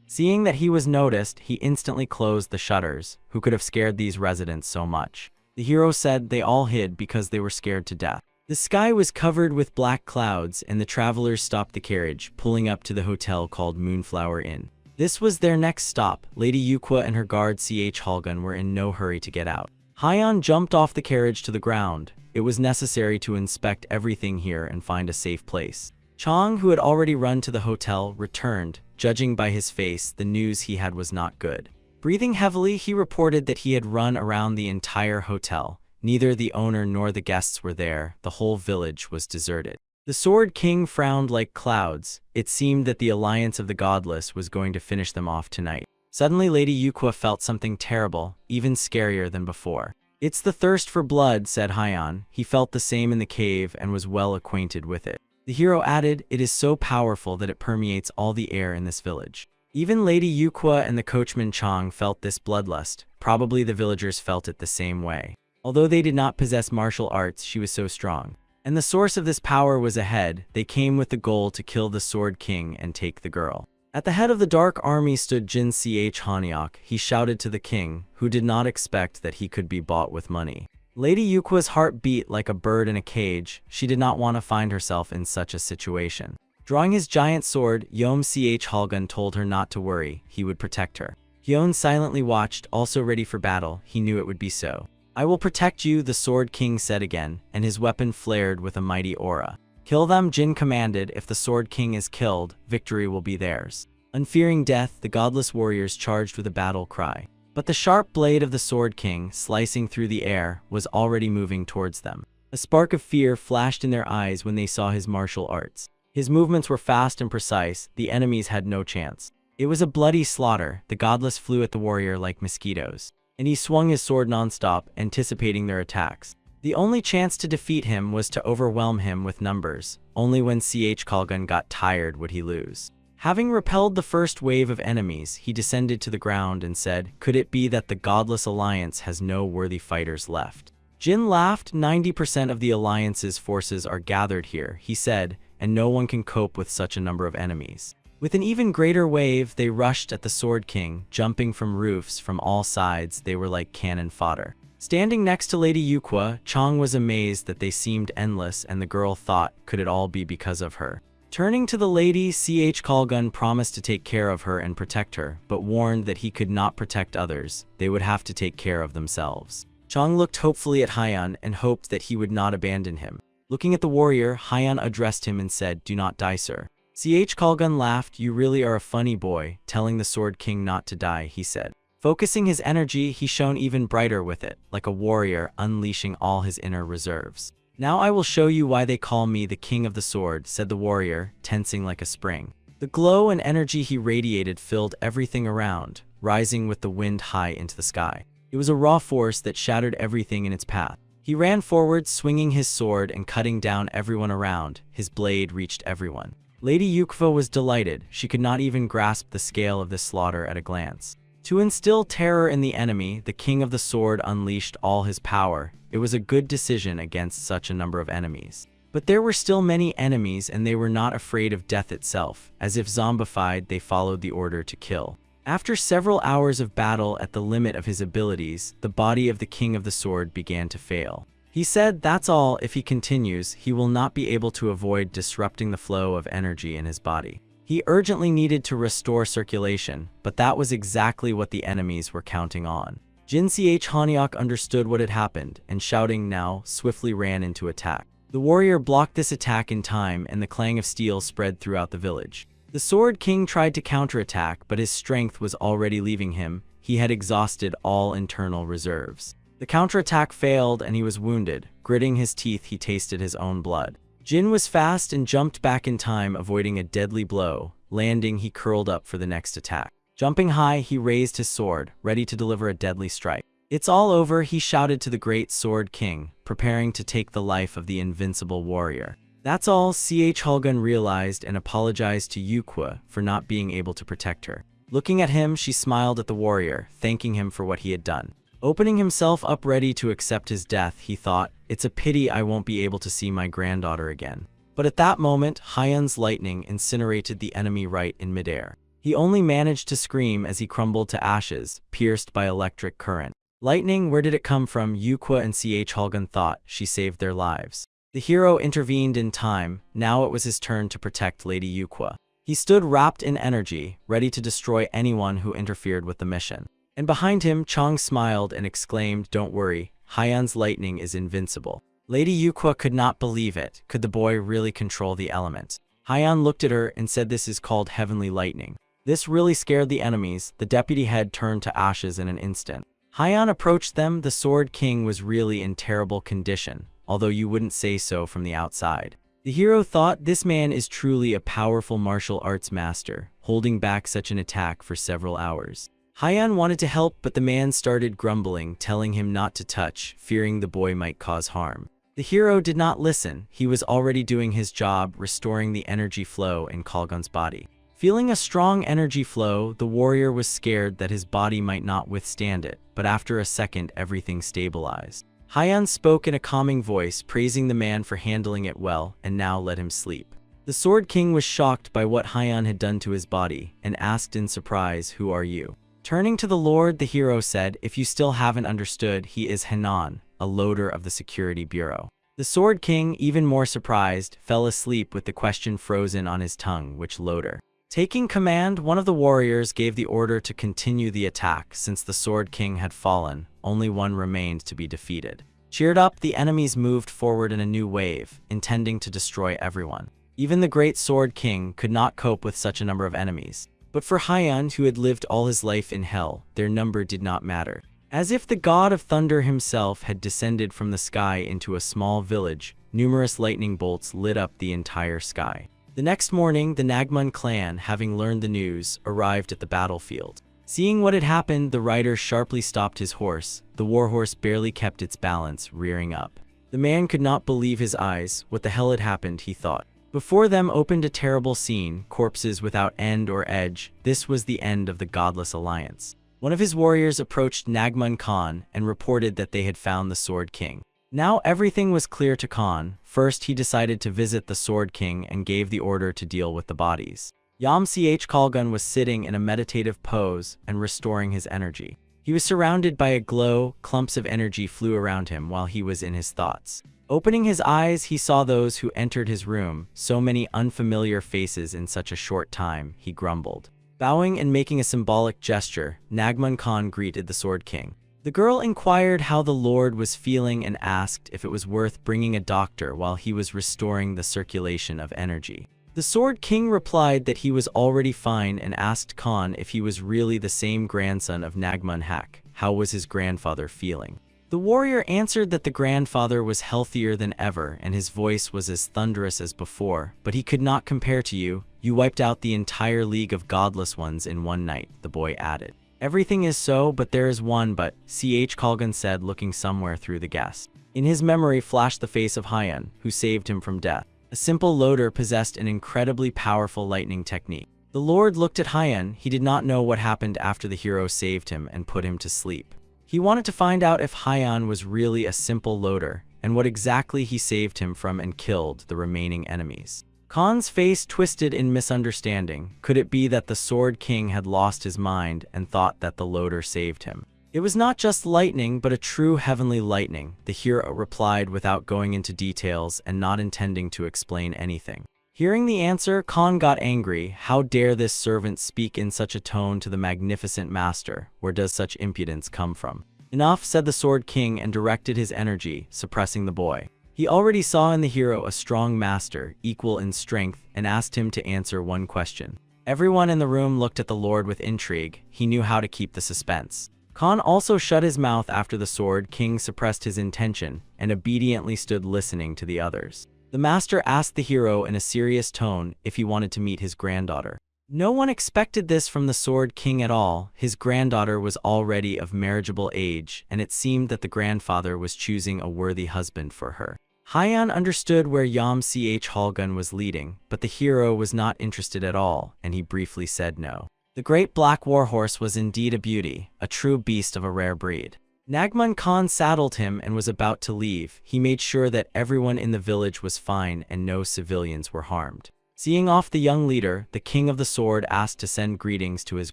Seeing that he was noticed, he instantly closed the shutters. Who could have scared these residents so much? The hero said they all hid because they were scared to death. The sky was covered with black clouds, and the travelers stopped the carriage, pulling up to the hotel called Moonflower Inn. This was their next stop. Lady Yuqua and her guard Khalgun were in no hurry to get out. Hyen jumped off the carriage to the ground. it was necessary to inspect everything here and find a safe place. Chang, who had already run to the hotel, returned. Judging by his face, the news he had was not good. Breathing heavily, he reported that he had run around the entire hotel. Neither the owner nor the guests were there. The whole village was deserted. The Sword King frowned like clouds. It seemed that the alliance of the godless was going to finish them off tonight. Suddenly, Lady Yuqua felt something terrible, even scarier than before. "It's the thirst for blood," said Haiyan. He felt the same in the cave and was well acquainted with it. The hero added, "It is so powerful that it permeates all the air in this village." Even Lady Yuqua and the coachman Chang felt this bloodlust. Probably the villagers felt it the same way. Although they did not possess martial arts, she was so strong. And the source of this power was ahead. They came with the goal to kill the Sword King and take the girl. At the head of the dark army stood Jin Ch Hanyok. He shouted to the king, who did not expect that he could be bought with money. Lady Yuqua's heart beat like a bird in a cage. She did not want to find herself in such a situation. Drawing his giant sword, Yom Ch Halgun told her not to worry, he would protect her. Hyun silently watched, also ready for battle. He knew it would be so. "I will protect you," the Sword King said again, and his weapon flared with a mighty aura. "Kill them," Jin commanded. "If the Sword King is killed, victory will be theirs." Unfearing death, the godless warriors charged with a battle cry. But the sharp blade of the Sword King, slicing through the air, was already moving towards them. A spark of fear flashed in their eyes when they saw his martial arts. His movements were fast and precise. The enemies had no chance. It was a bloody slaughter. The godless flew at the warrior like mosquitoes, and he swung his sword nonstop, anticipating their attacks. The only chance to defeat him was to overwhelm him with numbers. Only when Ch Kalgun got tired would he lose. Having repelled the first wave of enemies, he descended to the ground and said, "Could it be that the godless alliance has no worthy fighters left?" Jin laughed. 90% of the alliance's forces are gathered here, he said, and no one can cope with such a number of enemies. With an even greater wave, they rushed at the Sword King, jumping from roofs from all sides. They were like cannon fodder. Standing next to Lady Yuqua, Chang was amazed that they seemed endless, and the girl thought, could it all be because of her? Turning to the lady, Ch Kalgun promised to take care of her and protect her, but warned that he could not protect others. They would have to take care of themselves. Chang looked hopefully at Haiyan and hoped that he would not abandon him. Looking at the warrior, Haiyan addressed him and said, "Do not die, sir." Ch Kalgun laughed. "You really are a funny boy, telling the Sword King not to die," he said. Focusing his energy, he shone even brighter with it, like a warrior unleashing all his inner reserves. "Now I will show you why they call me the King of the Sword," said the warrior, tensing like a spring. The glow and energy he radiated filled everything around, rising with the wind high into the sky. It was a raw force that shattered everything in its path. He ran forward, swinging his sword and cutting down everyone around. His blade reached everyone. Lady Yuqua was delighted. She could not even grasp the scale of this slaughter at a glance. To instill terror in the enemy, the King of the Sword unleashed all his power. It was a good decision against such a number of enemies. But there were still many enemies, and they were not afraid of death itself. As if zombified, they followed the order to kill. After several hours of battle at the limit of his abilities, the body of the King of the Sword began to fail. He said, "That's all. If he continues, he will not be able to avoid disrupting the flow of energy in his body." He urgently needed to restore circulation, but that was exactly what the enemies were counting on. Jin Ch Hanyok understood what had happened, and shouting now, swiftly ran into attack. The warrior blocked this attack in time, and the clang of steel spread throughout the village. The Sword King tried to counterattack, but his strength was already leaving him. He had exhausted all internal reserves. The counterattack failed, and he was wounded. Gritting his teeth, he tasted his own blood. Jin was fast and jumped back in time, avoiding a deadly blow. Landing, he curled up for the next attack. Jumping high, he raised his sword, ready to deliver a deadly strike. "It's all over," he shouted to the great Sword King, preparing to take the life of the invincible warrior. "That's all," Ch Hulgun realized and apologized to Yuqua for not being able to protect her. Looking at him, she smiled at the warrior, thanking him for what he had done. Opening himself up ready to accept his death, he thought, "It's a pity I won't be able to see my granddaughter again." But at that moment, Haiyan's lightning incinerated the enemy right in midair. He only managed to scream as he crumbled to ashes, pierced by electric current. Lightning, where did it come from? Yuqua and Ch Hulgun thought. She saved their lives. The hero intervened in time. Now it was his turn to protect Lady Yuqua. He stood wrapped in energy, ready to destroy anyone who interfered with the mission. And behind him, Chang smiled and exclaimed, "Don't worry, Haiyan's lightning is invincible." Lady Yukwa could not believe it. Could the boy really control the element? Hyan looked at her and said, "This is called heavenly lightning." This really scared the enemies. The deputy head turned to ashes in an instant. Hyan approached them. The Sword King was really in terrible condition, although you wouldn't say so from the outside. The hero thought, this man is truly a powerful martial arts master, holding back such an attack for several hours. Hyan wanted to help, but the man started grumbling, telling him not to touch, fearing the boy might cause harm. The hero did not listen. He was already doing his job, restoring the energy flow in Kalgun's body. Feeling a strong energy flow, the warrior was scared that his body might not withstand it, but after a second everything stabilized. Hyan spoke in a calming voice, praising the man for handling it well, and now let him sleep. The Sword King was shocked by what Hyan had done to his body, and asked in surprise, "Who are you?" Turning to the Lord, the hero said, "If you still haven't understood, he is Hanan, a loader of the Security Bureau." The Sword King, even more surprised, fell asleep with the question frozen on his tongue. Which loader? Taking command, one of the warriors gave the order to continue the attack. Since the Sword King had fallen, only one remained to be defeated. Cheered up, the enemies moved forward in a new wave, intending to destroy everyone. Even the great Sword King could not cope with such a number of enemies. But for Hyan, who had lived all his life in hell, their number did not matter. As if the god of thunder himself had descended from the sky into a small village, numerous lightning bolts lit up the entire sky. The next morning, the Nagmun clan, having learned the news, arrived at the battlefield. Seeing what had happened, the rider sharply stopped his horse. The warhorse barely kept its balance, rearing up. The man could not believe his eyes. What the hell had happened, he thought. Before them opened a terrible scene, corpses without end or edge. This was the end of the godless alliance. One of his warriors approached Nagmun Khan and reported that they had found the Sword King. Now everything was clear to Khan. First, he decided to visit the Sword King and gave the order to deal with the bodies. Ch Kalgun was sitting in a meditative pose and restoring his energy. He was surrounded by a glow. Clumps of energy flew around him while he was in his thoughts. Opening his eyes, he saw those who entered his room. So many unfamiliar faces in such a short time, he grumbled. Bowing and making a symbolic gesture, Nagmun Khan greeted the Sword King. The girl inquired how the Lord was feeling and asked if it was worth bringing a doctor while he was restoring the circulation of energy. The Sword King replied that he was already fine and asked Khan if he was really the same grandson of Nagmun Hak. How was his grandfather feeling? The warrior answered that the grandfather was healthier than ever and his voice was as thunderous as before, but he could not compare to you. You wiped out the entire League of Godless Ones in one night, the boy added. Everything is so, but there is one but, Kalgun said, looking somewhere through the guest. In his memory flashed the face of Hyan, who saved him from death. A simple loader possessed an incredibly powerful lightning technique. The Lord looked at Hyan. He did not know what happened after the hero saved him and put him to sleep. He wanted to find out if Hyan was really a simple loader, and what exactly he saved him from and killed the remaining enemies. Khan's face twisted in misunderstanding. Could it be that the Sword King had lost his mind and thought that the loader saved him? It was not just lightning, but a true heavenly lightning, the hero replied without going into details and not intending to explain anything. Hearing the answer, Khan got angry. How dare this servant speak in such a tone to the magnificent master? Where does such impudence come from? Enough, said the Sword King and directed his energy, suppressing the boy. He already saw in the hero a strong master, equal in strength, and asked him to answer one question. Everyone in the room looked at the Lord with intrigue. He knew how to keep the suspense. Khan also shut his mouth after the Sword King suppressed his intention and obediently stood listening to the others. The master asked the hero in a serious tone if he wanted to meet his granddaughter. No one expected this from the Sword King at all. His granddaughter was already of marriageable age, and it seemed that the grandfather was choosing a worthy husband for her. Hyan understood where Ch Halgun was leading, but the hero was not interested at all, and he briefly said no. The great black warhorse was indeed a beauty, a true beast of a rare breed. Nagmun Khan saddled him and was about to leave. He made sure that everyone in the village was fine and no civilians were harmed. Seeing off the young leader, the King of the Sword asked to send greetings to his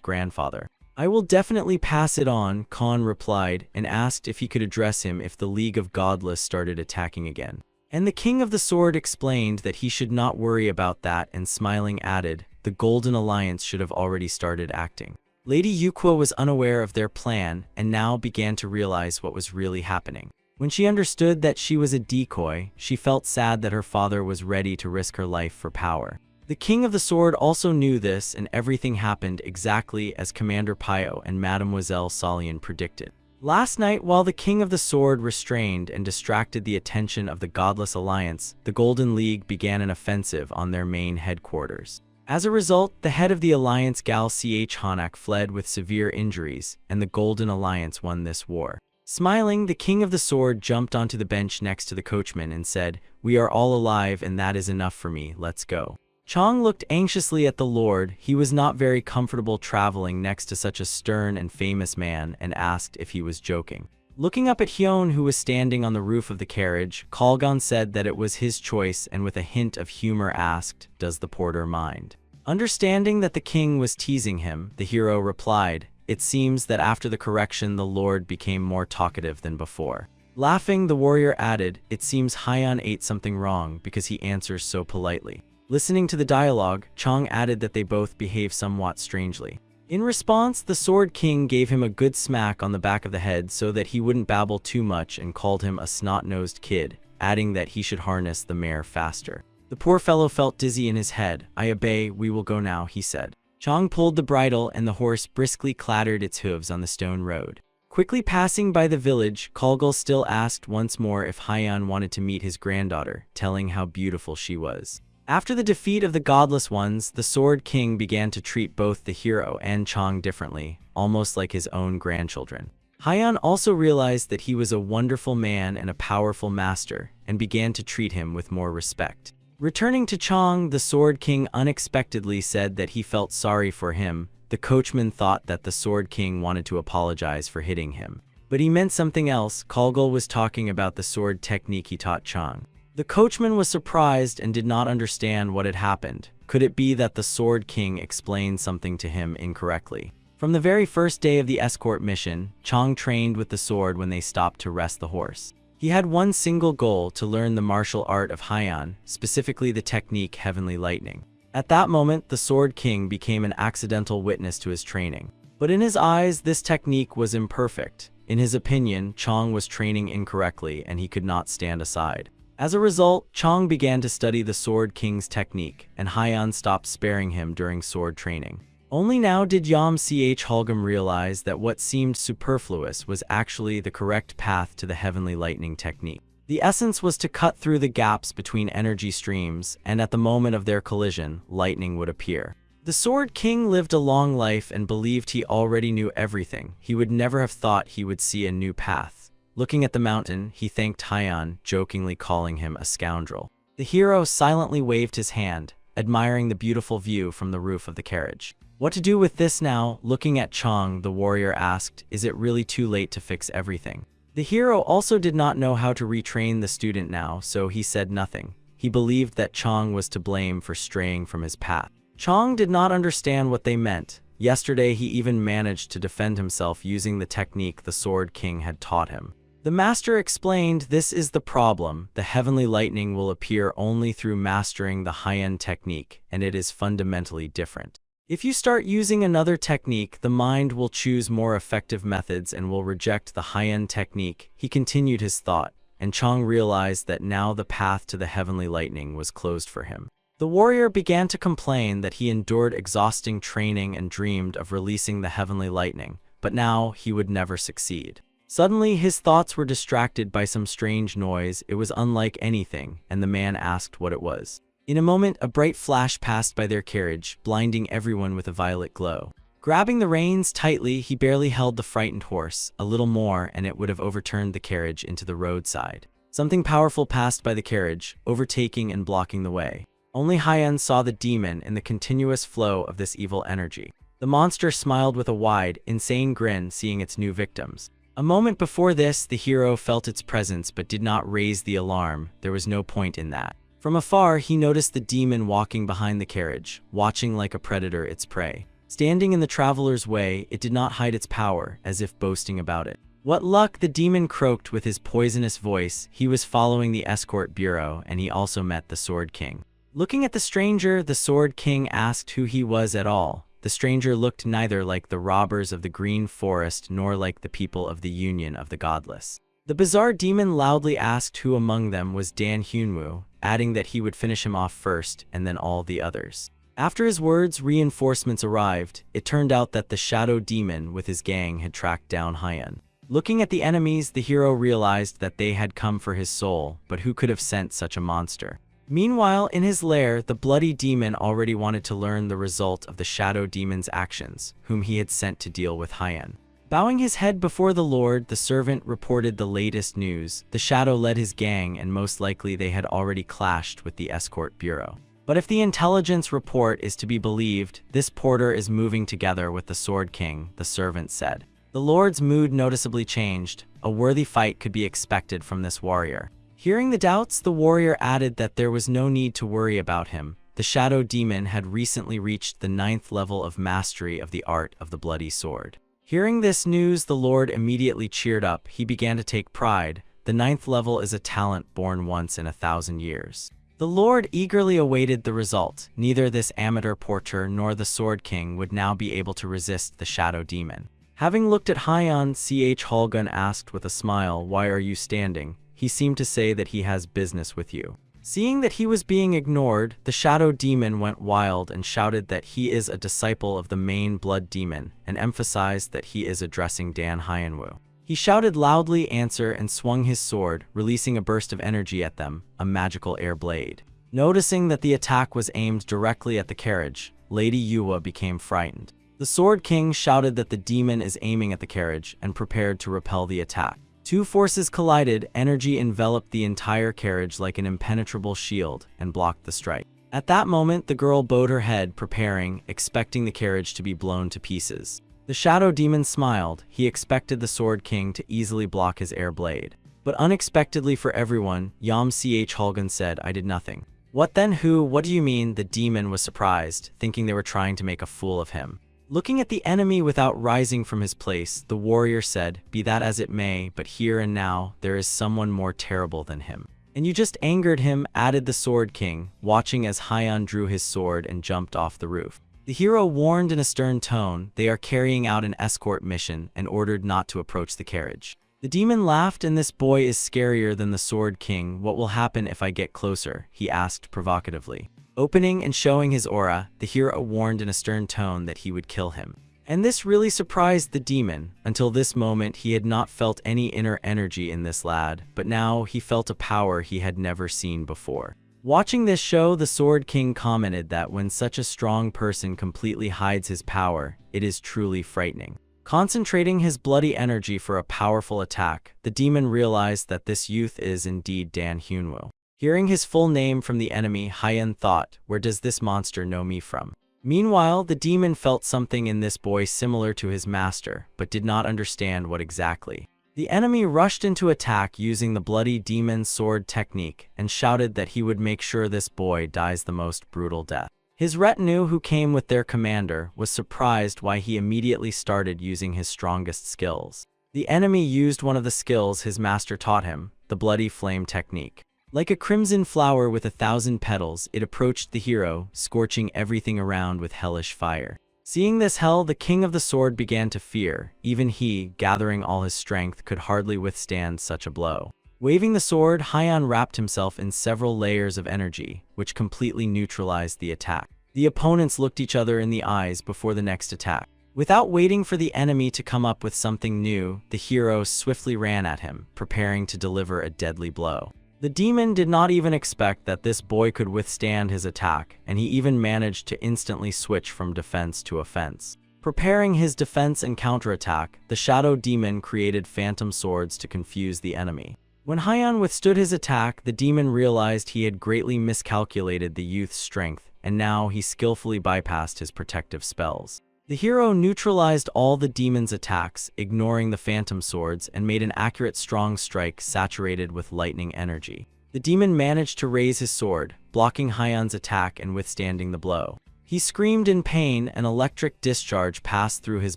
grandfather. I will definitely pass it on, Khan replied, and asked if he could address him if the League of Godless started attacking again. And the King of the Sword explained that he should not worry about that and smiling added, the Golden Alliance should have already started acting. Lady Yukwa was unaware of their plan and now began to realize what was really happening. When she understood that she was a decoy, she felt sad that her father was ready to risk her life for power. The King of the Sword also knew this, and everything happened exactly as Commander Pio and Mademoiselle Solian predicted. Last night, while the King of the Sword restrained and distracted the attention of the Godless Alliance, the Golden League began an offensive on their main headquarters. As a result, the head of the Alliance, Gal Ch Hanak, fled with severe injuries, and the Golden Alliance won this war. Smiling, the King of the Sword jumped onto the bench next to the coachman and said, "We are all alive, and that is enough for me, let's go." Chang looked anxiously at the Lord. He was not very comfortable traveling next to such a stern and famous man, and asked if he was joking. Looking up at Hyun, who was standing on the roof of the carriage, Kalgon said that it was his choice and with a hint of humor asked, "Does the porter mind?" Understanding that the king was teasing him, the hero replied, "It seems that after the correction the Lord became more talkative than before." Laughing, the warrior added, "It seems Hyun ate something wrong because he answers so politely." Listening to the dialogue, Chang added that they both behave somewhat strangely. In response, the Sword King gave him a good smack on the back of the head so that he wouldn't babble too much and called him a snot-nosed kid, adding that he should harness the mare faster. The poor fellow felt dizzy in his head. "I obey, we will go now," he said. Chang pulled the bridle and the horse briskly clattered its hooves on the stone road. Quickly passing by the village, Kalgul still asked once more if Hyun wanted to meet his granddaughter, telling how beautiful she was. After the defeat of the Godless Ones, the Sword King began to treat both the hero and Chang differently, almost like his own grandchildren. Hyun also realized that he was a wonderful man and a powerful master, and began to treat him with more respect. Returning to Chang, the Sword King unexpectedly said that he felt sorry for him. The coachman thought that the Sword King wanted to apologize for hitting him. But he meant something else. Kalgul was talking about the sword technique he taught Chang. The coachman was surprised and did not understand what had happened. Could it be that the Sword King explained something to him incorrectly? From the very first day of the escort mission, Chang trained with the sword when they stopped to rest the horse. He had one single goal: to learn the martial art of Hyun, specifically the technique Heavenly Lightning. At that moment, the Sword King became an accidental witness to his training. But in his eyes, this technique was imperfect. In his opinion, Chang was training incorrectly and he could not stand aside. As a result, Chang began to study the Sword King's technique, and Hyun stopped sparing him during sword training. Only now did Yam Ch Hulgum realize that what seemed superfluous was actually the correct path to the Heavenly Lightning technique. The essence was to cut through the gaps between energy streams, and at the moment of their collision, lightning would appear. The Sword King lived a long life and believed he already knew everything. He would never have thought he would see a new path. Looking at the mountain, he thanked Hyun, jokingly calling him a scoundrel. The hero silently waved his hand, admiring the beautiful view from the roof of the carriage. What to do with this now? Looking at Chang, the warrior asked, "Is it really too late to fix everything?" The hero also did not know how to retrain the student now, so he said nothing. He believed that Chang was to blame for straying from his path. Chang did not understand what they meant. Yesterday, he even managed to defend himself using the technique the Sword King had taught him. The master explained, "This is the problem. The Heavenly Lightning will appear only through mastering the Hyun technique, and it is fundamentally different. If you start using another technique, the mind will choose more effective methods and will reject the Hyun technique." He continued his thought, and Chang realized that now the path to the Heavenly Lightning was closed for him. The warrior began to complain that he endured exhausting training and dreamed of releasing the Heavenly Lightning, but now he would never succeed. Suddenly, his thoughts were distracted by some strange noise. It was unlike anything, and the man asked what it was. In a moment, a bright flash passed by their carriage, blinding everyone with a violet glow. Grabbing the reins tightly, he barely held the frightened horse. A little more, and it would have overturned the carriage into the roadside. Something powerful passed by the carriage, overtaking and blocking the way. Only Hyun saw the demon in the continuous flow of this evil energy. The monster smiled with a wide, insane grin, seeing its new victims. A moment before this, the hero felt its presence but did not raise the alarm. There was no point in that. From afar, he noticed the demon walking behind the carriage, watching like a predator its prey. Standing in the traveler's way, it did not hide its power, as if boasting about it. "What luck!" the demon croaked with his poisonous voice. He was following the escort bureau, and he also met the Sword King. Looking at the stranger, the Sword King asked who he was at all. The stranger looked neither like the robbers of the Green Forest nor like the people of the Union of the Godless. The bizarre demon loudly asked who among them was Dan Hyunwoo, adding that he would finish him off first and then all the others. After his words, reinforcements arrived. It turned out that the shadow demon with his gang had tracked down Hyun. Looking at the enemies, the hero realized that they had come for his soul, but who could have sent such a monster? Meanwhile, in his lair, the bloody demon already wanted to learn the result of the shadow demon's actions, whom he had sent to deal with Hyun. Bowing his head before the Lord, the servant reported the latest news. The shadow led his gang, and most likely they had already clashed with the escort bureau. But if the intelligence report is to be believed, this porter is moving together with the Sword King, the servant said. The Lord's mood noticeably changed. A worthy fight could be expected from this warrior. Hearing the doubts, the warrior added that there was no need to worry about him. The shadow demon had recently reached the 9th level of mastery of the art of the bloody sword. Hearing this news, the Lord immediately cheered up. He began to take pride. The 9th level is a talent born once in 1,000 years. The Lord eagerly awaited the result. Neither this amateur porter nor the Sword King would now be able to resist the shadow demon. Having looked at Hyun, Holgun asked with a smile, "Why are you standing?" He seemed to say that he has business with you. Seeing that he was being ignored, the shadow demon went wild and shouted that he is a disciple of the main blood demon, and emphasized that he is addressing Dan Hyunwoo. He shouted loudly, "Answer," and swung his sword, releasing a burst of energy at them, a magical air blade. Noticing that the attack was aimed directly at the carriage, Lady Yuwa became frightened. The Sword King shouted that the demon is aiming at the carriage and prepared to repel the attack. Two forces collided. Energy enveloped the entire carriage like an impenetrable shield and blocked the strike. At that moment, the girl bowed her head, preparing, expecting the carriage to be blown to pieces. The shadow demon smiled. He expected the Sword King to easily block his air blade. But unexpectedly for everyone, Holgun said, "I did nothing." "What then? Who? What do you mean?" The demon was surprised, thinking they were trying to make a fool of him. Looking at the enemy without rising from his place, the warrior said, "Be that as it may, but here and now, there is someone more terrible than him." "And you just angered him," added the Sword King, watching as Hyun drew his sword and jumped off the roof. The hero warned in a stern tone, "They are carrying out an escort mission," and ordered not to approach the carriage. The demon laughed. "And this boy is scarier than the Sword King. What will happen if I get closer?" he asked provocatively. Opening and showing his aura, the hero warned in a stern tone that he would kill him. And this really surprised the demon. Until this moment, he had not felt any inner energy in this lad, but now he felt a power he had never seen before. Watching this show, the Sword King commented that when such a strong person completely hides his power, it is truly frightening. Concentrating his bloody energy for a powerful attack, the demon realized that this youth is indeed Dan Hyunwoo. Hearing his full name from the enemy, Hyun thought, "Where does this monster know me from?" Meanwhile, the demon felt something in this boy similar to his master, but did not understand what exactly. The enemy rushed into attack using the bloody demon sword technique and shouted that he would make sure this boy dies the most brutal death. His retinue, who came with their commander, was surprised why he immediately started using his strongest skills. The enemy used one of the skills his master taught him, the bloody flame technique. Like a crimson flower with 1,000 petals, it approached the hero, scorching everything around with hellish fire. Seeing this hell, the king of the sword began to fear. Even he, gathering all his strength, could hardly withstand such a blow. Waving the sword, Hyun wrapped himself in several layers of energy, which completely neutralized the attack. The opponents looked each other in the eyes before the next attack. Without waiting for the enemy to come up with something new, the hero swiftly ran at him, preparing to deliver a deadly blow. The demon did not even expect that this boy could withstand his attack, and he even managed to instantly switch from defense to offense. Preparing his defense and counterattack, the shadow demon created phantom swords to confuse the enemy. When Hyun withstood his attack, the demon realized he had greatly miscalculated the youth's strength, and now he skillfully bypassed his protective spells. The hero neutralized all the demon's attacks, ignoring the phantom swords, and made an accurate strong strike saturated with lightning energy. The demon managed to raise his sword, blocking Hyun's attack and withstanding the blow. He screamed in pain. An electric discharge passed through his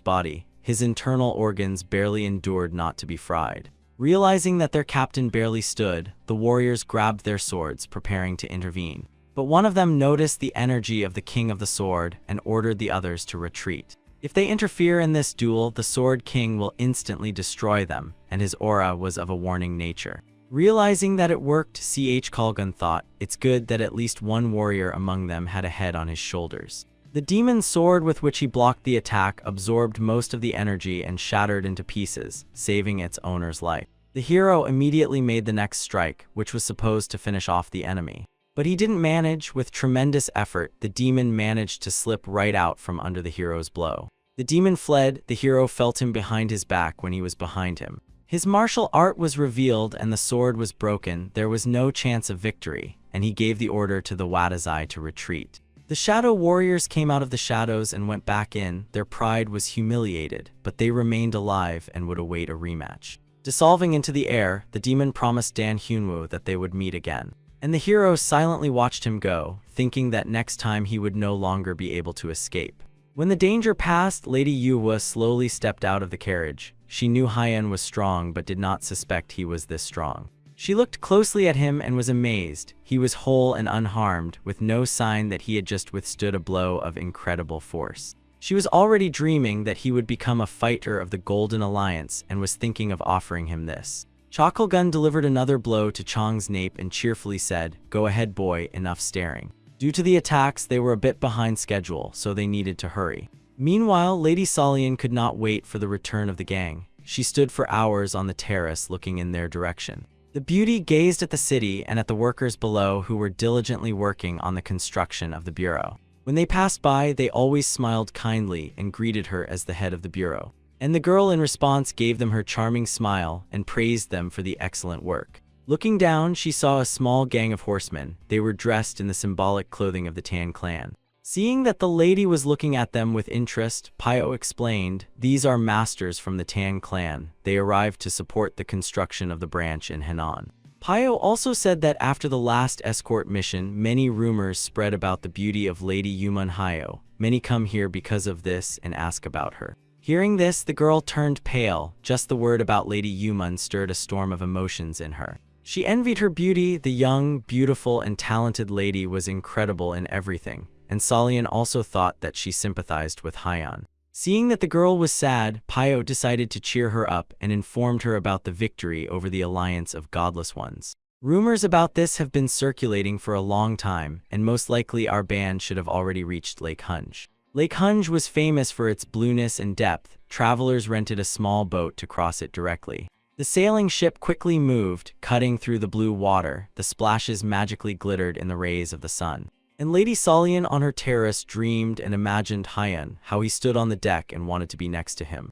body. His internal organs barely endured not to be fried. Realizing that their captain barely stood, the warriors grabbed their swords, preparing to intervene. But one of them noticed the energy of the king of the sword and ordered the others to retreat. If they interfere in this duel, the Sword King will instantly destroy them, and his aura was of a warning nature. Realizing that it worked, Kalgun thought, it's good that at least one warrior among them had a head on his shoulders. The demon sword with which he blocked the attack absorbed most of the energy and shattered into pieces, saving its owner's life. The hero immediately made the next strike, which was supposed to finish off the enemy. But he didn't manage. With tremendous effort, the demon managed to slip right out from under the hero's blow. The demon fled. The hero felt him behind his back when he was behind him. His martial art was revealed and the sword was broken. There was no chance of victory, and he gave the order to the Wadazai to retreat. The Shadow Warriors came out of the shadows and went back in. Their pride was humiliated, but they remained alive and would await a rematch. Dissolving into the air, the demon promised Dan Hyunwoo that they would meet again. And the hero silently watched him go, thinking that next time he would no longer be able to escape. When the danger passed, Lady Yuhua slowly stepped out of the carriage. She knew Hyan was strong but did not suspect he was this strong. She looked closely at him and was amazed. He was whole and unharmed, with no sign that he had just withstood a blow of incredible force. She was already dreaming that he would become a fighter of the Golden Alliance and was thinking of offering him this. Chakalgun delivered another blow to Chong's nape and cheerfully said, "Go ahead, boy, enough staring." Due to the attacks, they were a bit behind schedule, so they needed to hurry. Meanwhile, Lady Solian could not wait for the return of the gang. She stood for hours on the terrace looking in their direction. The beauty gazed at the city and at the workers below who were diligently working on the construction of the bureau. When they passed by, they always smiled kindly and greeted her as the head of the bureau. And the girl in response gave them her charming smile and praised them for the excellent work. Looking down, she saw a small gang of horsemen. They were dressed in the symbolic clothing of the Tan clan. Seeing that the lady was looking at them with interest, Pio explained, "These are masters from the Tan clan. They arrived to support the construction of the branch in Henan." Pio also said that after the last escort mission, many rumors spread about the beauty of Lady Yumun Hyo. Many come here because of this and ask about her. Hearing this, the girl turned pale. Just the word about Lady Yumun stirred a storm of emotions in her. She envied her beauty. The young, beautiful, and talented lady was incredible in everything, and Solian also thought that she sympathized with Hyan. Seeing that the girl was sad, Pio decided to cheer her up and informed her about the victory over the alliance of godless ones. Rumors about this have been circulating for a long time, and most likely our band should have already reached Lake Hunj. Lake Hunj was famous for its blueness and depth. Travelers rented a small boat to cross it directly. The sailing ship quickly moved, cutting through the blue water. The splashes magically glittered in the rays of the sun. And Lady Solian on her terrace dreamed and imagined Hyan, how he stood on the deck and wanted to be next to him.